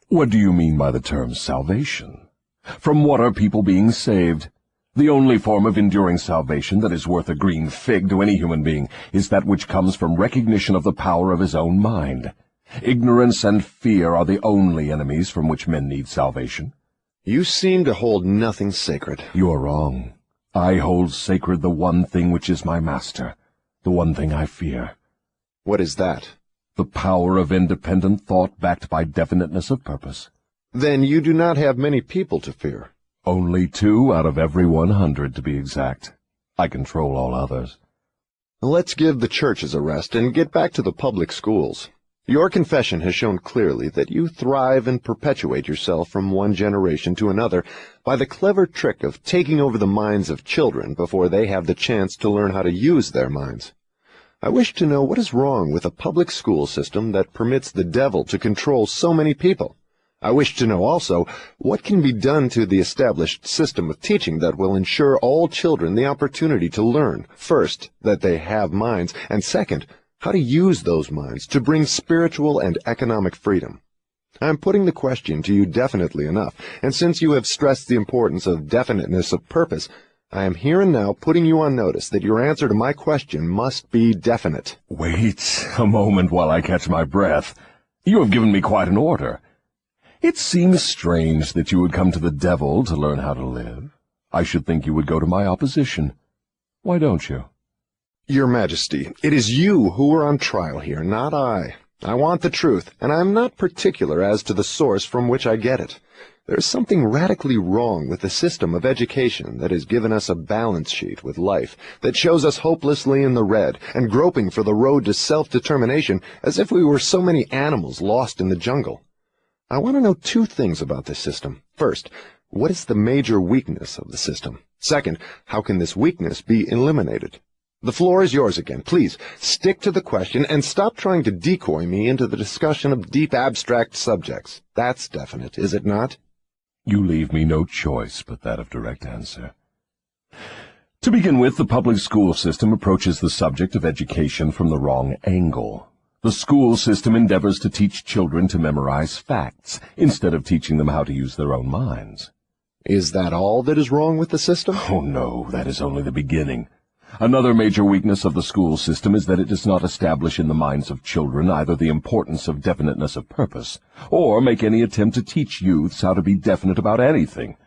What do you mean by the term salvation? From what are people being saved? The only form of enduring salvation that is worth a green fig to any human being is that which comes from recognition of the power of his own mind. Ignorance and fear are the only enemies from which men need salvation. You seem to hold nothing sacred. You are wrong. I hold sacred the one thing which is my master, the one thing I fear. What is that? The power of independent thought backed by definiteness of purpose. Then you do not have many people to fear. Only 2 out of every 100, to be exact. I control all others. Let's give the churches a rest and get back to the public schools. Your confession has shown clearly that you thrive and perpetuate yourself from one generation to another by the clever trick of taking over the minds of children before they have the chance to learn how to use their minds. I wish to know what is wrong with a public school system that permits the devil to control so many people. I wish to know also what can be done to the established system of teaching that will ensure all children the opportunity to learn, first, that they have minds, and second, how to use those minds to bring spiritual and economic freedom. I am putting the question to you definitely enough, and since you have stressed the importance of definiteness of purpose, I am here and now putting you on notice that your answer to my question must be definite. Wait a moment while I catch my breath. You have given me quite an order. It seems strange that you would come to the devil to learn how to live. I should think you would go to my opposition. Why don't you? Your Majesty, it is you who are on trial here, not I. I want the truth, and I am not particular as to the source from which I get it. There is something radically wrong with the system of education that has given us a balance sheet with life, that shows us hopelessly in the red, and groping for the road to self-determination as if we were so many animals lost in the jungle. I want to know 2 things about this system. First, what is the major weakness of the system? Second, how can this weakness be eliminated? The floor is yours again. Please, stick to the question and stop trying to decoy me into the discussion of deep abstract subjects. That's definite, is it not? You leave me no choice but that of direct answer. To begin with, the public school system approaches the subject of education from the wrong angle. The school system endeavors to teach children to memorize facts, instead of teaching them how to use their own minds. Is that all that is wrong with the system? Oh no, that is only the beginning. Another major weakness of the school system is that it does not establish in the minds of children either the importance of definiteness of purpose, or make any attempt to teach youths how to be definite about anything.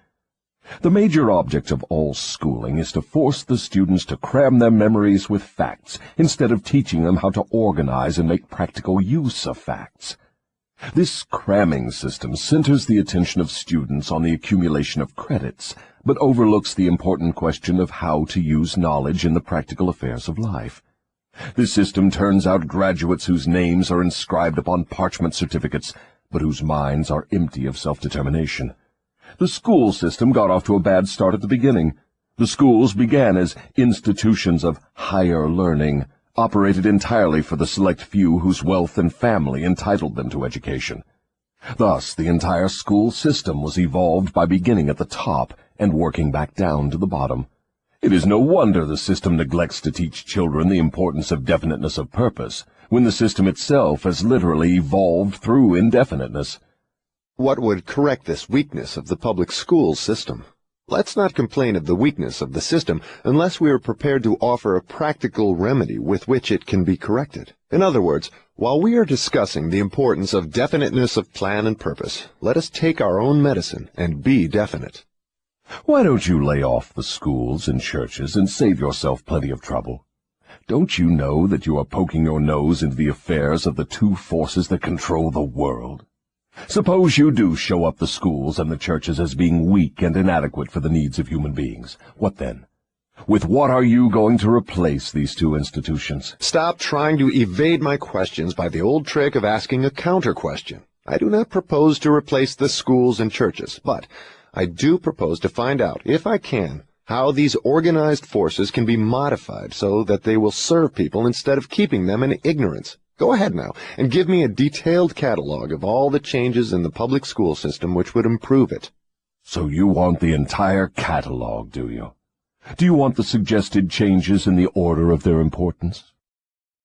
The major object of all schooling is to force the students to cram their memories with facts, instead of teaching them how to organize and make practical use of facts. This cramming system centers the attention of students on the accumulation of credits, but overlooks the important question of how to use knowledge in the practical affairs of life. This system turns out graduates whose names are inscribed upon parchment certificates, but whose minds are empty of self-determination. The school system got off to a bad start at the beginning. The schools began as institutions of higher learning, operated entirely for the select few whose wealth and family entitled them to education. Thus, the entire school system was evolved by beginning at the top and working back down to the bottom. It is no wonder the system neglects to teach children the importance of definiteness of purpose, when the system itself has literally evolved through indefiniteness. What would correct this weakness of the public school system? Let's not complain of the weakness of the system unless we are prepared to offer a practical remedy with which it can be corrected. In other words, while we are discussing the importance of definiteness of plan and purpose, let us take our own medicine and be definite. Why don't you lay off the schools and churches and save yourself plenty of trouble? Don't you know that you are poking your nose into the affairs of the two forces that control the world? Suppose you do show up the schools and the churches as being weak and inadequate for the needs of human beings. What then? With what are you going to replace these two institutions? Stop trying to evade my questions by the old trick of asking a counter-question. I do not propose to replace the schools and churches, but I do propose to find out, if I can, how these organized forces can be modified so that they will serve people instead of keeping them in ignorance. Go ahead now and give me a detailed catalog of all the changes in the public school system which would improve it. So you want the entire catalog, do you? Do you want the suggested changes in the order of their importance?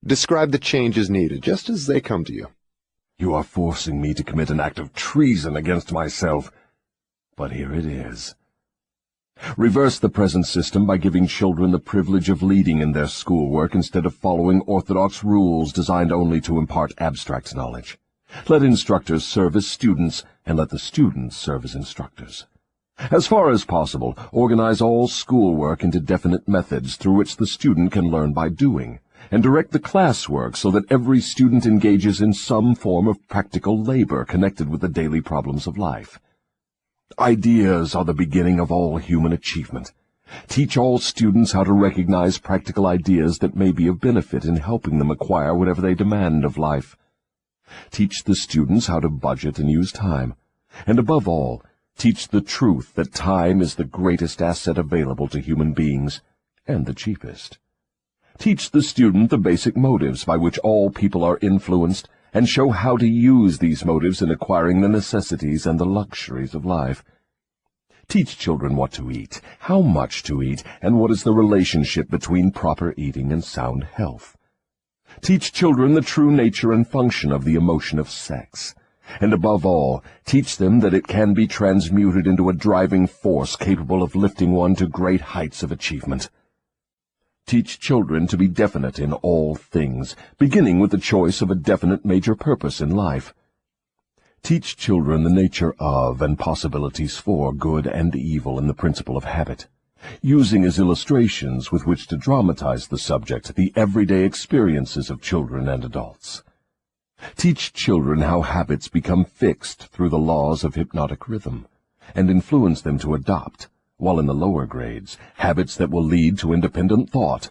Describe the changes needed, just as they come to you. You are forcing me to commit an act of treason against myself. But here it is. Reverse the present system by giving children the privilege of leading in their schoolwork instead of following orthodox rules designed only to impart abstract knowledge. Let instructors serve as students, and let the students serve as instructors. As far as possible, organize all schoolwork into definite methods through which the student can learn by doing, and direct the classwork so that every student engages in some form of practical labor connected with the daily problems of life. Ideas are the beginning of all human achievement. Teach all students how to recognize practical ideas that may be of benefit in helping them acquire whatever they demand of life. Teach the students how to budget and use time. And above all, teach the truth that time is the greatest asset available to human beings, and the cheapest. Teach the student the basic motives by which all people are influenced, and show how to use these motives in acquiring the necessities and the luxuries of life. Teach children what to eat, how much to eat, and what is the relationship between proper eating and sound health. Teach children the true nature and function of the emotion of sex. And above all, teach them that it can be transmuted into a driving force capable of lifting one to great heights of achievement. Teach children to be definite in all things, beginning with the choice of a definite major purpose in life. Teach children the nature of and possibilities for good and evil in the principle of habit, using as illustrations with which to dramatize the subject the everyday experiences of children and adults. Teach children how habits become fixed through the laws of hypnotic rhythm, and influence them to adopt, while in the lower grades, habits that will lead to independent thought.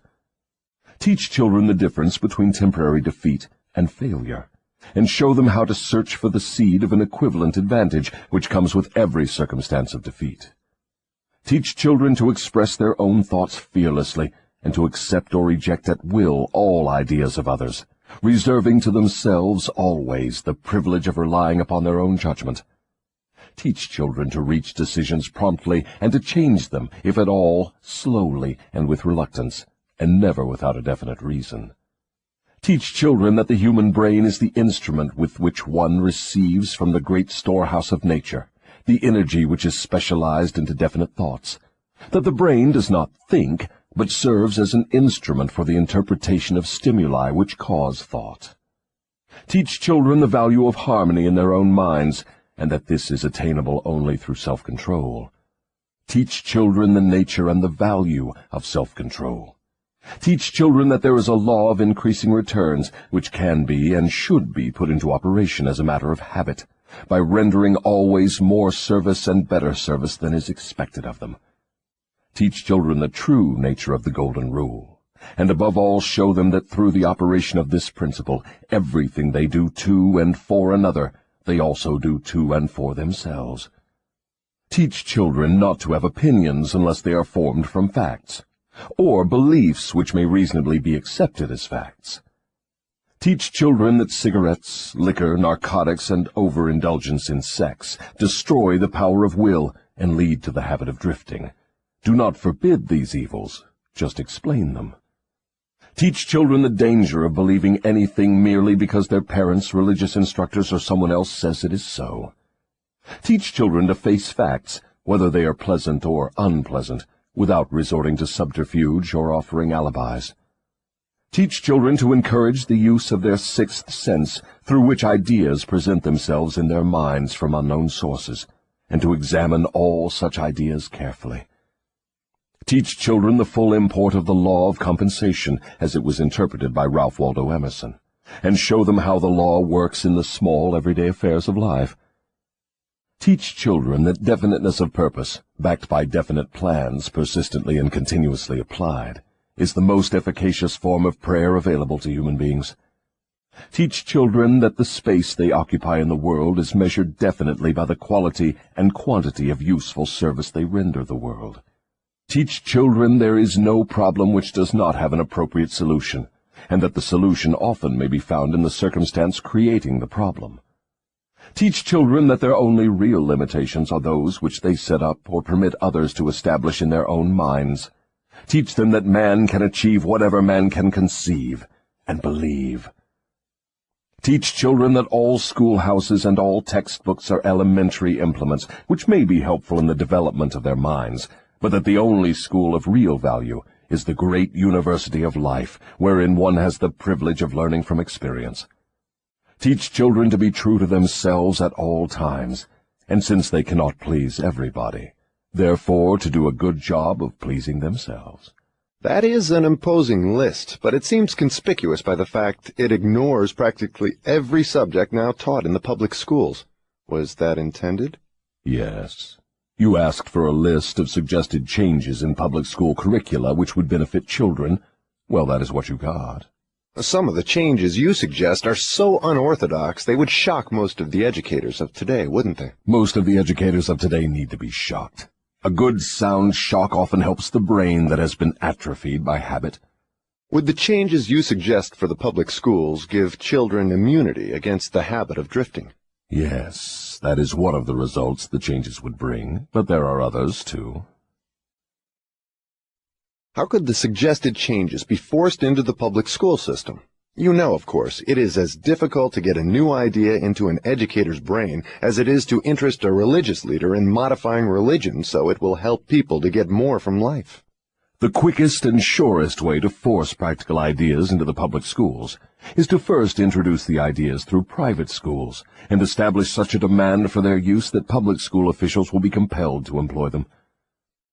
Teach children the difference between temporary defeat and failure, and show them how to search for the seed of an equivalent advantage which comes with every circumstance of defeat. Teach children to express their own thoughts fearlessly, and to accept or reject at will all ideas of others, reserving to themselves always the privilege of relying upon their own judgment. Teach children to reach decisions promptly and to change them, if at all, slowly and with reluctance, and never without a definite reason. Teach children that the human brain is the instrument with which one receives from the great storehouse of nature the energy which is specialized into definite thoughts, that the brain does not think, but serves as an instrument for the interpretation of stimuli which cause thought. Teach children the value of harmony in their own minds, and that this is attainable only through self-control. Teach children the nature and the value of self-control. Teach children that there is a law of increasing returns, which can be and should be put into operation as a matter of habit, by rendering always more service and better service than is expected of them. Teach children the true nature of the Golden Rule, and above all show them that through the operation of this principle, everything they do to and for another, they also do to and for themselves. Teach children not to have opinions unless they are formed from facts, or beliefs which may reasonably be accepted as facts. Teach children that cigarettes, liquor, narcotics, and overindulgence in sex destroy the power of will and lead to the habit of drifting. Do not forbid these evils, just explain them. Teach children the danger of believing anything merely because their parents, religious instructors, or someone else says it is so. Teach children to face facts, whether they are pleasant or unpleasant, without resorting to subterfuge or offering alibis. Teach children to encourage the use of their sixth sense, through which ideas present themselves in their minds from unknown sources, and to examine all such ideas carefully. Teach children the full import of the law of compensation, as it was interpreted by Ralph Waldo Emerson, and show them how the law works in the small, everyday affairs of life. Teach children that definiteness of purpose, backed by definite plans persistently and continuously applied, is the most efficacious form of prayer available to human beings. Teach children that the space they occupy in the world is measured definitely by the quality and quantity of useful service they render the world. Teach children there is no problem which does not have an appropriate solution, and that the solution often may be found in the circumstance creating the problem. Teach children that their only real limitations are those which they set up or permit others to establish in their own minds. Teach them that man can achieve whatever man can conceive and believe. Teach children that all schoolhouses and all textbooks are elementary implements which may be helpful in the development of their minds, but that the only school of real value is the great university of life, wherein one has the privilege of learning from experience. Teach children to be true to themselves at all times, and since they cannot please everybody, therefore to do a good job of pleasing themselves. That is an imposing list, but it seems conspicuous by the fact it ignores practically every subject now taught in the public schools. Was that intended? Yes. You asked for a list of suggested changes in public school curricula which would benefit children. Well, that is what you got. Some of the changes you suggest are so unorthodox they would shock most of the educators of today, wouldn't they? Most of the educators of today need to be shocked. A good sound shock often helps the brain that has been atrophied by habit. Would the changes you suggest for the public schools give children immunity against the habit of drifting? Yes, that is one of the results the changes would bring, but there are others, too. How could the suggested changes be forced into the public school system? You know, of course, it is as difficult to get a new idea into an educator's brain as it is to interest a religious leader in modifying religion so it will help people to get more from life. The quickest and surest way to force practical ideas into the public schools is to first introduce the ideas through private schools and establish such a demand for their use that public school officials will be compelled to employ them.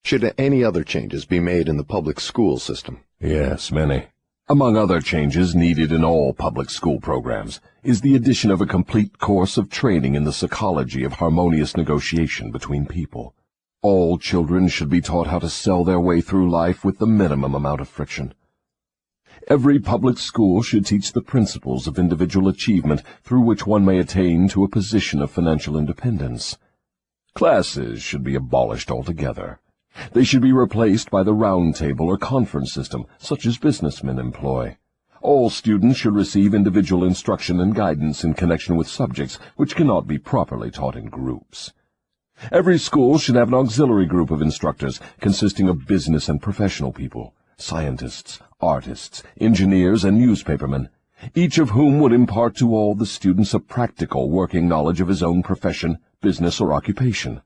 Should any other changes be made in the public school system? Yes, many. Among other changes needed in all public school programs is the addition of a complete course of training in the psychology of harmonious negotiation between people. All children should be taught how to sell their way through life with the minimum amount of friction. Every public school should teach the principles of individual achievement through which one may attain to a position of financial independence. Classes should be abolished altogether. They should be replaced by the round table or conference system, such as businessmen employ. All students should receive individual instruction and guidance in connection with subjects which cannot be properly taught in groups. Every school should have an auxiliary group of instructors consisting of business and professional people, scientists, artists, engineers, and newspapermen, each of whom would impart to all the students a practical working knowledge of his own profession, business, or occupation.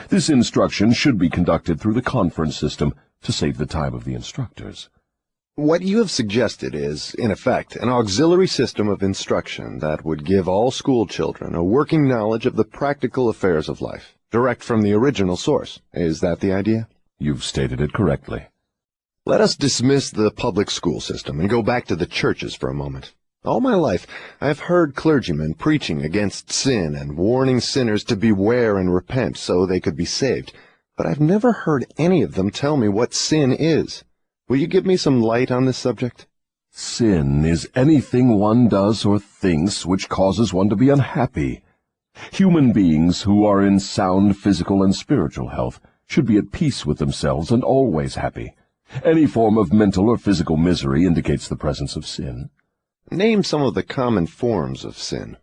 This instruction should be conducted through the conference system, to save the time of the instructors. What you have suggested is, in effect, an auxiliary system of instruction that would give all school children a working knowledge of the practical affairs of life, direct from the original source. Is that the idea? You've stated it correctly. Let us dismiss the public school system and go back to the churches for a moment. All my life, I have heard clergymen preaching against sin and warning sinners to beware and repent so they could be saved, but I've never heard any of them tell me what sin is. Will you give me some light on this subject? Sin is anything one does or thinks which causes one to be unhappy. Human beings who are in sound physical and spiritual health should be at peace with themselves and always happy. Any form of mental or physical misery indicates the presence of sin. Name some of the common forms of sin.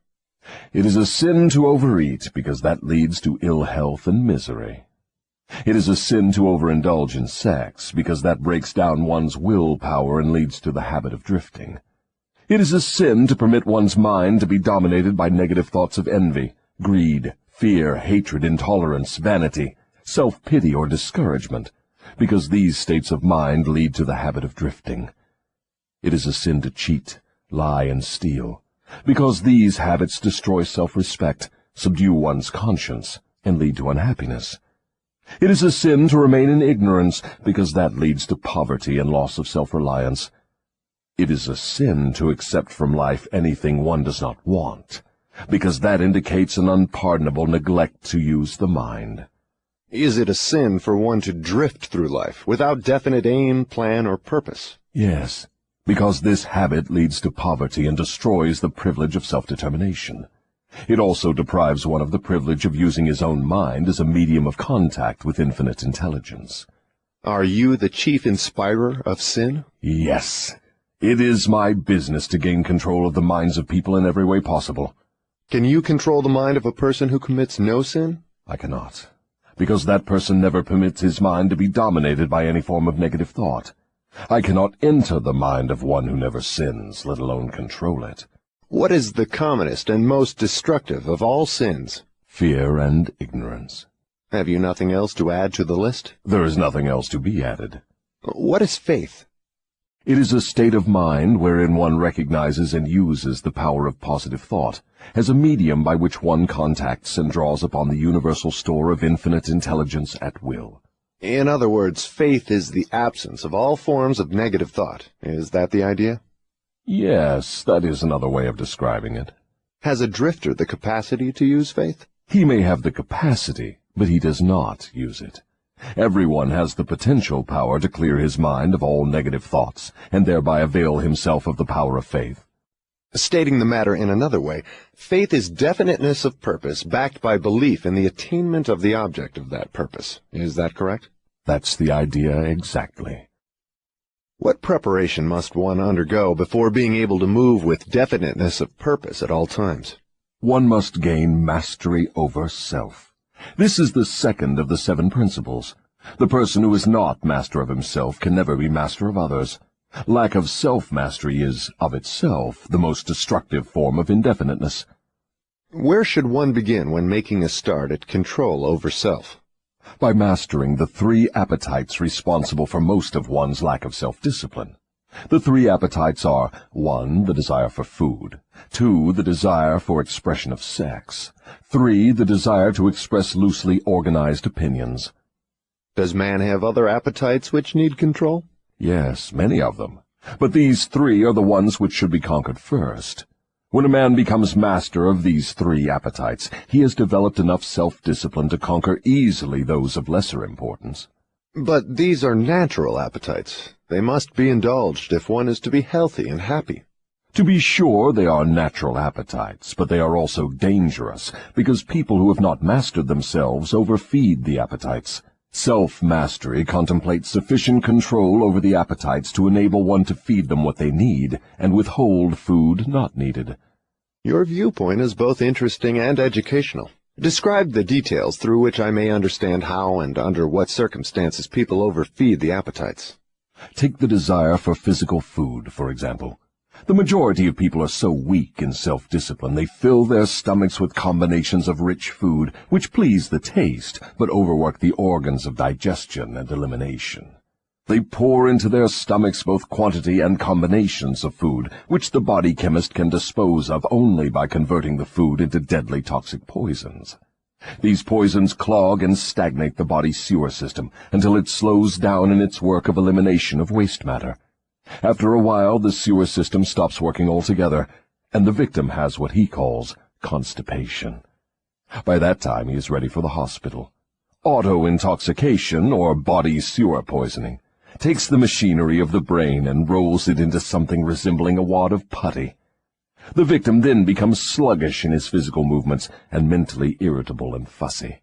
It is a sin to overeat, because that leads to ill health and misery. It is a sin to overindulge in sex, because that breaks down one's willpower and leads to the habit of drifting. It is a sin to permit one's mind to be dominated by negative thoughts of envy, greed, fear, hatred, intolerance, vanity, self-pity, or discouragement, because these states of mind lead to the habit of drifting. It is a sin to cheat, lie, and steal, because these habits destroy self-respect, subdue one's conscience, and lead to unhappiness. It is a sin to remain in ignorance, because that leads to poverty and loss of self-reliance. It is a sin to accept from life anything one does not want, because that indicates an unpardonable neglect to use the mind. Is it a sin for one to drift through life without definite aim, plan, or purpose? Yes, because this habit leads to poverty and destroys the privilege of self-determination. It also deprives one of the privilege of using his own mind as a medium of contact with infinite intelligence. Are you the chief inspirer of sin? Yes. It is my business to gain control of the minds of people in every way possible. Can you control the mind of a person who commits no sin? I cannot, because that person never permits his mind to be dominated by any form of negative thought. I cannot enter the mind of one who never sins, let alone control it. What is the commonest and most destructive of all sins? Fear and ignorance. Have you nothing else to add to the list? There is nothing else to be added. What is faith? It is a state of mind wherein one recognizes and uses the power of positive thought as a medium by which one contacts and draws upon the universal store of infinite intelligence at will. In other words, faith is the absence of all forms of negative thought. Is that the idea? Yes, that is another way of describing it. Has a drifter the capacity to use faith? He may have the capacity, but he does not use it. Everyone has the potential power to clear his mind of all negative thoughts, and thereby avail himself of the power of faith. Stating the matter in another way, faith is definiteness of purpose backed by belief in the attainment of the object of that purpose. Is that correct? That's the idea exactly. What preparation must one undergo before being able to move with definiteness of purpose at all times? One must gain mastery over self. This is the second of the 7 principles. The person who is not master of himself can never be master of others. Lack of self-mastery is, of itself, the most destructive form of indefiniteness. Where should one begin when making a start at control over self? By mastering the 3 appetites responsible for most of one's lack of self-discipline. The 3 appetites are 1. The desire for food, 2. The desire for expression of sex, 3. The desire to express loosely organized opinions. Does man have other appetites which need control? Yes, many of them. But these 3 are the ones which should be conquered first. When a man becomes master of these 3 appetites, he has developed enough self-discipline to conquer easily those of lesser importance. But these are natural appetites. They must be indulged if one is to be healthy and happy. To be sure, they are natural appetites, but they are also dangerous, because people who have not mastered themselves overfeed the appetites. Self-mastery contemplates sufficient control over the appetites to enable one to feed them what they need and withhold food not needed. Your viewpoint is both interesting and educational. Describe the details through which I may understand how and under what circumstances people overfeed the appetites. Take the desire for physical food, for example. The majority of people are so weak in self-discipline they fill their stomachs with combinations of rich food which please the taste but overwork the organs of digestion and elimination. They pour into their stomachs both quantity and combinations of food, which the body chemist can dispose of only by converting the food into deadly toxic poisons. These poisons clog and stagnate the body's sewer system until it slows down in its work of elimination of waste matter. After a while, the sewer system stops working altogether, and the victim has what he calls constipation. By that time, he is ready for the hospital. Auto-intoxication, or body sewer poisoning, takes the machinery of the brain and rolls it into something resembling a wad of putty. The victim then becomes sluggish in his physical movements and mentally irritable and fussy.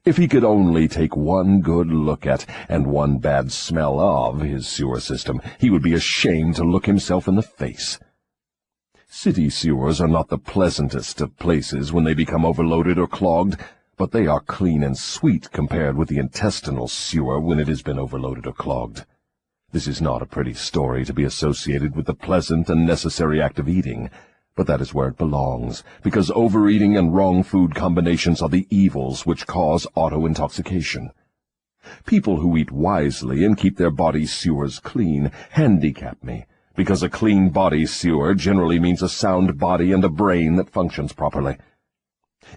If he could only take one good look at and one bad smell of his sewer system, he would be ashamed to look himself in the face. City sewers are not the pleasantest of places when they become overloaded or clogged, but they are clean and sweet compared with the intestinal sewer when it has been overloaded or clogged. This is not a pretty story to be associated with the pleasant and necessary act of eating, but that is where it belongs, because overeating and wrong food combinations are the evils which cause auto-intoxication. People who eat wisely and keep their body sewers clean handicap me, because a clean body sewer generally means a sound body and a brain that functions properly.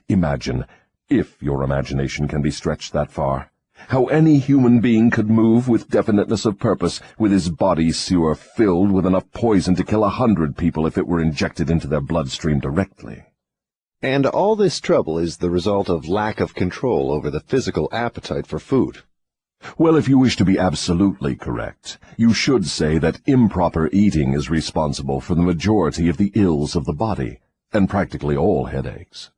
Imagine, if your imagination can be stretched that far, how any human being could move with definiteness of purpose with his body sewer filled with enough poison to kill 100 people if it were injected into their bloodstream directly. And all this trouble is the result of lack of control over the physical appetite for food. Well, if you wish to be absolutely correct, you should say that improper eating is responsible for the majority of the ills of the body, and practically all headaches.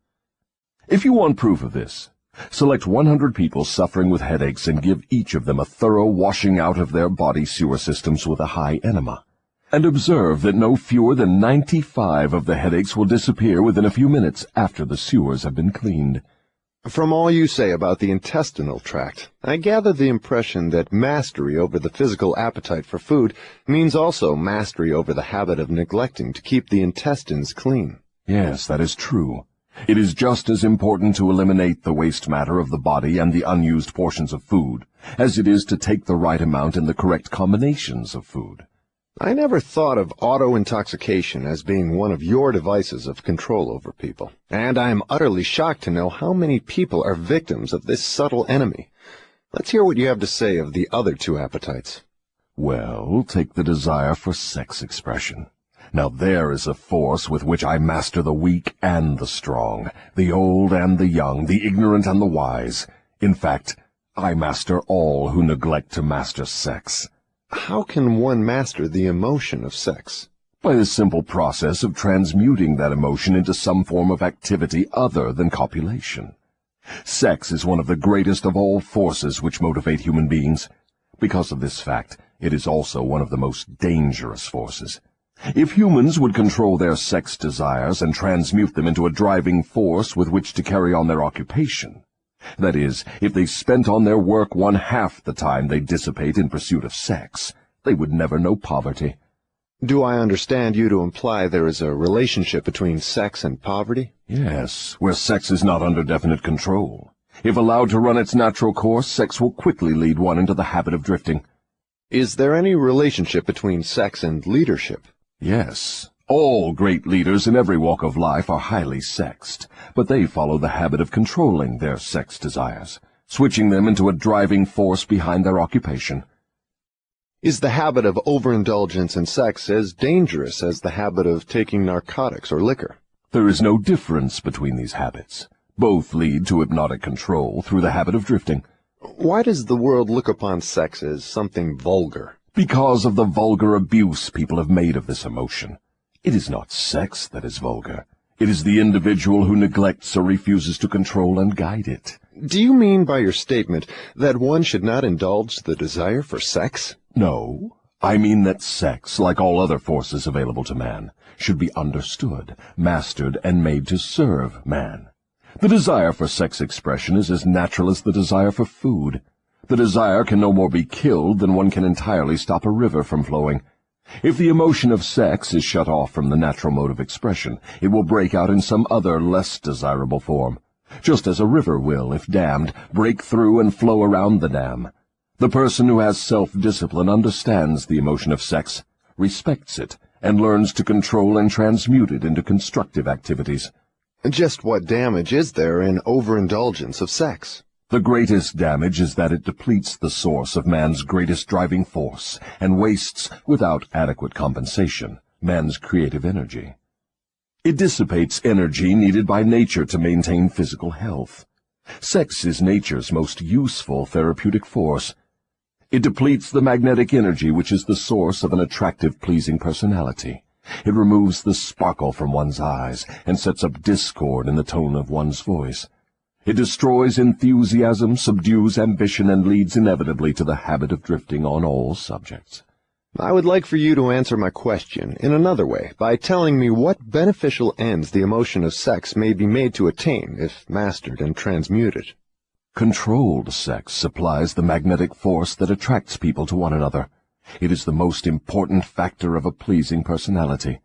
If you want proof of this, select 100 people suffering with headaches and give each of them a thorough washing out of their body sewer systems with a high enema, and observe that no fewer than 95 of the headaches will disappear within a few minutes after the sewers have been cleaned. From all you say about the intestinal tract, I gather the impression that mastery over the physical appetite for food means also mastery over the habit of neglecting to keep the intestines clean. Yes, that is true. It is just as important to eliminate the waste matter of the body and the unused portions of food as it is to take the right amount and the correct combinations of food. I never thought of auto-intoxication as being one of your devices of control over people, and I am utterly shocked to know how many people are victims of this subtle enemy. Let's hear what you have to say of the other two appetites. Well, take the desire for sex expression. Now there is a force with which I master the weak and the strong, the old and the young, the ignorant and the wise. In fact, I master all who neglect to master sex. How can one master the emotion of sex? By the simple process of transmuting that emotion into some form of activity other than copulation. Sex is one of the greatest of all forces which motivate human beings. Because of this fact, it is also one of the most dangerous forces. If humans would control their sex desires and transmute them into a driving force with which to carry on their occupation, that is, if they spent on their work 1/2 the time they dissipate in pursuit of sex, they would never know poverty. Do I understand you to imply there is a relationship between sex and poverty? Yes, where sex is not under definite control. If allowed to run its natural course, sex will quickly lead one into the habit of drifting. Is there any relationship between sex and leadership? Yes, all great leaders in every walk of life are highly sexed, but they follow the habit of controlling their sex desires, switching them into a driving force behind their occupation. Is the habit of overindulgence in sex as dangerous as the habit of taking narcotics or liquor? There is no difference between these habits. Both lead to hypnotic control through the habit of drifting. Why does the world look upon sex as something vulgar? Because of the vulgar abuse people have made of this emotion. It is not sex that is vulgar. It is the individual who neglects or refuses to control and guide it. Do you mean by your statement that one should not indulge the desire for sex? No, I mean that sex, like all other forces available to man, should be understood, mastered, and made to serve man. The desire for sex expression is as natural as the desire for food. The desire can no more be killed than one can entirely stop a river from flowing. If the emotion of sex is shut off from the natural mode of expression, it will break out in some other less desirable form, just as a river will, if dammed, break through and flow around the dam. The person who has self-discipline understands the emotion of sex, respects it, and learns to control and transmute it into constructive activities. Just what damage is there in overindulgence of sex? The greatest damage is that it depletes the source of man's greatest driving force and wastes, without adequate compensation, man's creative energy. It dissipates energy needed by nature to maintain physical health. Sex is nature's most useful therapeutic force. It depletes the magnetic energy which is the source of an attractive, pleasing personality. It removes the sparkle from one's eyes and sets up discord in the tone of one's voice. It destroys enthusiasm, subdues ambition, and leads inevitably to the habit of drifting on all subjects. I would like for you to answer my question in another way, by telling me what beneficial ends the emotion of sex may be made to attain if mastered and transmuted. Controlled sex supplies the magnetic force that attracts people to one another. It is the most important factor of a pleasing personality.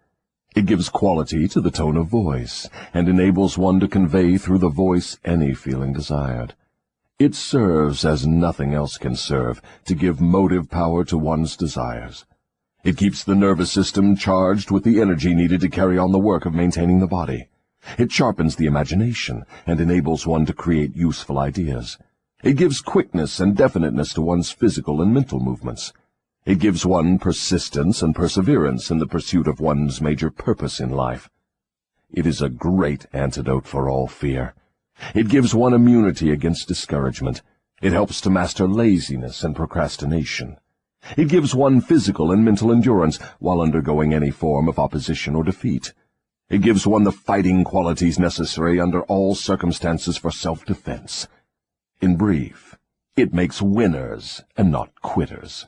It gives quality to the tone of voice, and enables one to convey through the voice any feeling desired. It serves, as nothing else can serve, to give motive power to one's desires. It keeps the nervous system charged with the energy needed to carry on the work of maintaining the body. It sharpens the imagination, and enables one to create useful ideas. It gives quickness and definiteness to one's physical and mental movements. It gives one persistence and perseverance in the pursuit of one's major purpose in life. It is a great antidote for all fear. It gives one immunity against discouragement. It helps to master laziness and procrastination. It gives one physical and mental endurance while undergoing any form of opposition or defeat. It gives one the fighting qualities necessary under all circumstances for self-defense. In brief, it makes winners and not quitters.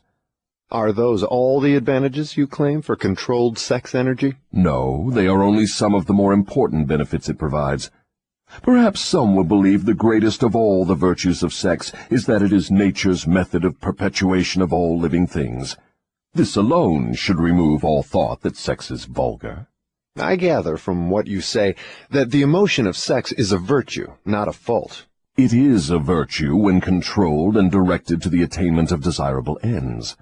Are those all the advantages you claim for controlled sex energy? No, they are only some of the more important benefits it provides. Perhaps some will believe the greatest of all the virtues of sex is that it is nature's method of perpetuation of all living things. This alone should remove all thought that sex is vulgar. I gather from what you say that the emotion of sex is a virtue, not a fault. It is a virtue when controlled and directed to the attainment of desirable ends.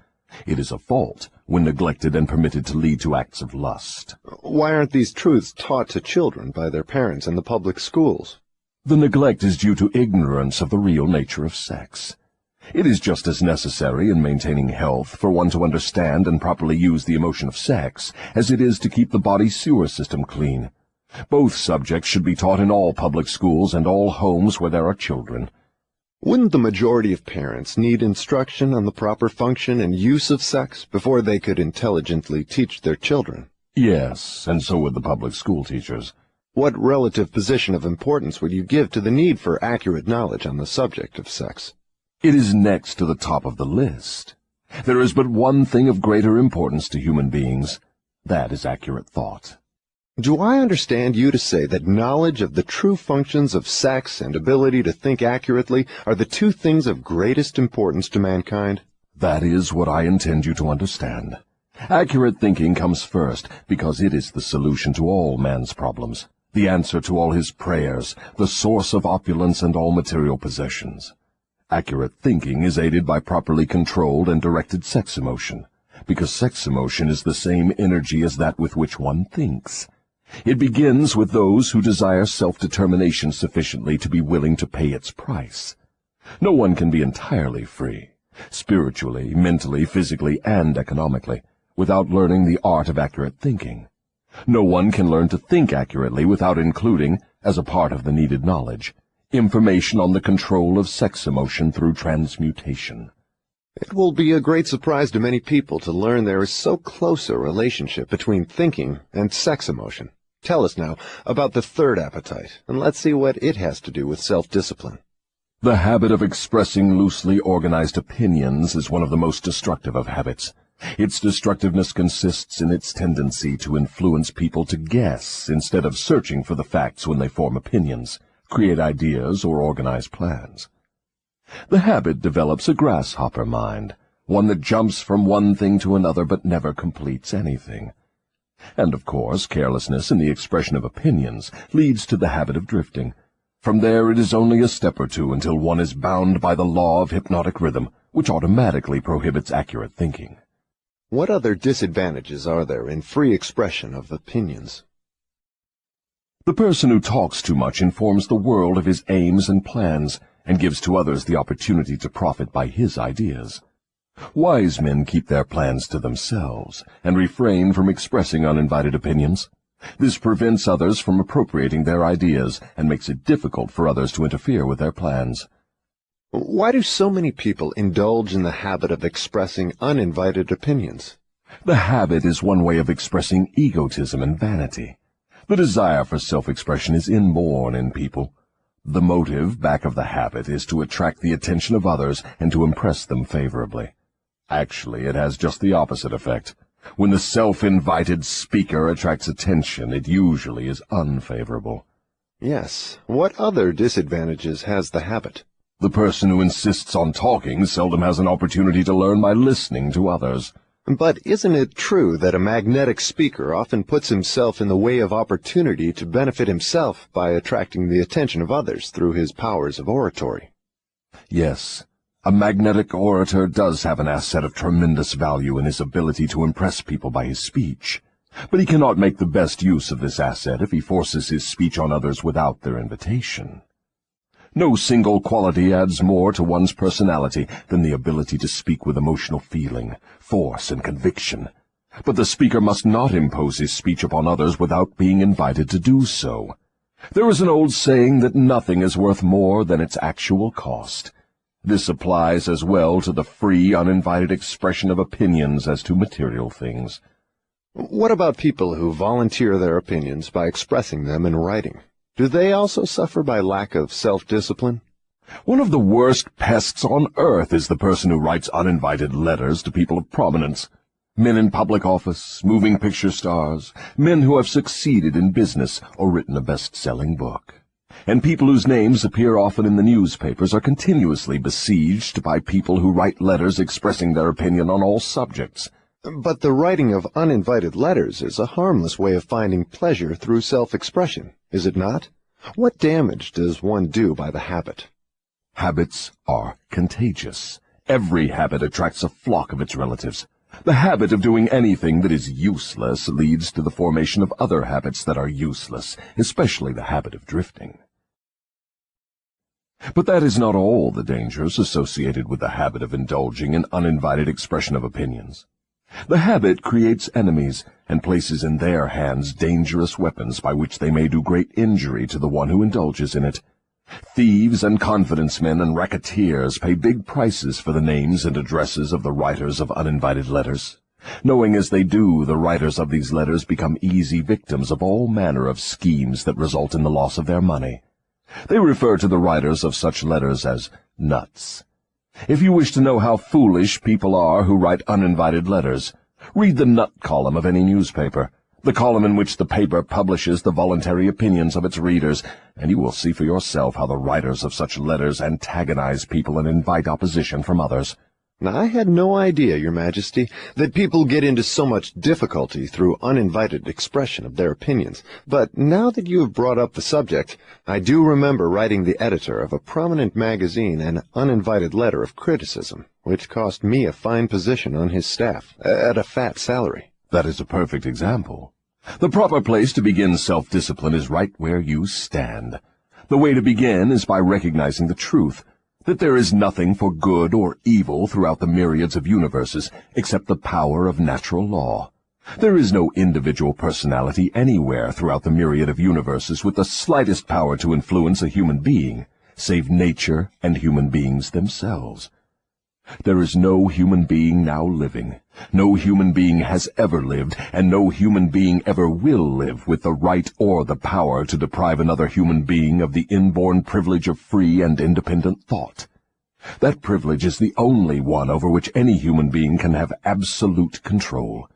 It is a fault when neglected and permitted to lead to acts of lust. Why aren't these truths taught to children by their parents in the public schools? The neglect is due to ignorance of the real nature of sex. It is just as necessary in maintaining health for one to understand and properly use the emotion of sex as it is to keep the body's sewer system clean. Both subjects should be taught in all public schools and all homes where there are children. Wouldn't the majority of parents need instruction on the proper function and use of sex before they could intelligently teach their children? Yes, and so would the public school teachers. What relative position of importance would you give to the need for accurate knowledge on the subject of sex? It is next to the top of the list. There is but one thing of greater importance to human beings. That is accurate thought. Do I understand you to say that knowledge of the true functions of sex and ability to think accurately are the two things of greatest importance to mankind? That is what I intend you to understand. Accurate thinking comes first because it is the solution to all man's problems, the answer to all his prayers, the source of opulence and all material possessions. Accurate thinking is aided by properly controlled and directed sex emotion, because sex emotion is the same energy as that with which one thinks. It begins with those who desire self-determination sufficiently to be willing to pay its price. No one can be entirely free, spiritually, mentally, physically, and economically, without learning the art of accurate thinking. No one can learn to think accurately without including, as a part of the needed knowledge, information on the control of sex emotion through transmutation. It will be a great surprise to many people to learn there is so close a relationship between thinking and sex emotion. Tell us now about the third appetite, and let's see what it has to do with self-discipline. The habit of expressing loosely organized opinions is one of the most destructive of habits. Its destructiveness consists in its tendency to influence people to guess instead of searching for the facts when they form opinions, create ideas, or organize plans. The habit develops a grasshopper mind, one that jumps from one thing to another but never completes anything. And, of course, carelessness in the expression of opinions leads to the habit of drifting. From there it is only a step or two until one is bound by the law of hypnotic rhythm, which automatically prohibits accurate thinking. What other disadvantages are there in free expression of opinions? The person who talks too much informs the world of his aims and plans and gives to others the opportunity to profit by his ideas. Wise men keep their plans to themselves and refrain from expressing uninvited opinions. This prevents others from appropriating their ideas and makes it difficult for others to interfere with their plans. Why do so many people indulge in the habit of expressing uninvited opinions? The habit is one way of expressing egotism and vanity. The desire for self-expression is inborn in people. The motive back of the habit is to attract the attention of others and to impress them favorably. Actually, it has just the opposite effect. When the self-invited speaker attracts attention, it usually is unfavorable. Yes. What other disadvantages has the habit? The person who insists on talking seldom has an opportunity to learn by listening to others. But isn't it true that a magnetic speaker often puts himself in the way of opportunity to benefit himself by attracting the attention of others through his powers of oratory? Yes, a magnetic orator does have an asset of tremendous value in his ability to impress people by his speech. But he cannot make the best use of this asset if he forces his speech on others without their invitation. No single quality adds more to one's personality than the ability to speak with emotional feeling, force, and conviction. But the speaker must not impose his speech upon others without being invited to do so. There is an old saying that nothing is worth more than its actual cost. This applies as well to the free, uninvited expression of opinions as to material things. What about people who volunteer their opinions by expressing them in writing? Do they also suffer by lack of self-discipline? One of the worst pests on earth is the person who writes uninvited letters to people of prominence. Men in public office, moving picture stars, men who have succeeded in business or written a best-selling book. And people whose names appear often in the newspapers are continuously besieged by people who write letters expressing their opinion on all subjects. But the writing of uninvited letters is a harmless way of finding pleasure through self-expression, is it not? What damage does one do by the habit? Habits are contagious. Every habit attracts a flock of its relatives. The habit of doing anything that is useless leads to the formation of other habits that are useless, especially the habit of drifting. But that is not all the dangers associated with the habit of indulging in uninvited expression of opinions. The habit creates enemies and places in their hands dangerous weapons by which they may do great injury to the one who indulges in it. Thieves and confidence men and racketeers pay big prices for the names and addresses of the writers of uninvited letters. Knowing as they do, the writers of these letters become easy victims of all manner of schemes that result in the loss of their money. They refer to the writers of such letters as nuts. If you wish to know how foolish people are who write uninvited letters, read the nut column of any newspaper, the column in which the paper publishes the voluntary opinions of its readers, and you will see for yourself how the writers of such letters antagonize people and invite opposition from others. Now, I had no idea, Your Majesty, that people get into so much difficulty through uninvited expression of their opinions. But now that you have brought up the subject, I do remember writing the editor of a prominent magazine an uninvited letter of criticism, which cost me a fine position on his staff, at a fat salary. That is a perfect example. The proper place to begin self-discipline is right where you stand. The way to begin is by recognizing the truth, that there is nothing for good or evil throughout the myriads of universes except the power of natural law. There is no individual personality anywhere throughout the myriad of universes with the slightest power to influence a human being, save nature and human beings themselves. There is no human being now living, no human being has ever lived, and no human being ever will live with the right or the power to deprive another human being of the inborn privilege of free and independent thought. That privilege is the only one over which any human being can have absolute control.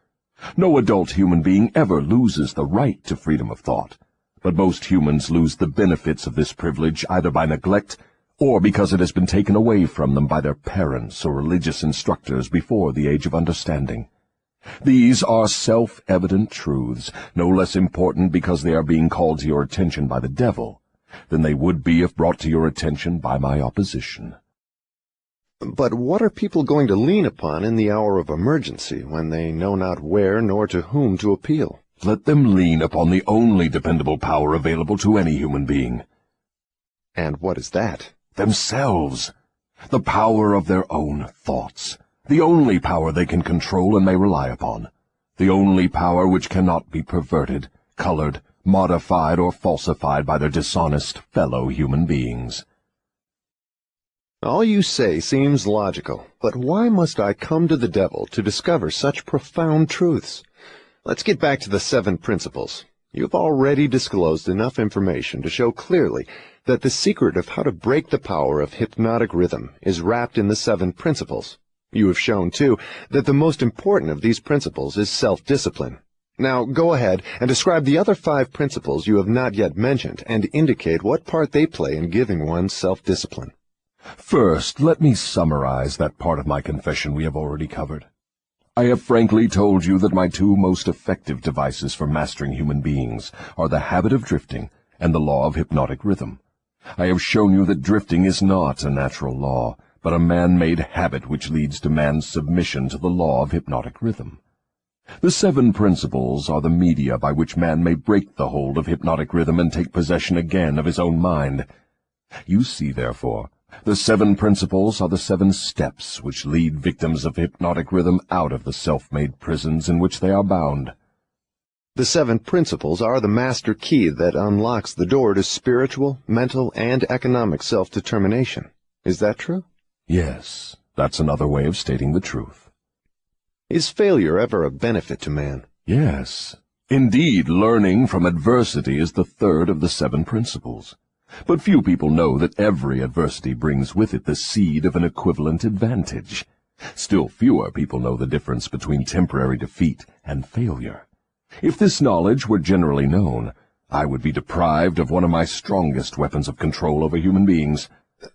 No adult human being ever loses the right to freedom of thought, but most humans lose the benefits of this privilege either by neglect or because it has been taken away from them by their parents or religious instructors before the age of understanding. These are self-evident truths, no less important because they are being called to your attention by the devil than they would be if brought to your attention by my opposition. But what are people going to lean upon in the hour of emergency, when they know not where nor to whom to appeal? Let them lean upon the only dependable power available to any human being. And what is that? Themselves. The power of their own thoughts. The only power they can control and may rely upon. The only power which cannot be perverted, colored, modified, or falsified by their dishonest fellow human beings. All you say seems logical, but why must I come to the devil to discover such profound truths? Let's get back to the 7 principles. You've already disclosed enough information to show clearly that the secret of how to break the power of hypnotic rhythm is wrapped in the 7 principles. You have shown, too, that the most important of these principles is self-discipline. Now, go ahead and describe the other 5 principles you have not yet mentioned and indicate what part they play in giving one self-discipline. First, let me summarize that part of my confession we have already covered. I have frankly told you that my 2 most effective devices for mastering human beings are the habit of drifting and the law of hypnotic rhythm. I have shown you that drifting is not a natural law, but a man-made habit which leads to man's submission to the law of hypnotic rhythm. The 7 principles are the media by which man may break the hold of hypnotic rhythm and take possession again of his own mind. You see, therefore, the 7 principles are the 7 steps which lead victims of hypnotic rhythm out of the self-made prisons in which they are bound. The 7 principles are the master key that unlocks the door to spiritual, mental, and economic self-determination. Is that true? Yes, that's another way of stating the truth. Is failure ever a benefit to man? Yes. Indeed, learning from adversity is the 3rd of the 7 principles. But few people know that every adversity brings with it the seed of an equivalent advantage. Still fewer people know the difference between temporary defeat and failure. If this knowledge were generally known, I would be deprived of one of my strongest weapons of control over human beings.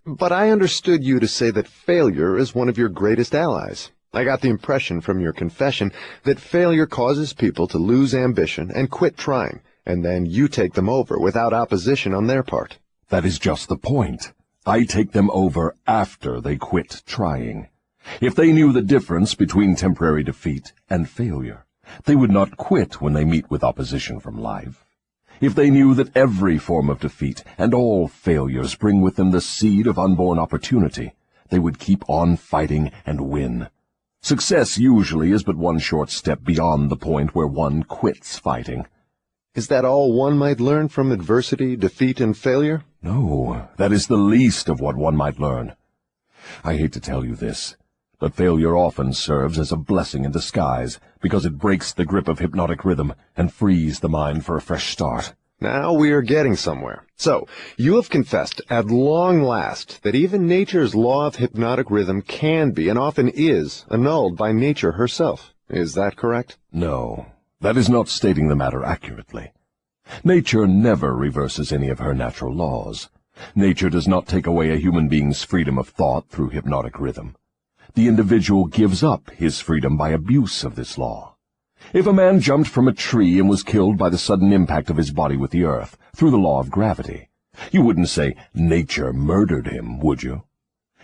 But I understood you to say that failure is one of your greatest allies. I got the impression from your confession that failure causes people to lose ambition and quit trying, and then you take them over without opposition on their part. That is just the point. I take them over after they quit trying. If they knew the difference between temporary defeat and failure, they would not quit when they meet with opposition from life. If they knew that every form of defeat and all failures bring with them the seed of unborn opportunity, they would keep on fighting and win. Success usually is but one short step beyond the point where one quits fighting. Is that all one might learn from adversity, defeat, and failure? No, that is the least of what one might learn. I hate to tell you this, but failure often serves as a blessing in disguise, because it breaks the grip of hypnotic rhythm and frees the mind for a fresh start. Now we are getting somewhere. So, you have confessed at long last that even nature's law of hypnotic rhythm can be, and often is, annulled by nature herself. Is that correct? No, that is not stating the matter accurately. Nature never reverses any of her natural laws. Nature does not take away a human being's freedom of thought through hypnotic rhythm. The individual gives up his freedom by abuse of this law. If a man jumped from a tree and was killed by the sudden impact of his body with the earth, through the law of gravity, you wouldn't say nature murdered him, would you?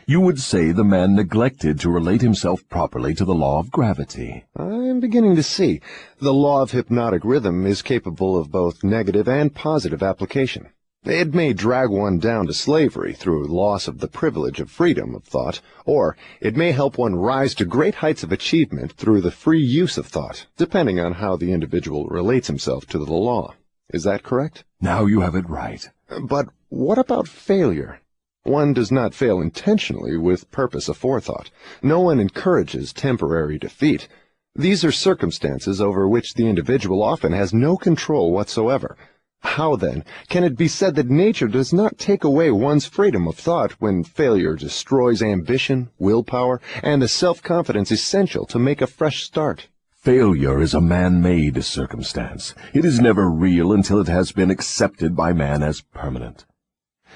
You would say the man neglected to relate himself properly to the law of gravity. I'm beginning to see. The law of hypnotic rhythm is capable of both negative and positive application. It may drag one down to slavery through loss of the privilege of freedom of thought, or it may help one rise to great heights of achievement through the free use of thought, depending on how the individual relates himself to the law. Is that correct? Now you have it right. But what about failure? One does not fail intentionally with purpose aforethought. No one encourages temporary defeat. These are circumstances over which the individual often has no control whatsoever. How, then, can it be said that nature does not take away one's freedom of thought when failure destroys ambition, willpower, and the self-confidence essential to make a fresh start? Failure is a man-made circumstance. It is never real until it has been accepted by man as permanent.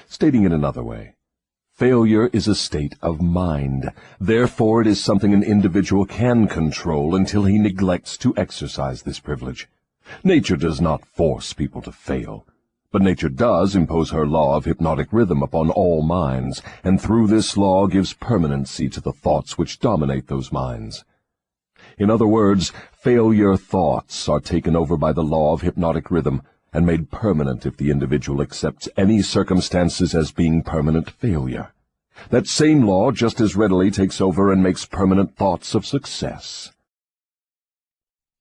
Stating it another way, failure is a state of mind. Therefore, it is something an individual can control until he neglects to exercise this privilege. Nature does not force people to fail, But nature does impose her law of hypnotic rhythm upon all minds, and through this law gives permanency to the thoughts which dominate those minds. In other words, failure thoughts are taken over by the law of hypnotic rhythm and made permanent if the individual accepts any circumstances as being permanent failure. That same law just as readily takes over and makes permanent thoughts of success.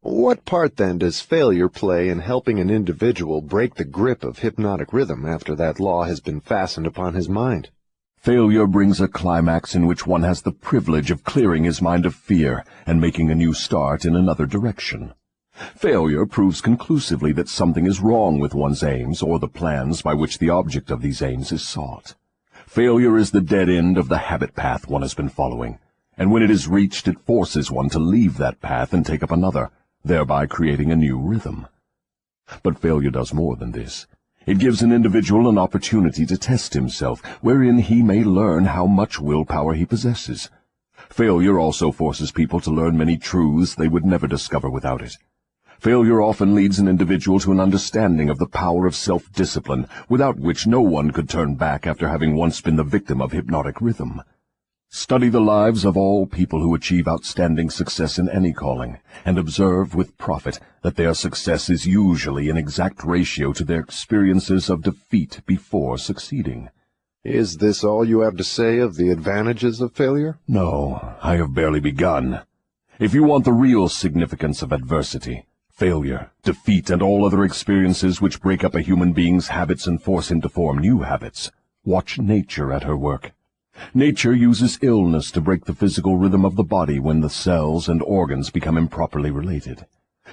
What part, then, does failure play in helping an individual break the grip of hypnotic rhythm after that law has been fastened upon his mind? Failure brings a climax in which one has the privilege of clearing his mind of fear and making a new start in another direction. Failure proves conclusively that something is wrong with one's aims or the plans by which the object of these aims is sought. Failure is the dead end of the habit path one has been following, and when it is reached it forces one to leave that path and take up another, thereby creating a new rhythm. But failure does more than this. It gives an individual an opportunity to test himself, wherein he may learn how much willpower he possesses. Failure also forces people to learn many truths they would never discover without it. Failure often leads an individual to an understanding of the power of self-discipline, without which no one could turn back after having once been the victim of hypnotic rhythm. Study the lives of all people who achieve outstanding success in any calling, and observe with profit that their success is usually in exact ratio to their experiences of defeat before succeeding. Is this all you have to say of the advantages of failure? No, I have barely begun. If you want the real significance of adversity, failure, defeat, and all other experiences which break up a human being's habits and force him to form new habits, watch nature at her work. Nature uses illness to break the physical rhythm of the body when the cells and organs become improperly related.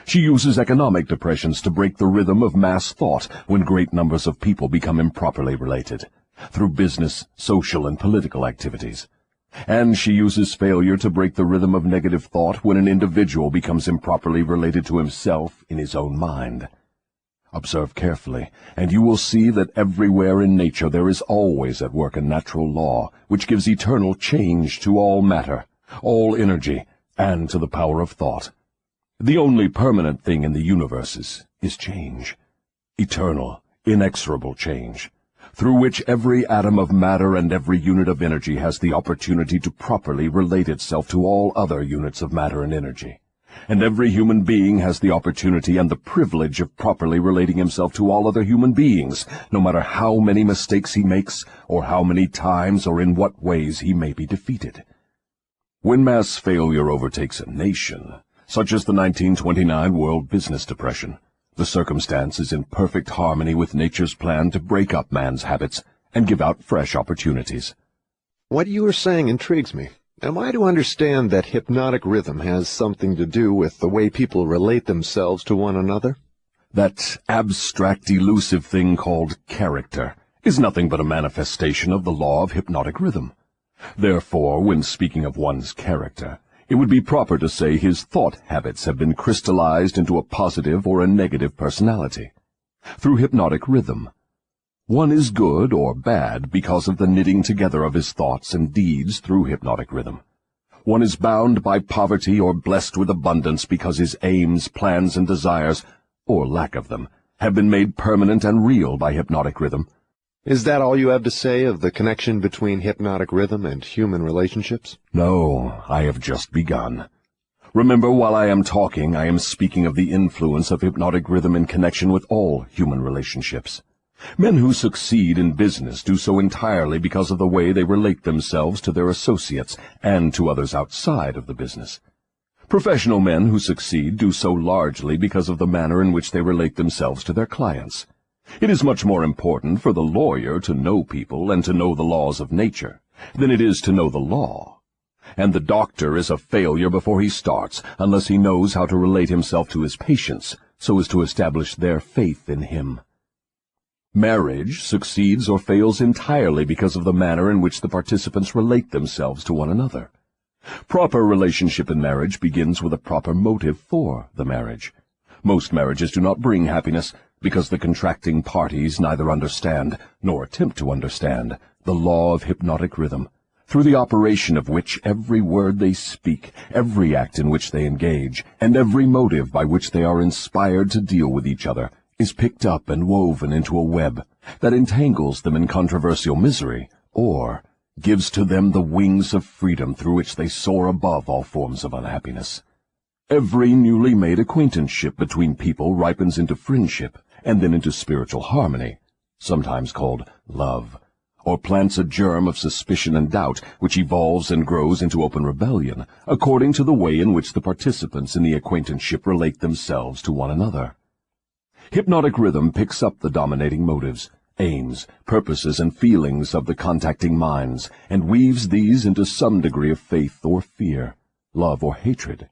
She uses economic depressions to break the rhythm of mass thought when great numbers of people become improperly related, through business, social, and political activities. And she uses failure to break the rhythm of negative thought when an individual becomes improperly related to himself in his own mind. Observe carefully, and you will see that everywhere in nature there is always at work a natural law, which gives eternal change to all matter, all energy, and to the power of thought. The only permanent thing in the universe is change, eternal, inexorable change, through which every atom of matter and every unit of energy has the opportunity to properly relate itself to all other units of matter and energy. And every human being has the opportunity and the privilege of properly relating himself to all other human beings, no matter how many mistakes he makes, or how many times or in what ways he may be defeated. When mass failure overtakes a nation, such as the 1929 World Business Depression, the circumstance is in perfect harmony with nature's plan to break up man's habits and give out fresh opportunities. What you are saying intrigues me. Am I to understand that hypnotic rhythm has something to do with the way people relate themselves to one another? That abstract, elusive thing called character is nothing but a manifestation of the law of hypnotic rhythm. Therefore, when speaking of one's character, it would be proper to say his thought habits have been crystallized into a positive or a negative personality. Through hypnotic rhythm, one is good or bad because of the knitting together of his thoughts and deeds through hypnotic rhythm. One is bound by poverty or blessed with abundance because his aims, plans, and desires, or lack of them, have been made permanent and real by hypnotic rhythm. Is that all you have to say of the connection between hypnotic rhythm and human relationships? No, I have just begun. Remember, while I am talking, I am speaking of the influence of hypnotic rhythm in connection with all human relationships. Men who succeed in business do so entirely because of the way they relate themselves to their associates and to others outside of the business. Professional men who succeed do so largely because of the manner in which they relate themselves to their clients. It is much more important for the lawyer to know people and to know the laws of nature than it is to know the law. And the doctor is a failure before he starts unless he knows how to relate himself to his patients so as to establish their faith in him. Marriage succeeds or fails entirely because of the manner in which the participants relate themselves to one another. Proper relationship in marriage begins with a proper motive for the marriage. Most marriages do not bring happiness because the contracting parties neither understand, nor attempt to understand, the law of hypnotic rhythm, through the operation of which every word they speak, every act in which they engage, and every motive by which they are inspired to deal with each other, is picked up and woven into a web that entangles them in controversial misery, or gives to them the wings of freedom through which they soar above all forms of unhappiness. Every newly made acquaintanceship between people ripens into friendship and then into spiritual harmony, sometimes called love, or plants a germ of suspicion and doubt which evolves and grows into open rebellion, according to the way in which the participants in the acquaintanceship relate themselves to one another. Hypnotic rhythm picks up the dominating motives, aims, purposes, and feelings of the contacting minds, and weaves these into some degree of faith or fear, love or hatred.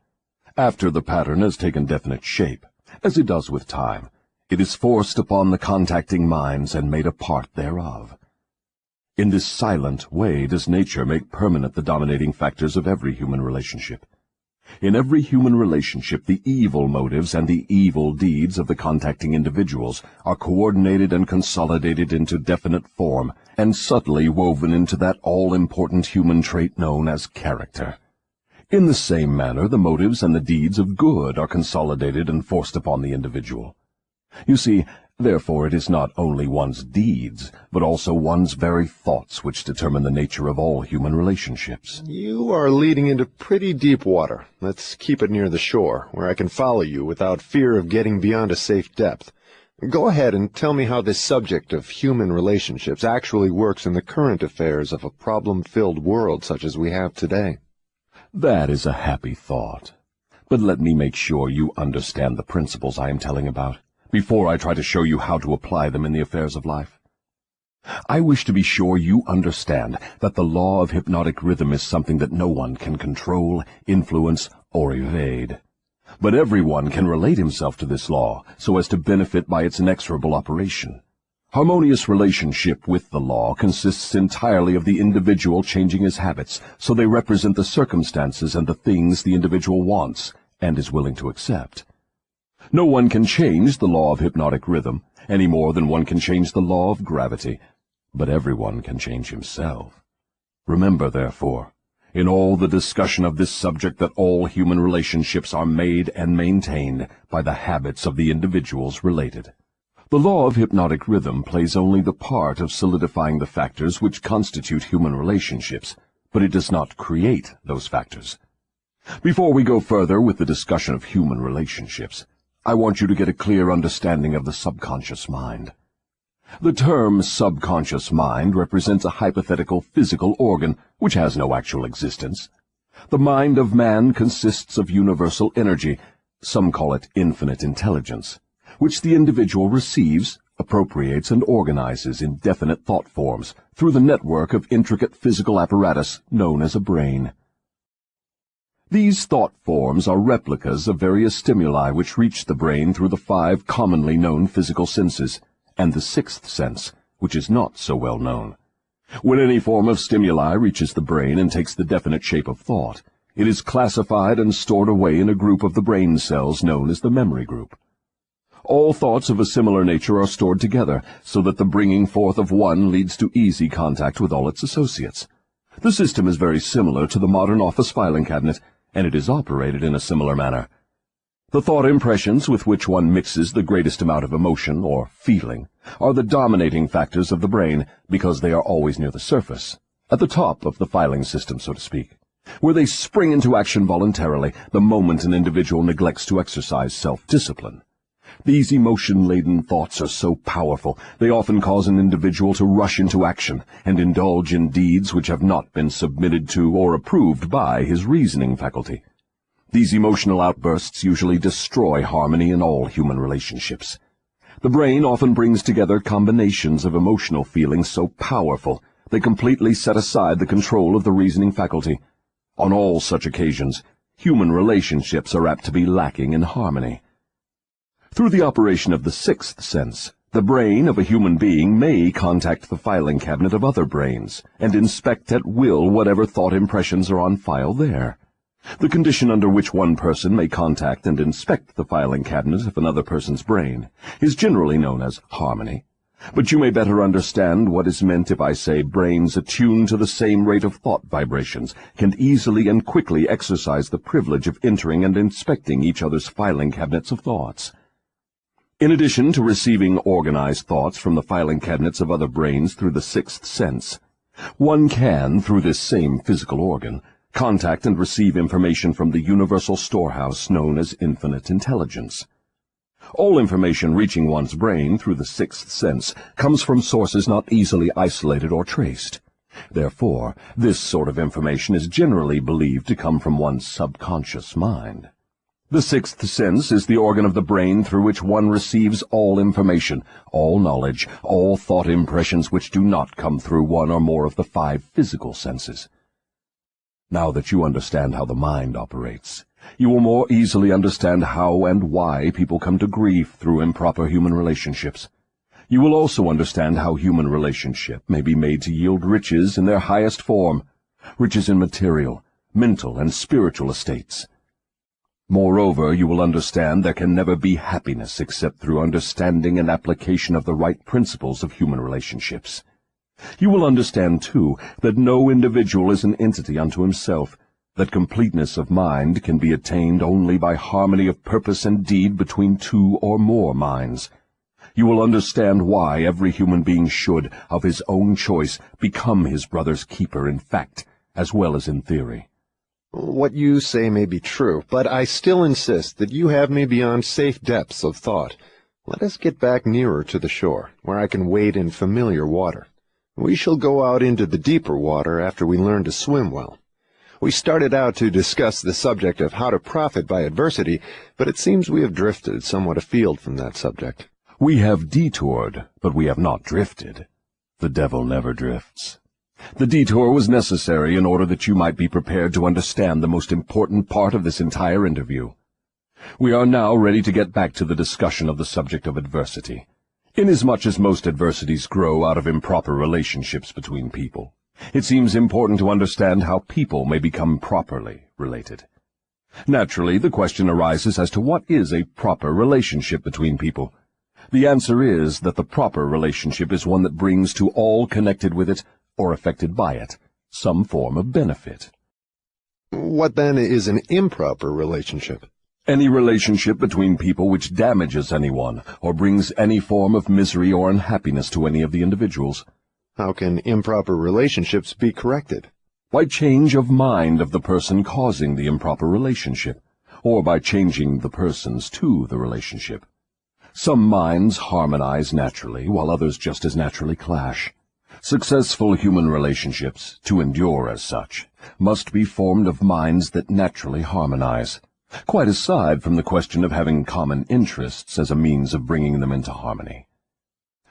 After the pattern has taken definite shape, as it does with time, it is forced upon the contacting minds and made a part thereof. In this silent way does nature make permanent the dominating factors of every human relationship. In every human relationship, the evil motives and the evil deeds of the contacting individuals are coordinated and consolidated into definite form and subtly woven into that all-important human trait known as character. In the same manner, the motives and the deeds of good are consolidated and forced upon the individual. You see, therefore, it is not only one's deeds, but also one's very thoughts which determine the nature of all human relationships. You are leading into pretty deep water. Let's keep it near the shore, where I can follow you without fear of getting beyond a safe depth. Go ahead and tell me how this subject of human relationships actually works in the current affairs of a problem-filled world such as we have today. That is a happy thought. But let me make sure you understand the principles I am telling about, before I try to show you how to apply them in the affairs of life. I wish to be sure you understand that the law of hypnotic rhythm is something that no one can control, influence, or evade. But everyone can relate himself to this law so as to benefit by its inexorable operation. Harmonious relationship with the law consists entirely of the individual changing his habits so they represent the circumstances and the things the individual wants and is willing to accept. No one can change the law of hypnotic rhythm any more than one can change the law of gravity, but everyone can change himself. Remember, therefore, in all the discussion of this subject, that all human relationships are made and maintained by the habits of the individuals related. The law of hypnotic rhythm plays only the part of solidifying the factors which constitute human relationships, but it does not create those factors. Before we go further with the discussion of human relationships, I want you to get a clear understanding of the subconscious mind. The term subconscious mind represents a hypothetical physical organ which has no actual existence. The mind of man consists of universal energy, some call it infinite intelligence, which the individual receives, appropriates, and organizes in definite thought forms through the network of intricate physical apparatus known as a brain. These thought forms are replicas of various stimuli which reach the brain through the 5 commonly known physical senses, and the 6th sense, which is not so well known. When any form of stimuli reaches the brain and takes the definite shape of thought, it is classified and stored away in a group of the brain cells known as the memory group. All thoughts of a similar nature are stored together, so that the bringing forth of one leads to easy contact with all its associates. The system is very similar to the modern office filing cabinet, and it is operated in a similar manner. The thought impressions with which one mixes the greatest amount of emotion or feeling are the dominating factors of the brain because they are always near the surface, at the top of the filing system, so to speak, where they spring into action voluntarily the moment an individual neglects to exercise self-discipline. These emotion-laden thoughts are so powerful, they often cause an individual to rush into action and indulge in deeds which have not been submitted to or approved by his reasoning faculty. These emotional outbursts usually destroy harmony in all human relationships. The brain often brings together combinations of emotional feelings so powerful they completely set aside the control of the reasoning faculty. On all such occasions, human relationships are apt to be lacking in harmony. Through the operation of the 6th sense, the brain of a human being may contact the filing cabinet of other brains and inspect at will whatever thought impressions are on file there. The condition under which one person may contact and inspect the filing cabinet of another person's brain is generally known as harmony. But you may better understand what is meant if I say brains attuned to the same rate of thought vibrations can easily and quickly exercise the privilege of entering and inspecting each other's filing cabinets of thoughts. In addition to receiving organized thoughts from the filing cabinets of other brains through the sixth sense, one can, through this same physical organ, contact and receive information from the universal storehouse known as infinite intelligence. All information reaching one's brain through the sixth sense comes from sources not easily isolated or traced. Therefore, this sort of information is generally believed to come from one's subconscious mind. The sixth sense is the organ of the brain through which one receives all information, all knowledge, all thought impressions which do not come through one or more of the 5 physical senses. Now that you understand how the mind operates, you will more easily understand how and why people come to grief through improper human relationships. You will also understand how human relationship may be made to yield riches in their highest form, riches in material, mental, and spiritual estates. Moreover, you will understand there can never be happiness except through understanding and application of the right principles of human relationships. You will understand, too, that no individual is an entity unto himself, that completeness of mind can be attained only by harmony of purpose and deed between 2 or more minds. You will understand why every human being should, of his own choice, become his brother's keeper in fact, as well as in theory. What you say may be true, but I still insist that you have me beyond safe depths of thought. Let us get back nearer to the shore, where I can wade in familiar water. We shall go out into the deeper water after we learn to swim well. We started out to discuss the subject of how to profit by adversity, but it seems we have drifted somewhat afield from that subject. We have detoured, but we have not drifted. The devil never drifts. The detour was necessary in order that you might be prepared to understand the most important part of this entire interview. We are now ready to get back to the discussion of the subject of adversity. Inasmuch as most adversities grow out of improper relationships between people, it seems important to understand how people may become properly related. Naturally, the question arises as to what is a proper relationship between people. The answer is that the proper relationship is one that brings to all connected with it, or affected by it, some form of benefit. What then is an improper relationship? Any relationship between people which damages anyone, or brings any form of misery or unhappiness to any of the individuals. How can improper relationships be corrected? By change of mind of the person causing the improper relationship, or by changing the persons to the relationship. Some minds harmonize naturally, while others just as naturally clash. Successful human relationships, to endure as such, must be formed of minds that naturally harmonize, quite aside from the question of having common interests as a means of bringing them into harmony.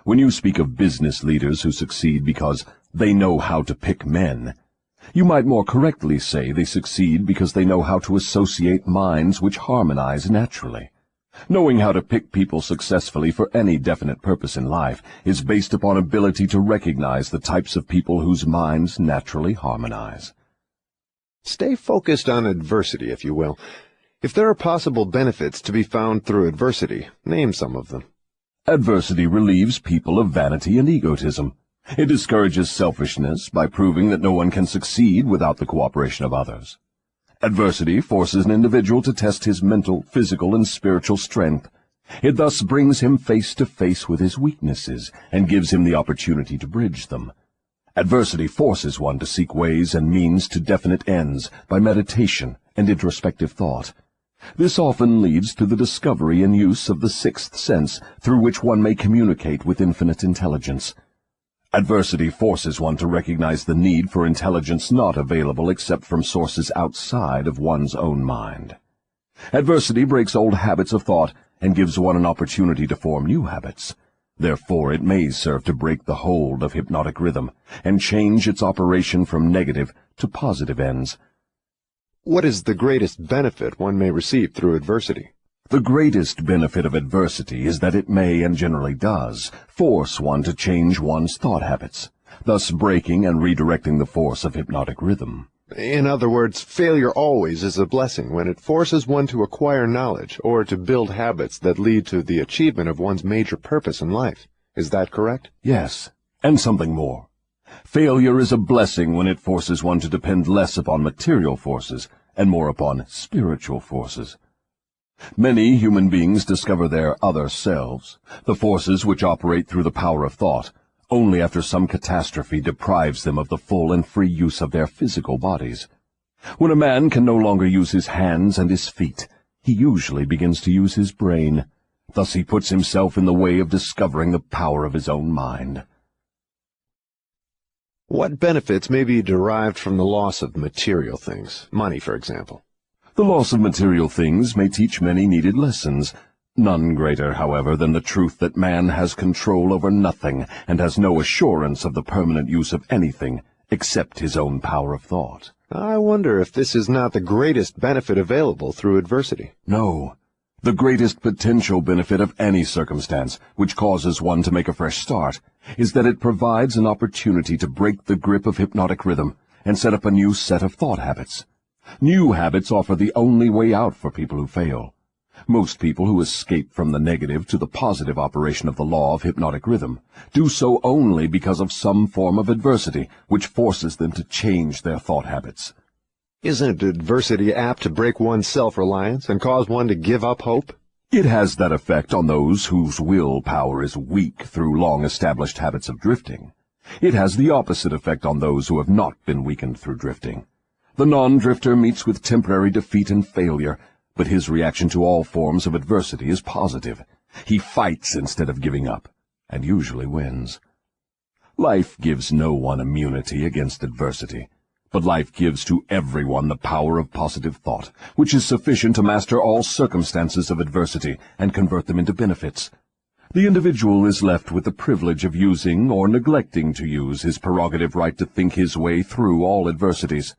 When you speak of business leaders who succeed because they know how to pick men, you might more correctly say they succeed because they know how to associate minds which harmonize naturally. Knowing how to pick people successfully for any definite purpose in life is based upon ability to recognize the types of people whose minds naturally harmonize. Stay focused on adversity, if you will. If there are possible benefits to be found through adversity, name some of them. Adversity relieves people of vanity and egotism. It discourages selfishness by proving that no one can succeed without the cooperation of others. Adversity forces an individual to test his mental, physical, and spiritual strength. It thus brings him face to face with his weaknesses and gives him the opportunity to bridge them. Adversity forces one to seek ways and means to definite ends by meditation and introspective thought. This often leads to the discovery and use of the sixth sense through which one may communicate with infinite intelligence. Adversity forces one to recognize the need for intelligence not available except from sources outside of one's own mind. Adversity breaks old habits of thought and gives one an opportunity to form new habits. Therefore, it may serve to break the hold of hypnotic rhythm and change its operation from negative to positive ends. What is the greatest benefit one may receive through adversity? The greatest benefit of adversity is that it may, and generally does, force one to change one's thought habits, thus breaking and redirecting the force of hypnotic rhythm. In other words, failure always is a blessing when it forces one to acquire knowledge or to build habits that lead to the achievement of one's major purpose in life. Is that correct? Yes, and something more. Failure is a blessing when it forces one to depend less upon material forces and more upon spiritual forces. Many human beings discover their other selves, the forces which operate through the power of thought, only after some catastrophe deprives them of the full and free use of their physical bodies. When a man can no longer use his hands and his feet, he usually begins to use his brain. Thus he puts himself in the way of discovering the power of his own mind. What benefits may be derived from the loss of material things, money, for example? The loss of material things may teach many needed lessons, none greater, however, than the truth that man has control over nothing and has no assurance of the permanent use of anything except his own power of thought. I wonder if this is not the greatest benefit available through adversity. No. The greatest potential benefit of any circumstance which causes one to make a fresh start is that it provides an opportunity to break the grip of hypnotic rhythm and set up a new set of thought habits. New habits offer the only way out for people who fail. Most people who escape from the negative to the positive operation of the law of hypnotic rhythm do so only because of some form of adversity which forces them to change their thought habits. Isn't adversity apt to break one's self-reliance and cause one to give up hope? It has that effect on those whose willpower is weak through long-established habits of drifting. It has the opposite effect on those who have not been weakened through drifting. The non-drifter meets with temporary defeat and failure, but his reaction to all forms of adversity is positive. He fights instead of giving up, and usually wins. Life gives no one immunity against adversity, but life gives to everyone the power of positive thought, which is sufficient to master all circumstances of adversity and convert them into benefits. The individual is left with the privilege of using or neglecting to use his prerogative right to think his way through all adversities.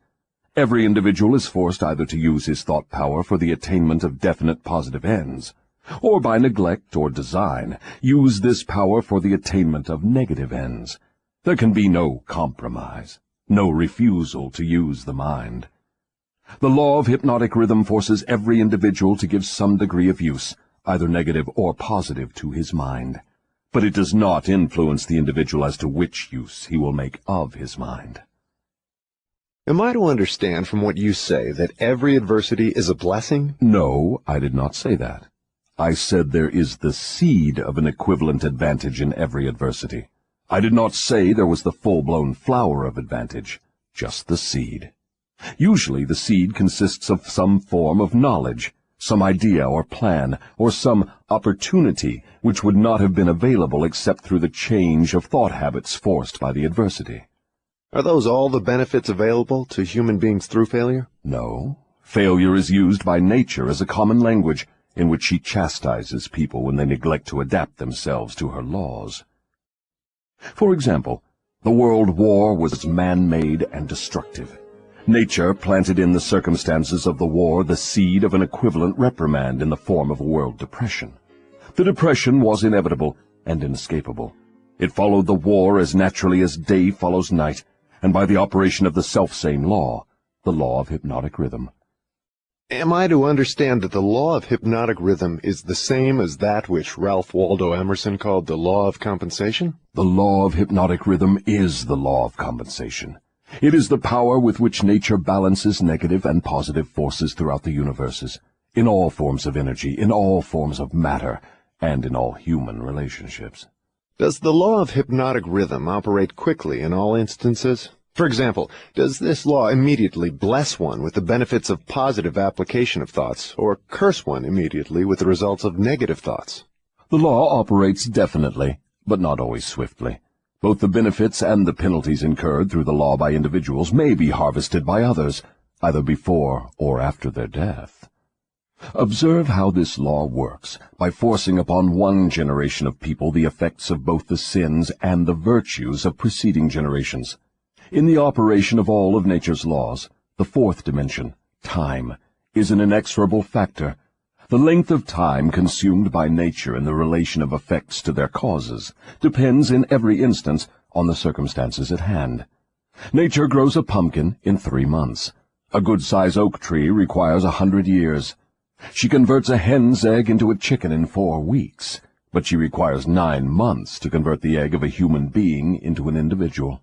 Every individual is forced either to use his thought power for the attainment of definite positive ends, or by neglect or design, use this power for the attainment of negative ends. There can be no compromise, no refusal to use the mind. The law of hypnotic rhythm forces every individual to give some degree of use, either negative or positive, to his mind, but it does not influence the individual as to which use he will make of his mind. Am I to understand from what you say that every adversity is a blessing? No, I did not say that. I said there is the seed of an equivalent advantage in every adversity. I did not say there was the full-blown flower of advantage, just the seed. Usually the seed consists of some form of knowledge, some idea or plan, or some opportunity which would not have been available except through the change of thought habits forced by the adversity. Are those all the benefits available to human beings through failure? No. Failure is used by nature as a common language in which she chastises people when they neglect to adapt themselves to her laws. For example, the world war was man-made and destructive. Nature planted in the circumstances of the war the seed of an equivalent reprimand in the form of a world depression. The depression was inevitable and inescapable. It followed the war as naturally as day follows night, and by the operation of the selfsame law, the law of hypnotic rhythm. Am I to understand that the law of hypnotic rhythm is the same as that which Ralph Waldo Emerson called the law of compensation? The law of hypnotic rhythm is the law of compensation. It is the power with which nature balances negative and positive forces throughout the universes, in all forms of energy, in all forms of matter, and in all human relationships. Does the law of hypnotic rhythm operate quickly in all instances? For example, does this law immediately bless one with the benefits of positive application of thoughts, or curse one immediately with the results of negative thoughts? The law operates definitely, but not always swiftly. Both the benefits and the penalties incurred through the law by individuals may be harvested by others, either before or after their death. Observe how this law works, by forcing upon one generation of people the effects of both the sins and the virtues of preceding generations. In the operation of all of nature's laws, the fourth dimension, time, is an inexorable factor. The length of time consumed by nature in the relation of effects to their causes depends in every instance on the circumstances at hand. Nature grows a pumpkin in 3 months. A good-sized oak tree requires 100 years. She converts a hen's egg into a chicken in 4 weeks, but she requires 9 months to convert the egg of a human being into an individual.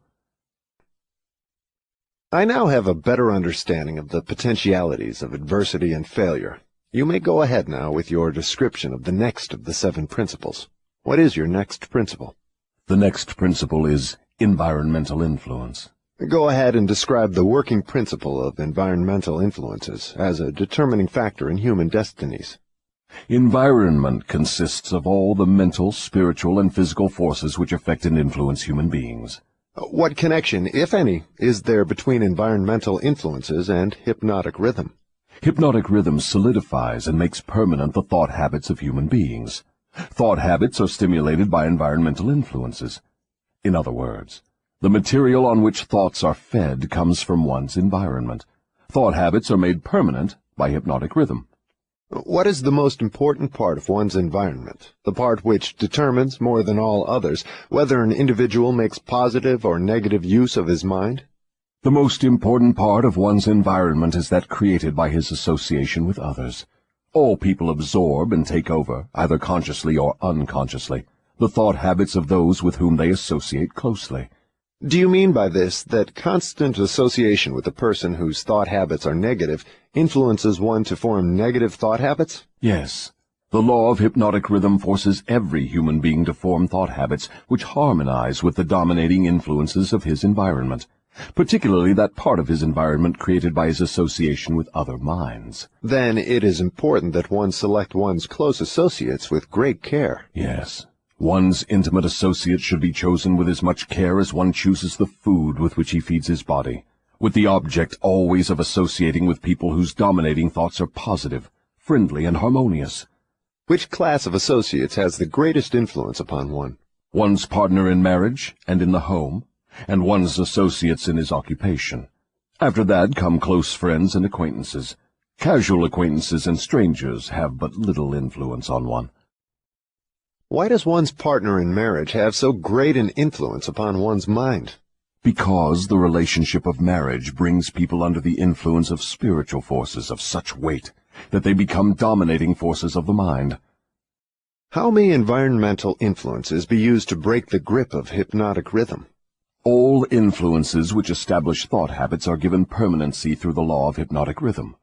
I now have a better understanding of the potentialities of adversity and failure. You may go ahead now with your description of the next of the 7 principles. What is your next principle? The next principle is environmental influence. Go ahead and describe the working principle of environmental influences as a determining factor in human destinies. Environment consists of all the mental, spiritual, and physical forces which affect and influence human beings. What connection, if any, is there between environmental influences and hypnotic rhythm? Hypnotic rhythm solidifies and makes permanent the thought habits of human beings. Thought habits are stimulated by environmental influences. In other words, the material on which thoughts are fed comes from one's environment. Thought habits are made permanent by hypnotic rhythm. What is the most important part of one's environment, the part which determines, more than all others, whether an individual makes positive or negative use of his mind? The most important part of one's environment is that created by his association with others. All people absorb and take over, either consciously or unconsciously, the thought habits of those with whom they associate closely. Do you mean by this that constant association with a person whose thought habits are negative influences one to form negative thought habits? Yes. The law of hypnotic rhythm forces every human being to form thought habits which harmonize with the dominating influences of his environment, particularly that part of his environment created by his association with other minds. Then it is important that one select one's close associates with great care. Yes. One's intimate associates should be chosen with as much care as one chooses the food with which he feeds his body, with the object always of associating with people whose dominating thoughts are positive, friendly, and harmonious. Which class of associates has the greatest influence upon one? One's partner in marriage and in the home, and one's associates in his occupation. After that come close friends and acquaintances. Casual acquaintances and strangers have but little influence on one. Why does one's partner in marriage have so great an influence upon one's mind? Because the relationship of marriage brings people under the influence of spiritual forces of such weight that they become dominating forces of the mind. How may environmental influences be used to break the grip of hypnotic rhythm? All influences which establish thought habits are given permanency through the law of hypnotic rhythm.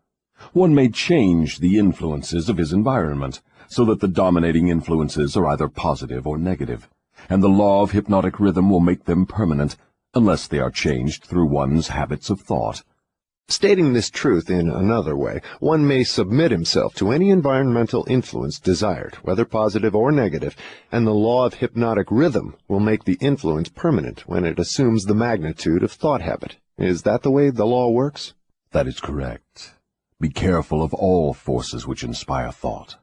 One may change the influences of his environment, so that the dominating influences are either positive or negative, and the law of hypnotic rhythm will make them permanent, unless they are changed through one's habits of thought. Stating this truth in another way, one may submit himself to any environmental influence desired, whether positive or negative, and the law of hypnotic rhythm will make the influence permanent when it assumes the magnitude of thought habit. Is that the way the law works? That is correct. Be careful of all forces which inspire thought.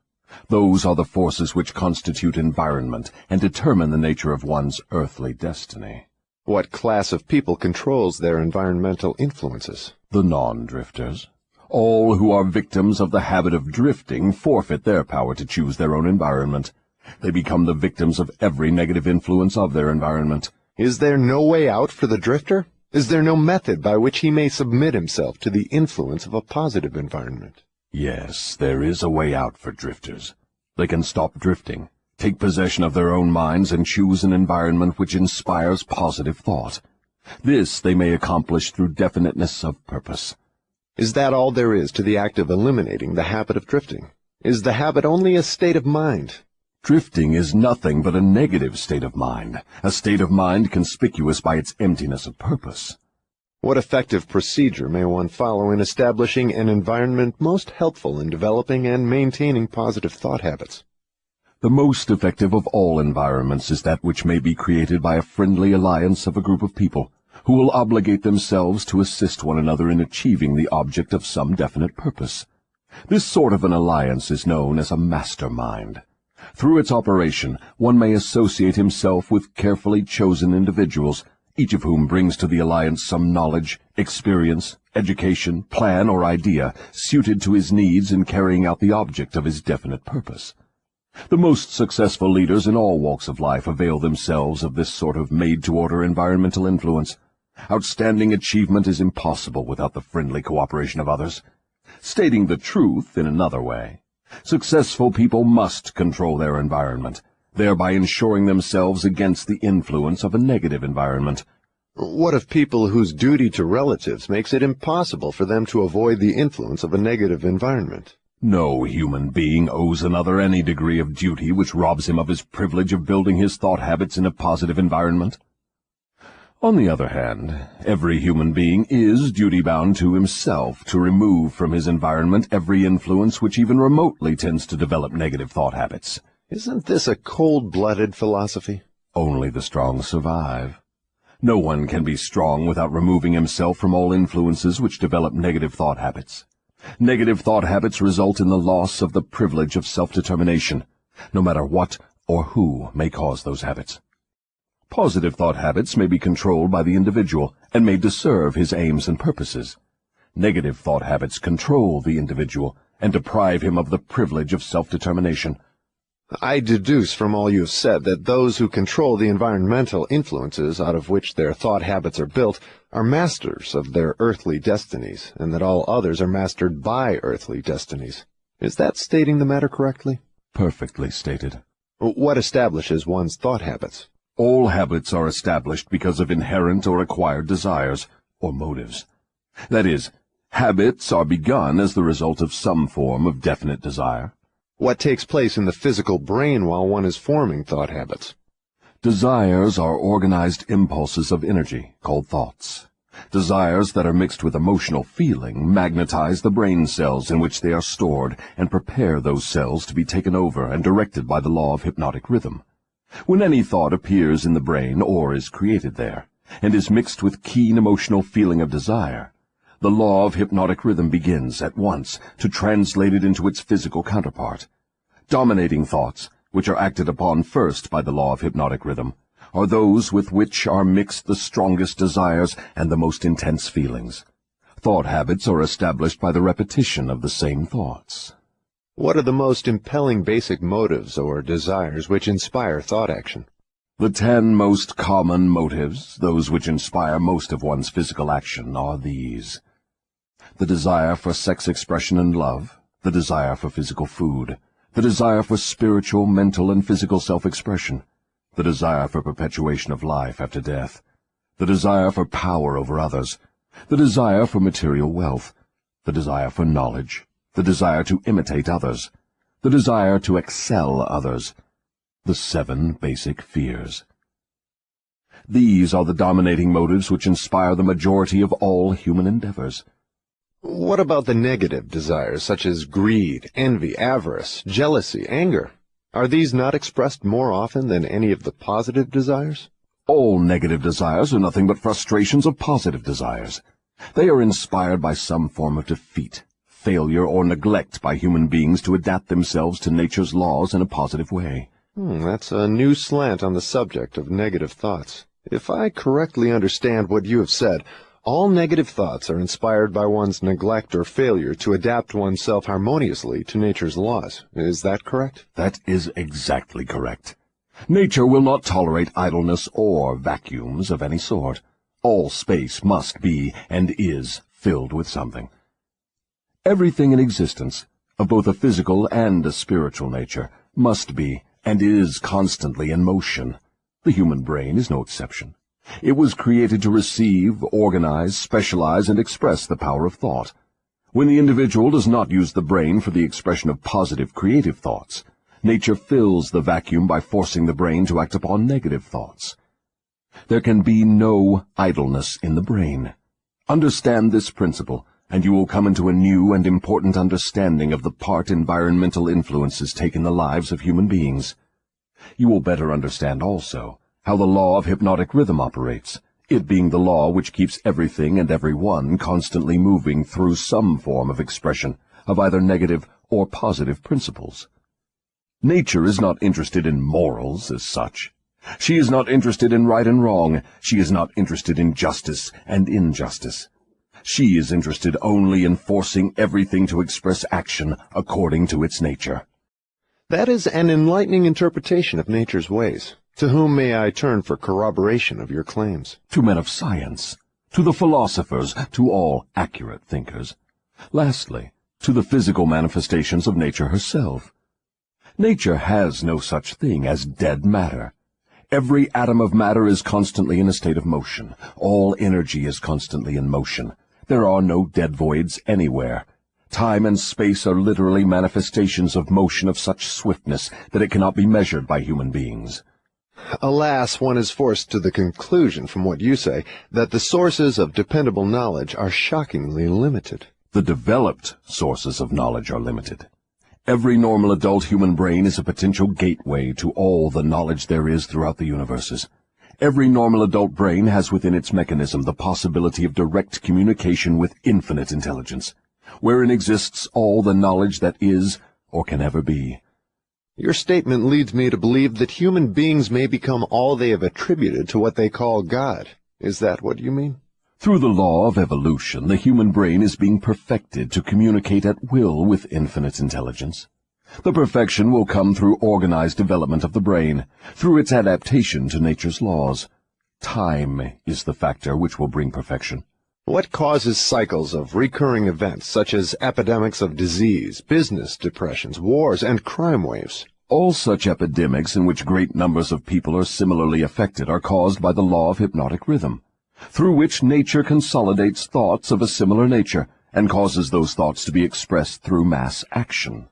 Those are the forces which constitute environment and determine the nature of one's earthly destiny. What class of people controls their environmental influences? The non-drifters. All who are victims of the habit of drifting forfeit their power to choose their own environment. They become the victims of every negative influence of their environment. Is there no way out for the drifter? Is there no method by which he may submit himself to the influence of a positive environment? Yes, there is a way out for drifters. They can stop drifting, take possession of their own minds, and choose an environment which inspires positive thought. This they may accomplish through definiteness of purpose. Is that all there is to the act of eliminating the habit of drifting? Is the habit only a state of mind? Drifting is nothing but a negative state of mind, a state of mind conspicuous by its emptiness of purpose. What effective procedure may one follow in establishing an environment most helpful in developing and maintaining positive thought habits? The most effective of all environments is that which may be created by a friendly alliance of a group of people who will obligate themselves to assist one another in achieving the object of some definite purpose. This sort of an alliance is known as a mastermind. Through its operation, one may associate himself with carefully chosen individuals, each of whom brings to the alliance some knowledge, experience, education, plan, or idea suited to his needs in carrying out the object of his definite purpose. The most successful leaders in all walks of life avail themselves of this sort of made-to-order environmental influence. Outstanding achievement is impossible without the friendly cooperation of others. Stating the truth in another way, successful people must control their environment, thereby ensuring themselves against the influence of a negative environment. What of people whose duty to relatives makes it impossible for them to avoid the influence of a negative environment? No human being owes another any degree of duty which robs him of his privilege of building his thought habits in a positive environment. On the other hand, every human being is duty-bound to himself to remove from his environment every influence which even remotely tends to develop negative thought habits. Isn't this a cold-blooded philosophy? Only the strong survive. No one can be strong without removing himself from all influences which develop negative thought habits. Negative thought habits result in the loss of the privilege of self-determination, no matter what or who may cause those habits. Positive thought habits may be controlled by the individual and made to serve his aims and purposes. Negative thought habits control the individual and deprive him of the privilege of self-determination. I deduce from all you have said that those who control the environmental influences out of which their thought habits are built are masters of their earthly destinies, and that all others are mastered by earthly destinies. Is that stating the matter correctly? Perfectly stated. What establishes one's thought habits? All habits are established because of inherent or acquired desires, or motives. That is, habits are begun as the result of some form of definite desire. What takes place in the physical brain while one is forming thought habits? Desires are organized impulses of energy, called thoughts. Desires that are mixed with emotional feeling magnetize the brain cells in which they are stored and prepare those cells to be taken over and directed by the law of hypnotic rhythm. When any thought appears in the brain or is created there, and is mixed with keen emotional feeling of desire, the law of hypnotic rhythm begins at once to translate it into its physical counterpart. Dominating thoughts, which are acted upon first by the law of hypnotic rhythm, are those with which are mixed the strongest desires and the most intense feelings. Thought habits are established by the repetition of the same thoughts. What are the most impelling basic motives or desires which inspire thought action? The 10 most common motives, those which inspire most of one's physical action, are these: the desire for sex expression and love, the desire for physical food, the desire for spiritual, mental, and physical self-expression, the desire for perpetuation of life after death, the desire for power over others, the desire for material wealth, the desire for knowledge, the desire to imitate others, the desire to excel others, the 7 basic fears. These are the dominating motives which inspire the majority of all human endeavors. What about the negative desires, such as greed, envy, avarice, jealousy, anger? Are these not expressed more often than any of the positive desires? All negative desires are nothing but frustrations of positive desires. They are inspired by some form of defeat, failure, or neglect by human beings to adapt themselves to nature's laws in a positive way. That's a new slant on the subject of negative thoughts. If I correctly understand what you have said, all negative thoughts are inspired by one's neglect or failure to adapt oneself harmoniously to nature's laws. Is that correct? That is exactly correct. Nature will not tolerate idleness or vacuums of any sort. All space must be and is filled with something. Everything in existence, of both a physical and a spiritual nature, must be and is constantly in motion. The human brain is no exception. It was created to receive, organize, specialize, and express the power of thought. When the individual does not use the brain for the expression of positive, creative thoughts, nature fills the vacuum by forcing the brain to act upon negative thoughts. There can be no idleness in the brain. Understand this principle, and you will come into a new and important understanding of the part environmental influences take in the lives of human beings. You will better understand also how the law of hypnotic rhythm operates, it being the law which keeps everything and everyone constantly moving through some form of expression of either negative or positive principles. Nature is not interested in morals as such. She is not interested in right and wrong. She is not interested in justice and injustice. She is interested only in forcing everything to express action according to its nature. That is an enlightening interpretation of nature's ways. To whom may I turn for corroboration of your claims? To men of science, to the philosophers, to all accurate thinkers. Lastly, to the physical manifestations of nature herself. Nature has no such thing as dead matter. Every atom of matter is constantly in a state of motion. All energy is constantly in motion. There are no dead voids anywhere. Time and space are literally manifestations of motion of such swiftness that it cannot be measured by human beings. Alas, one is forced to the conclusion, from what you say, that the sources of dependable knowledge are shockingly limited. The developed sources of knowledge are limited. Every normal adult human brain is a potential gateway to all the knowledge there is throughout the universes. Every normal adult brain has within its mechanism the possibility of direct communication with infinite intelligence, wherein exists all the knowledge that is or can ever be. Your statement leads me to believe that human beings may become all they have attributed to what they call God. Is that what you mean? Through the law of evolution, the human brain is being perfected to communicate at will with infinite intelligence. The perfection will come through organized development of the brain, through its adaptation to nature's laws. Time is the factor which will bring perfection. What causes cycles of recurring events such as epidemics of disease, business depressions, wars, and crime waves? All such epidemics in which great numbers of people are similarly affected are caused by the law of hypnotic rhythm, through which nature consolidates thoughts of a similar nature and causes those thoughts to be expressed through mass action.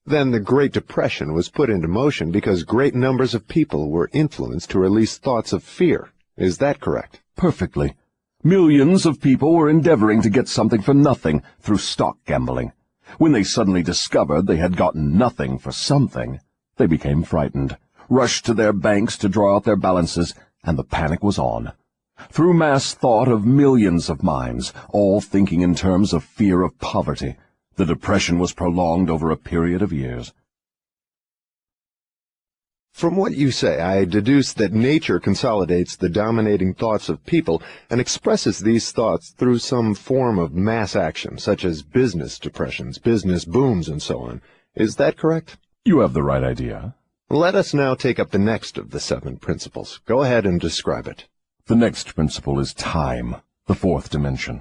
Then the Great Depression was put into motion because great numbers of people were influenced to release thoughts of fear. Is that correct? Perfectly. Millions of people were endeavoring to get something for nothing through stock gambling. When they suddenly discovered they had gotten nothing for something, they became frightened, rushed to their banks to draw out their balances, and the panic was on. Through mass thought of millions of minds, all thinking in terms of fear of poverty, the depression was prolonged over a period of years. From what you say, I deduce that nature consolidates the dominating thoughts of people and expresses these thoughts through some form of mass action, such as business depressions, business booms, and so on. Is that correct? You have the right idea. Let us now take up the next of the 7 principles. Go ahead and describe it. The next principle is time, the 4th dimension.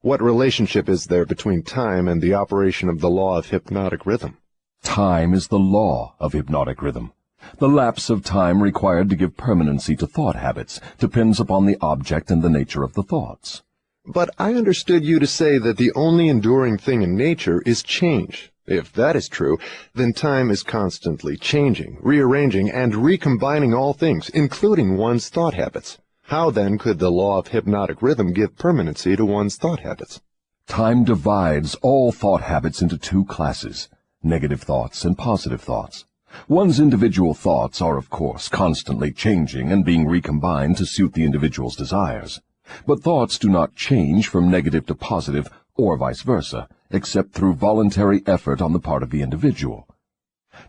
What relationship is there between time and the operation of the law of hypnotic rhythm? Time is the law of hypnotic rhythm. The lapse of time required to give permanency to thought habits depends upon the object and the nature of the thoughts. But I understood you to say that the only enduring thing in nature is change. If that is true, then time is constantly changing, rearranging, and recombining all things, including one's thought habits. How then could the law of hypnotic rhythm give permanency to one's thought habits? Time divides all thought habits into 2 classes, negative thoughts and positive thoughts. One's individual thoughts are, of course, constantly changing and being recombined to suit the individual's desires. But thoughts do not change from negative to positive, or vice versa, except through voluntary effort on the part of the individual.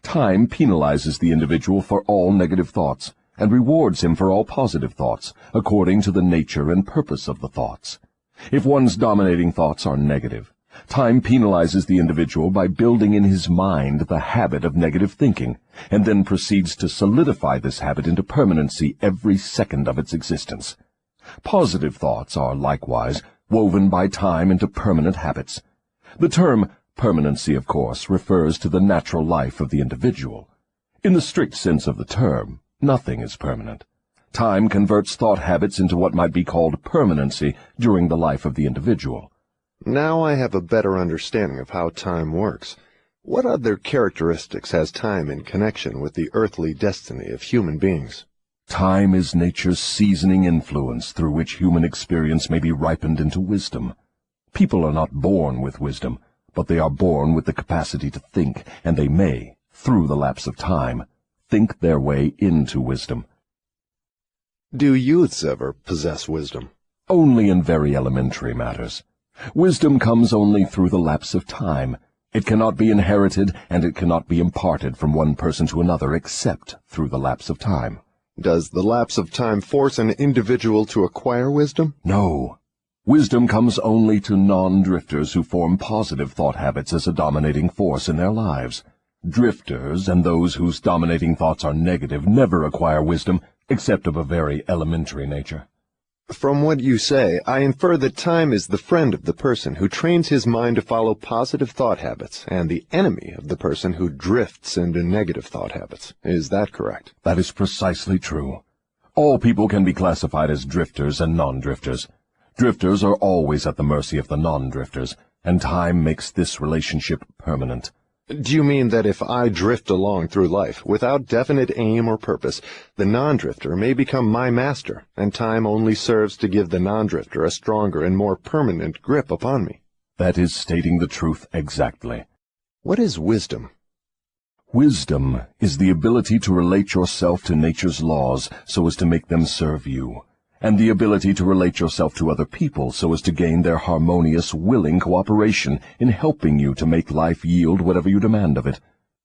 Time penalizes the individual for all negative thoughts, and rewards him for all positive thoughts, according to the nature and purpose of the thoughts. If one's dominating thoughts are negative, time penalizes the individual by building in his mind the habit of negative thinking, and then proceeds to solidify this habit into permanency every second of its existence. Positive thoughts are, likewise, woven by time into permanent habits. The term permanency, of course, refers to the natural life of the individual. In the strict sense of the term, nothing is permanent. Time converts thought habits into what might be called permanency during the life of the individual. Now I have a better understanding of how time works. What other characteristics has time in connection with the earthly destiny of human beings? Time is nature's seasoning influence through which human experience may be ripened into wisdom. People are not born with wisdom, but they are born with the capacity to think, and they may, through the lapse of time, think their way into wisdom. Do youths ever possess wisdom? Only in very elementary matters. Wisdom comes only through the lapse of time. It cannot be inherited, and it cannot be imparted from one person to another except through the lapse of time. Does the lapse of time force an individual to acquire wisdom? No. Wisdom comes only to non-drifters who form positive thought habits as a dominating force in their lives. Drifters and those whose dominating thoughts are negative never acquire wisdom except of a very elementary nature. From what you say, I infer that time is the friend of the person who trains his mind to follow positive thought habits, and the enemy of the person who drifts into negative thought habits. Is that correct? That is precisely true. All people can be classified as drifters and non-drifters. Drifters are always at the mercy of the non-drifters, and time makes this relationship permanent. Do you mean that if I drift along through life without definite aim or purpose, the non-drifter may become my master, and time only serves to give the non-drifter a stronger and more permanent grip upon me? That is stating the truth exactly. What is wisdom? Wisdom is the ability to relate yourself to nature's laws so as to make them serve you, and the ability to relate yourself to other people so as to gain their harmonious, willing cooperation in helping you to make life yield whatever you demand of it.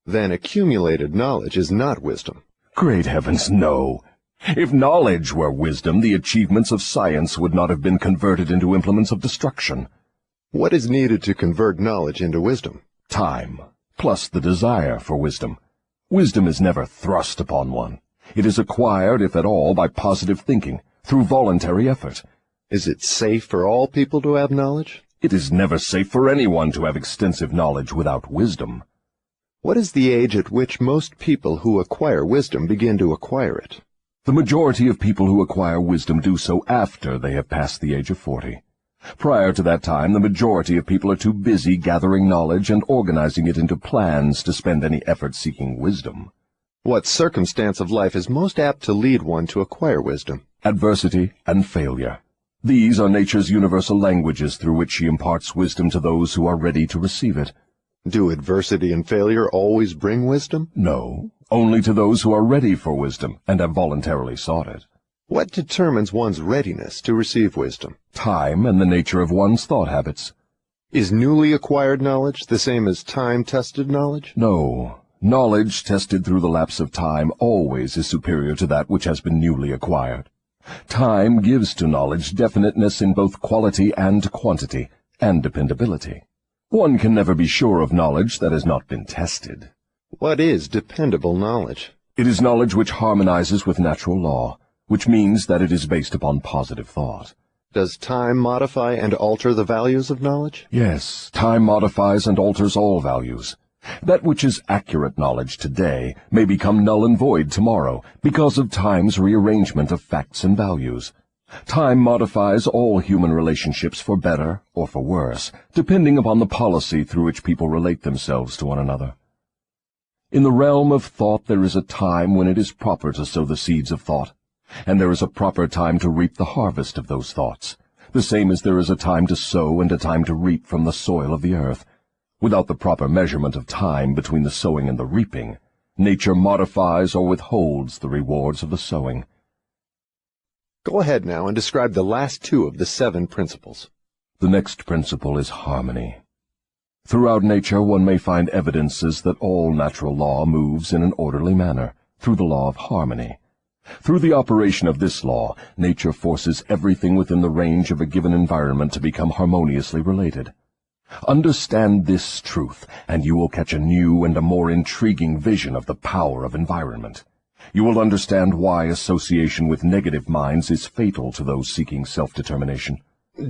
Then accumulated knowledge is not wisdom. Great heavens, no! If knowledge were wisdom, the achievements of science would not have been converted into implements of destruction. What is needed to convert knowledge into wisdom? Time, plus the desire for wisdom. Wisdom is never thrust upon one. It is acquired, if at all, by positive thinking, through voluntary effort. Is it safe for all people to have knowledge? It is never safe for anyone to have extensive knowledge without wisdom. What is the age at which most people who acquire wisdom begin to acquire it? The majority of people who acquire wisdom do so after they have passed the age of 40. Prior to that time, the majority of people are too busy gathering knowledge and organizing it into plans to spend any effort seeking wisdom. What circumstance of life is most apt to lead one to acquire wisdom? Adversity and failure. These are nature's universal languages through which she imparts wisdom to those who are ready to receive it. Do adversity and failure always bring wisdom? No, only to those who are ready for wisdom and have voluntarily sought it. What determines one's readiness to receive wisdom? Time and the nature of one's thought habits. Is newly acquired knowledge the same as time-tested knowledge? No. Knowledge tested through the lapse of time always is superior to that which has been newly acquired. Time gives to knowledge definiteness in both quality and quantity, and dependability. One can never be sure of knowledge that has not been tested. What is dependable knowledge? It is knowledge which harmonizes with natural law, which means that it is based upon positive thought. Does time modify and alter the values of knowledge? Yes, time modifies and alters all values. That which is accurate knowledge today may become null and void tomorrow because of time's rearrangement of facts and values. Time modifies all human relationships for better or for worse, depending upon the policy through which people relate themselves to one another. In the realm of thought there is a time when it is proper to sow the seeds of thought, and there is a proper time to reap the harvest of those thoughts, the same as there is a time to sow and a time to reap from the soil of the earth. Without the proper measurement of time between the sowing and the reaping, nature modifies or withholds the rewards of the sowing. Go ahead now and describe the last two of the 7 principles. The next principle is harmony. Throughout nature one may find evidences that all natural law moves in an orderly manner, through the law of harmony. Through the operation of this law, nature forces everything within the range of a given environment to become harmoniously related. Understand this truth, and you will catch a new and a more intriguing vision of the power of environment. You will understand why association with negative minds is fatal to those seeking self-determination.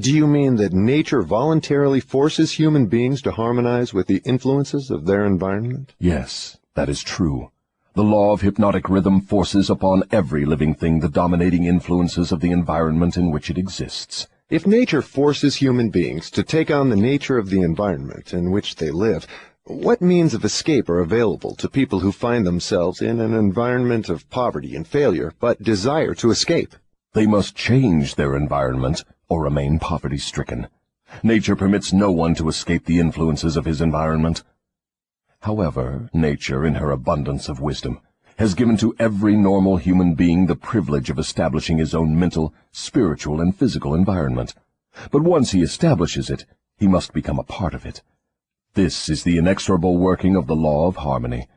Do you mean that nature voluntarily forces human beings to harmonize with the influences of their environment? Yes, that is true. The law of hypnotic rhythm forces upon every living thing the dominating influences of the environment in which it exists. If nature forces human beings to take on the nature of the environment in which they live, what means of escape are available to people who find themselves in an environment of poverty and failure, but desire to escape? They must change their environment or remain poverty-stricken. Nature permits no one to escape the influences of his environment. However, nature, in her abundance of wisdom, has given to every normal human being the privilege of establishing his own mental, spiritual, and physical environment. But once he establishes it, he must become a part of it. This is the inexorable working of the law of harmony.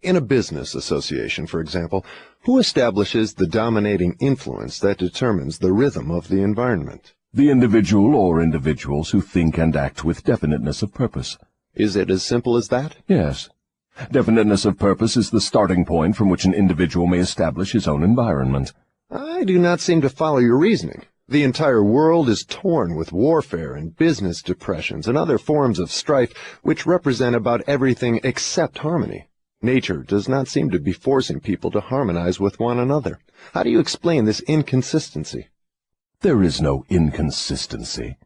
In a business association, for example, who establishes the dominating influence that determines the rhythm of the environment? The individual or individuals who think and act with definiteness of purpose. Is it as simple as that? Yes. Definiteness of purpose is the starting point from which an individual may establish his own environment. I do not seem to follow your reasoning. The entire world is torn with warfare and business depressions and other forms of strife which represent about everything except harmony. Nature does not seem to be forcing people to harmonize with one another. How do you explain this inconsistency? There is no inconsistency.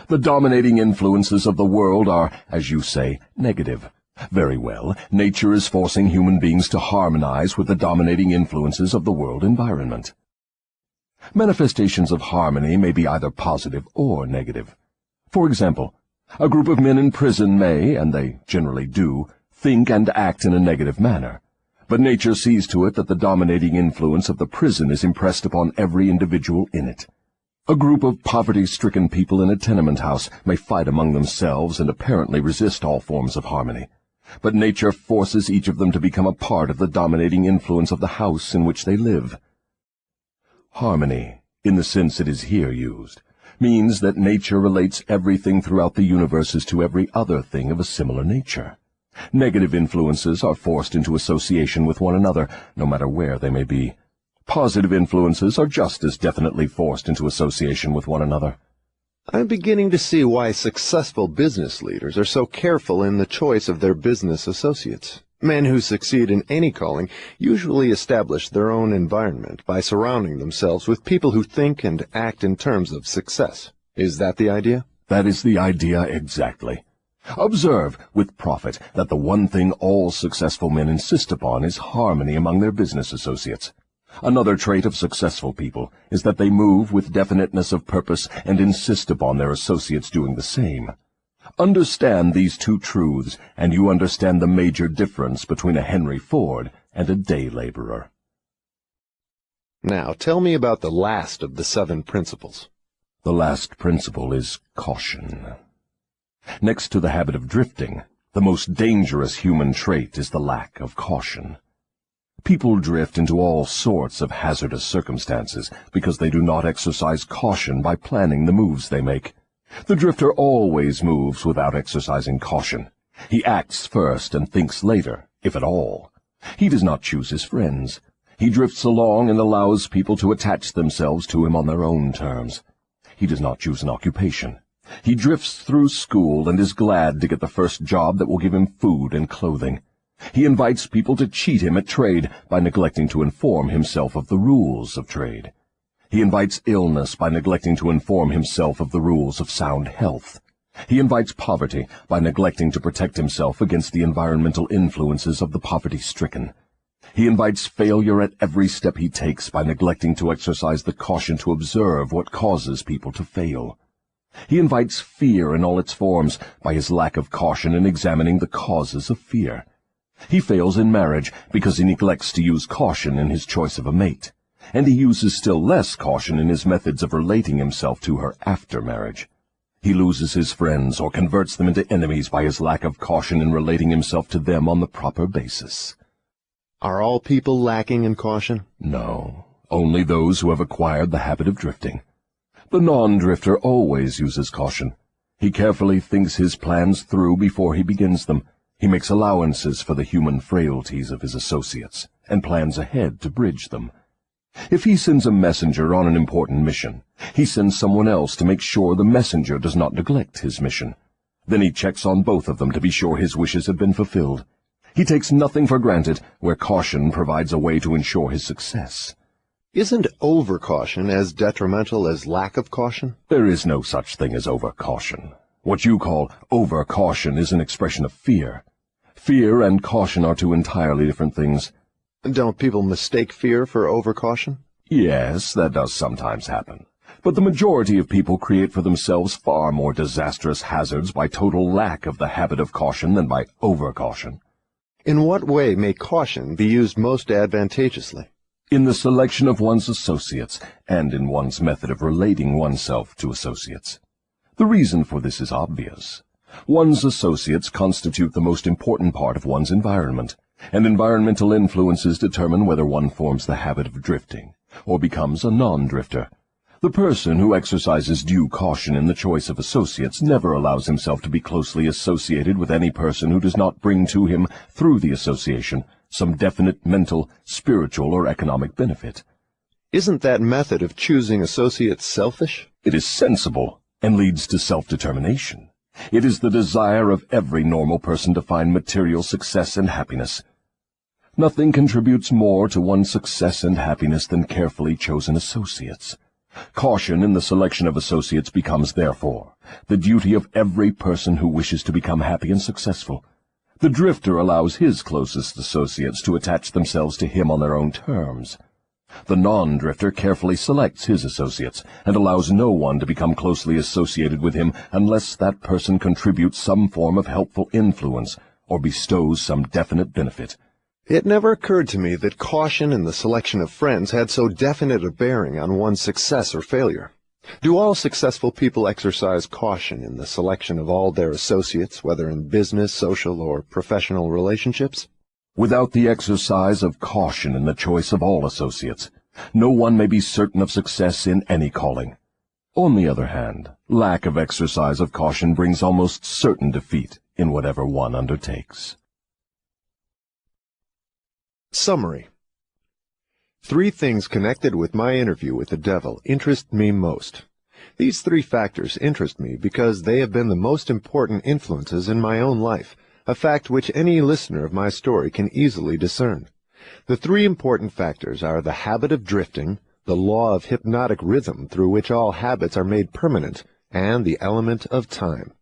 The dominating influences of the world are, as you say, negative. Very well, nature is forcing human beings to harmonize with the dominating influences of the world environment. Manifestations of harmony may be either positive or negative. For example, a group of men in prison may, and they generally do, think and act in a negative manner. But nature sees to it that the dominating influence of the prison is impressed upon every individual in it. A group of poverty-stricken people in a tenement house may fight among themselves and apparently resist all forms of harmony. But nature forces each of them to become a part of the dominating influence of the house in which they live. Harmony, in the sense it is here used, means that nature relates everything throughout the universe as to every other thing of a similar nature. Negative influences are forced into association with one another, no matter where they may be. Positive influences are just as definitely forced into association with one another. I'm beginning to see why successful business leaders are so careful in the choice of their business associates. Men who succeed in any calling usually establish their own environment by surrounding themselves with people who think and act in terms of success. Is that the idea? That is the idea exactly. Observe, with profit, that the one thing all successful men insist upon is harmony among their business associates. Another trait of successful people is that they move with definiteness of purpose and insist upon their associates doing the same. Understand these two truths, and you understand the major difference between a Henry Ford and a day laborer. Now, tell me about the last of the 7 principles. The last principle is caution. Next to the habit of drifting, the most dangerous human trait is the lack of caution. People drift into all sorts of hazardous circumstances because they do not exercise caution by planning the moves they make. The drifter always moves without exercising caution. He acts first and thinks later, if at all. He does not choose his friends. He drifts along and allows people to attach themselves to him on their own terms. He does not choose an occupation. He drifts through school and is glad to get the first job that will give him food and clothing. He invites people to cheat him at trade by neglecting to inform himself of the rules of trade. He invites illness by neglecting to inform himself of the rules of sound health. He invites poverty by neglecting to protect himself against the environmental influences of the poverty-stricken. He invites failure at every step he takes by neglecting to exercise the caution to observe what causes people to fail. He invites fear in all its forms by his lack of caution in examining the causes of fear. He fails in marriage because he neglects to use caution in his choice of a mate, and he uses still less caution in his methods of relating himself to her after marriage. He loses his friends or converts them into enemies by his lack of caution in relating himself to them on the proper basis. Are all people lacking in caution? No, only those who have acquired the habit of drifting. The non-drifter always uses caution. He carefully thinks his plans through before he begins them. He makes allowances for the human frailties of his associates, and plans ahead to bridge them. If he sends a messenger on an important mission, he sends someone else to make sure the messenger does not neglect his mission. Then he checks on both of them to be sure his wishes have been fulfilled. He takes nothing for granted where caution provides a way to ensure his success. Isn't over-caution as detrimental as lack of caution? There is no such thing as over-caution. What you call over-caution is an expression of fear. Fear and caution are two entirely different things. Don't people mistake fear for over-caution? Yes, that does sometimes happen. But the majority of people create for themselves far more disastrous hazards by total lack of the habit of caution than by over-caution. In what way may caution be used most advantageously? In the selection of one's associates, and in one's method of relating oneself to associates. The reason for this is obvious. One's associates constitute the most important part of one's environment, and environmental influences determine whether one forms the habit of drifting, or becomes a non-drifter. The person who exercises due caution in the choice of associates never allows himself to be closely associated with any person who does not bring to him, through the association, some definite mental, spiritual, or economic benefit. Isn't that method of choosing associates selfish? It is sensible, and leads to self-determination. It is the desire of every normal person to find material success and happiness. Nothing contributes more to one's success and happiness than carefully chosen associates. Caution in the selection of associates becomes, therefore, the duty of every person who wishes to become happy and successful. The drifter allows his closest associates to attach themselves to him on their own terms. The non-drifter carefully selects his associates and allows no one to become closely associated with him unless that person contributes some form of helpful influence or bestows some definite benefit. It never occurred to me that caution in the selection of friends had so definite a bearing on one's success or failure. Do all successful people exercise caution in the selection of all their associates, whether in business, social, or professional relationships? Without the exercise of caution in the choice of all associates, no one may be certain of success in any calling. On the other hand, lack of exercise of caution brings almost certain defeat in whatever one undertakes. Summary. 3 things connected with my interview with the devil interest me most. These 3 factors interest me because they have been the most important influences in my own life, a fact which any listener of my story can easily discern. The 3 important factors are the habit of drifting, the law of hypnotic rhythm through which all habits are made permanent, and the element of time.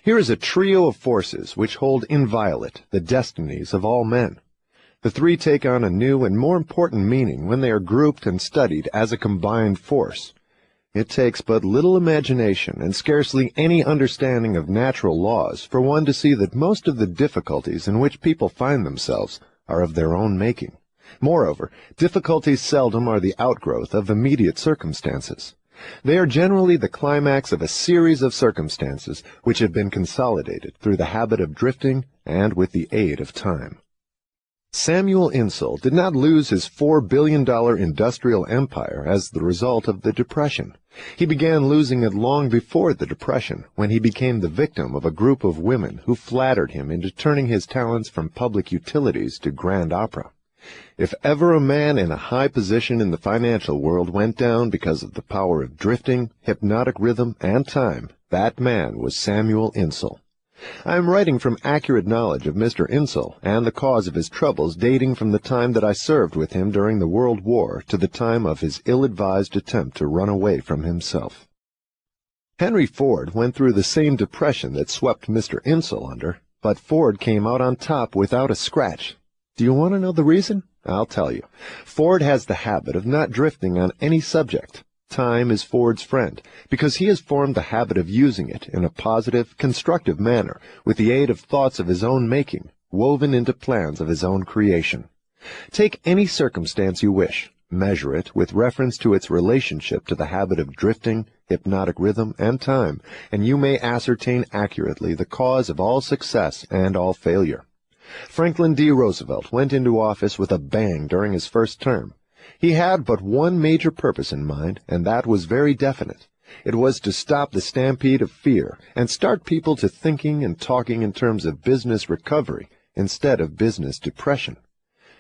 Here is a trio of forces which hold inviolate the destinies of all men. The 3 take on a new and more important meaning when they are grouped and studied as a combined force. It takes but little imagination and scarcely any understanding of natural laws for one to see that most of the difficulties in which people find themselves are of their own making. Moreover, difficulties seldom are the outgrowth of immediate circumstances. They are generally the climax of a series of circumstances which have been consolidated through the habit of drifting and with the aid of time. Samuel Insull did not lose his $4 billion industrial empire as the result of the Depression. He began losing it long before the Depression, when he became the victim of a group of women who flattered him into turning his talents from public utilities to grand opera. If ever a man in a high position in the financial world went down because of the power of drifting, hypnotic rhythm, and time, that man was Samuel Insull. I am writing from accurate knowledge of Mr. Insull and the cause of his troubles dating from the time that I served with him during the World War to the time of his ill-advised attempt to run away from himself. Henry Ford went through the same depression that swept Mr. Insull under, but Ford came out on top without a scratch. Do you want to know the reason? I'll tell you. Ford has the habit of not drifting on any subject. Time is Ford's friend, because he has formed the habit of using it in a positive, constructive manner, with the aid of thoughts of his own making, woven into plans of his own creation. Take any circumstance you wish, measure it with reference to its relationship to the habit of drifting, hypnotic rhythm, and time, and you may ascertain accurately the cause of all success and all failure. Franklin D. Roosevelt went into office with a bang during his first term. He had but one major purpose in mind, and that was very definite. It was to stop the stampede of fear and start people to thinking and talking in terms of business recovery instead of business depression.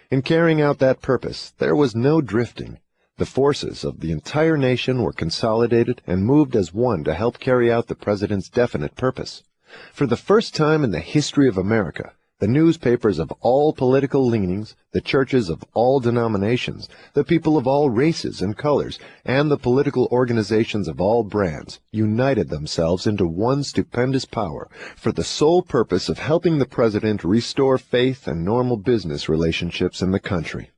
In carrying out that purpose, there was no drifting. The forces of the entire nation were consolidated and moved as one to help carry out the President's definite purpose. For the first time in the history of America, the newspapers of all political leanings, the churches of all denominations, the people of all races and colors, and the political organizations of all brands united themselves into one stupendous power for the sole purpose of helping the President restore faith and normal business relationships in the country.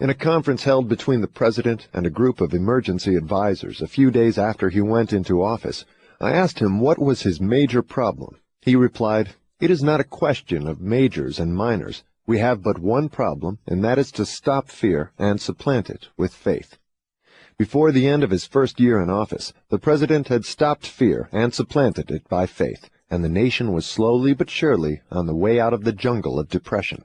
In a conference held between the President and a group of emergency advisors a few days after he went into office, I asked him what was his major problem. He replied, "It is not a question of majors and minors. We have but one problem, and that is to stop fear and supplant it with faith." Before the end of his first year in office, the President had stopped fear and supplanted it by faith, and the nation was slowly but surely on the way out of the jungle of depression.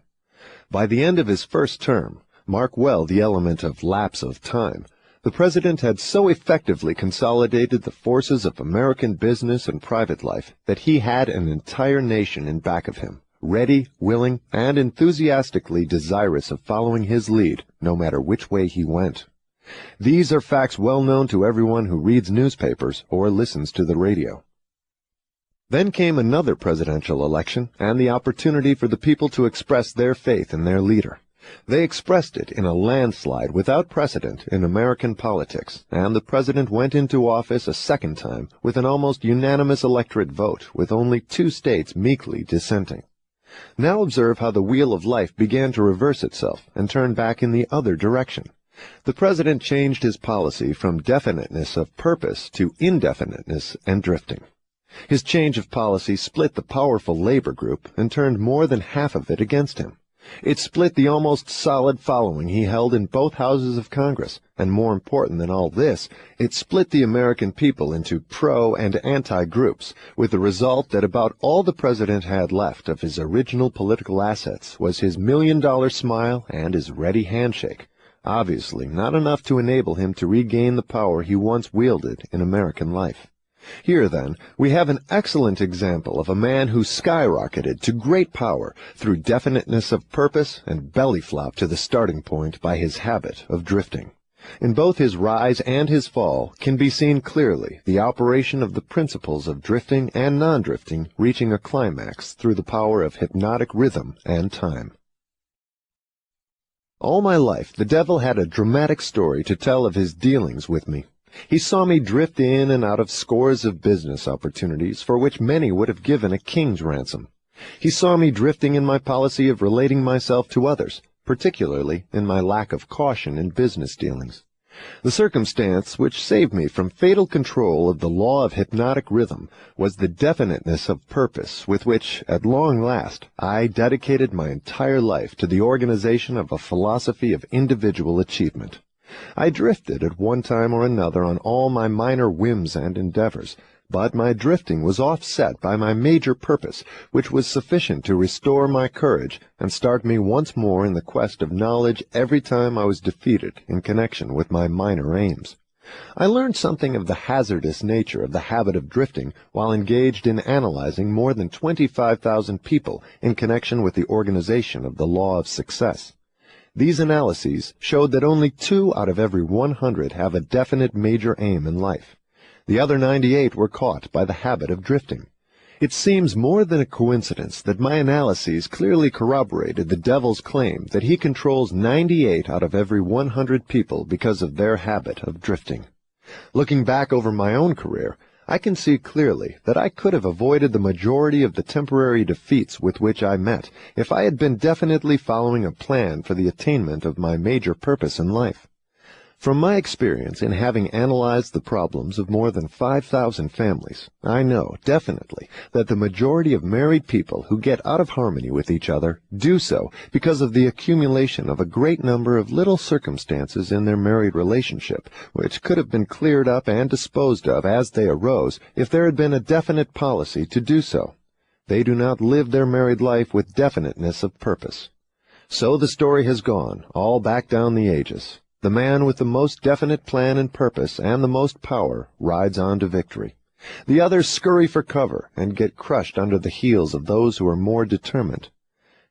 By the end of his first term, mark well the element of lapse of time, the President had so effectively consolidated the forces of American business and private life that he had an entire nation in back of him, ready, willing, and enthusiastically desirous of following his lead, no matter which way he went. These are facts well known to everyone who reads newspapers or listens to the radio. Then came another presidential election and the opportunity for the people to express their faith in their leader. They expressed it in a landslide without precedent in American politics, and the president went into office a second time with an almost unanimous electorate vote, with only 2 states meekly dissenting. Now observe how the wheel of life began to reverse itself and turn back in the other direction. The president changed his policy from definiteness of purpose to indefiniteness and drifting. His change of policy split the powerful labor group and turned more than half of it against him. It split the almost solid following he held in both houses of Congress, and more important than all this, it split the American people into pro- and anti-groups, with the result that about all the president had left of his original political assets was his $1,000,000 smile and his ready handshake, obviously not enough to enable him to regain the power he once wielded in American life. Here, then, we have an excellent example of a man who skyrocketed to great power through definiteness of purpose and belly-flop to the starting point by his habit of drifting. In both his rise and his fall can be seen clearly the operation of the principles of drifting and non-drifting reaching a climax through the power of hypnotic rhythm and time. All my life, the devil had a dramatic story to tell of his dealings with me. He saw me drift in and out of scores of business opportunities for which many would have given a king's ransom. He saw me drifting in my policy of relating myself to others, particularly in my lack of caution in business dealings. The circumstance which saved me from fatal control of the law of hypnotic rhythm was the definiteness of purpose with which, at long last, I dedicated my entire life to the organization of a philosophy of individual achievement. I drifted at one time or another on all my minor whims and endeavors, but my drifting was offset by my major purpose, which was sufficient to restore my courage and start me once more in the quest of knowledge every time I was defeated in connection with my minor aims. I learned something of the hazardous nature of the habit of drifting while engaged in analyzing more than 25,000 people in connection with the organization of the law of success. These analyses showed that only 2 out of every 100 have a definite major aim in life. The other 98 were caught by the habit of drifting. It seems more than a coincidence that my analyses clearly corroborated the devil's claim that he controls 98 out of every 100 people because of their habit of drifting. Looking back over my own career, I can see clearly that I could have avoided the majority of the temporary defeats with which I met if I had been definitely following a plan for the attainment of my major purpose in life. From my experience in having analyzed the problems of more than 5,000 families, I know definitely that the majority of married people who get out of harmony with each other do so because of the accumulation of a great number of little circumstances in their married relationship, which could have been cleared up and disposed of as they arose if there had been a definite policy to do so. They do not live their married life with definiteness of purpose. So the story has gone, all back down the ages. The man with the most definite plan and purpose and the most power rides on to victory. The others scurry for cover and get crushed under the heels of those who are more determined.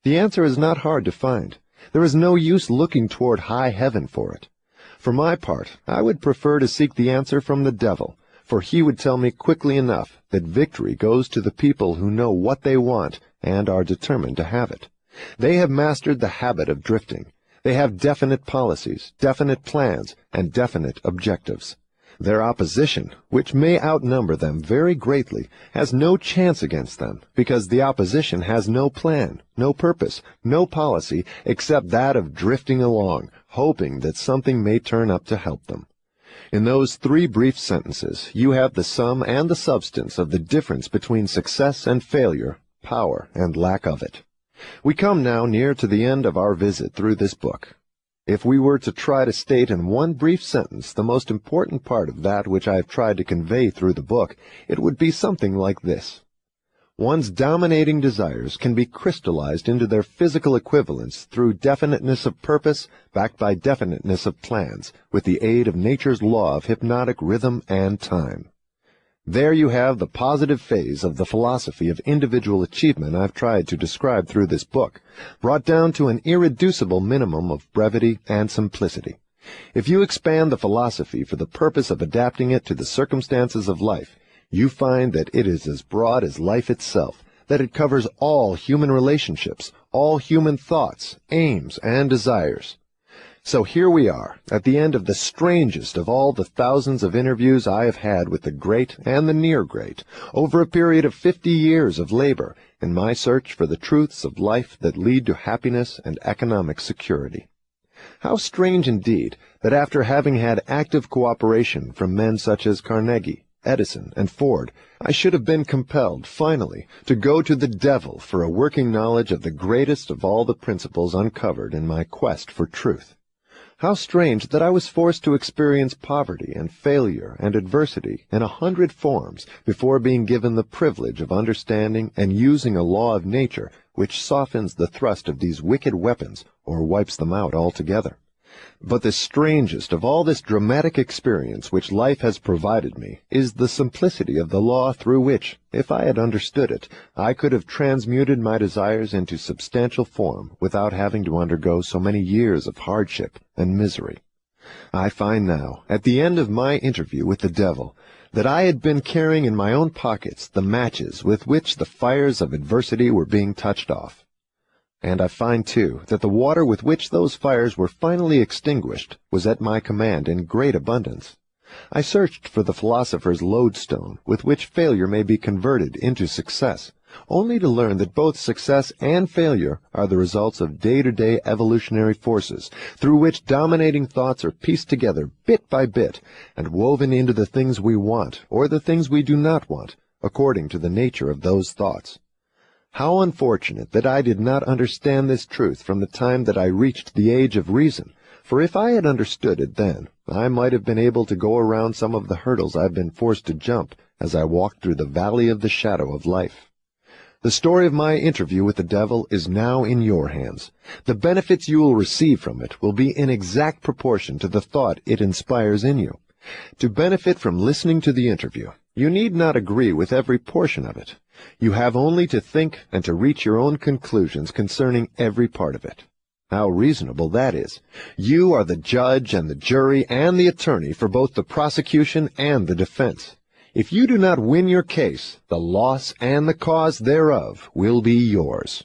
The answer is not hard to find. There is no use looking toward high heaven for it. For my part, I would prefer to seek the answer from the devil, for he would tell me quickly enough that victory goes to the people who know what they want and are determined to have it. They have mastered the habit of drifting. They have definite policies, definite plans, and definite objectives. Their opposition, which may outnumber them very greatly, has no chance against them, because the opposition has no plan, no purpose, no policy, except that of drifting along, hoping that something may turn up to help them. In those 3 brief sentences, you have the sum and the substance of the difference between success and failure, power and lack of it. We come now near to the end of our visit through this book. If we were to try to state in one brief sentence the most important part of that which I have tried to convey through the book, it would be something like this. One's dominating desires can be crystallized into their physical equivalents through definiteness of purpose backed by definiteness of plans, with the aid of nature's law of hypnotic rhythm and time. There you have the positive phase of the philosophy of individual achievement I've tried to describe through this book, brought down to an irreducible minimum of brevity and simplicity. If you expand the philosophy for the purpose of adapting it to the circumstances of life, you find that it is as broad as life itself, that it covers all human relationships, all human thoughts, aims, and desires. So here we are, at the end of the strangest of all the thousands of interviews I have had with the great and the near great, over a period of 50 years of labor, in my search for the truths of life that lead to happiness and economic security. How strange indeed that after having had active cooperation from men such as Carnegie, Edison, and Ford, I should have been compelled, finally, to go to the devil for a working knowledge of the greatest of all the principles uncovered in my quest for truth. How strange that I was forced to experience poverty and failure and adversity in 100 forms before being given the privilege of understanding and using a law of nature which softens the thrust of these wicked weapons or wipes them out altogether. But the strangest of all this dramatic experience which life has provided me is the simplicity of the law through which, if I had understood it, I could have transmuted my desires into substantial form without having to undergo so many years of hardship and misery. I find now, at the end of my interview with the devil, that I had been carrying in my own pockets the matches with which the fires of adversity were being touched off. And I find, too, that the water with which those fires were finally extinguished was at my command in great abundance. I searched for the philosopher's lodestone with which failure may be converted into success, only to learn that both success and failure are the results of day-to-day evolutionary forces, through which dominating thoughts are pieced together bit by bit and woven into the things we want or the things we do not want, according to the nature of those thoughts. How unfortunate that I did not understand this truth from the time that I reached the age of reason, for if I had understood it then, I might have been able to go around some of the hurdles I've been forced to jump as I walked through the valley of the shadow of life. The story of my interview with the devil is now in your hands. The benefits you will receive from it will be in exact proportion to the thought it inspires in you. To benefit from listening to the interview, you need not agree with every portion of it. You have only to think and to reach your own conclusions concerning every part of it. How reasonable that is. You are the judge and the jury and the attorney for both the prosecution and the defense. If you do not win your case, the loss and the cause thereof will be yours.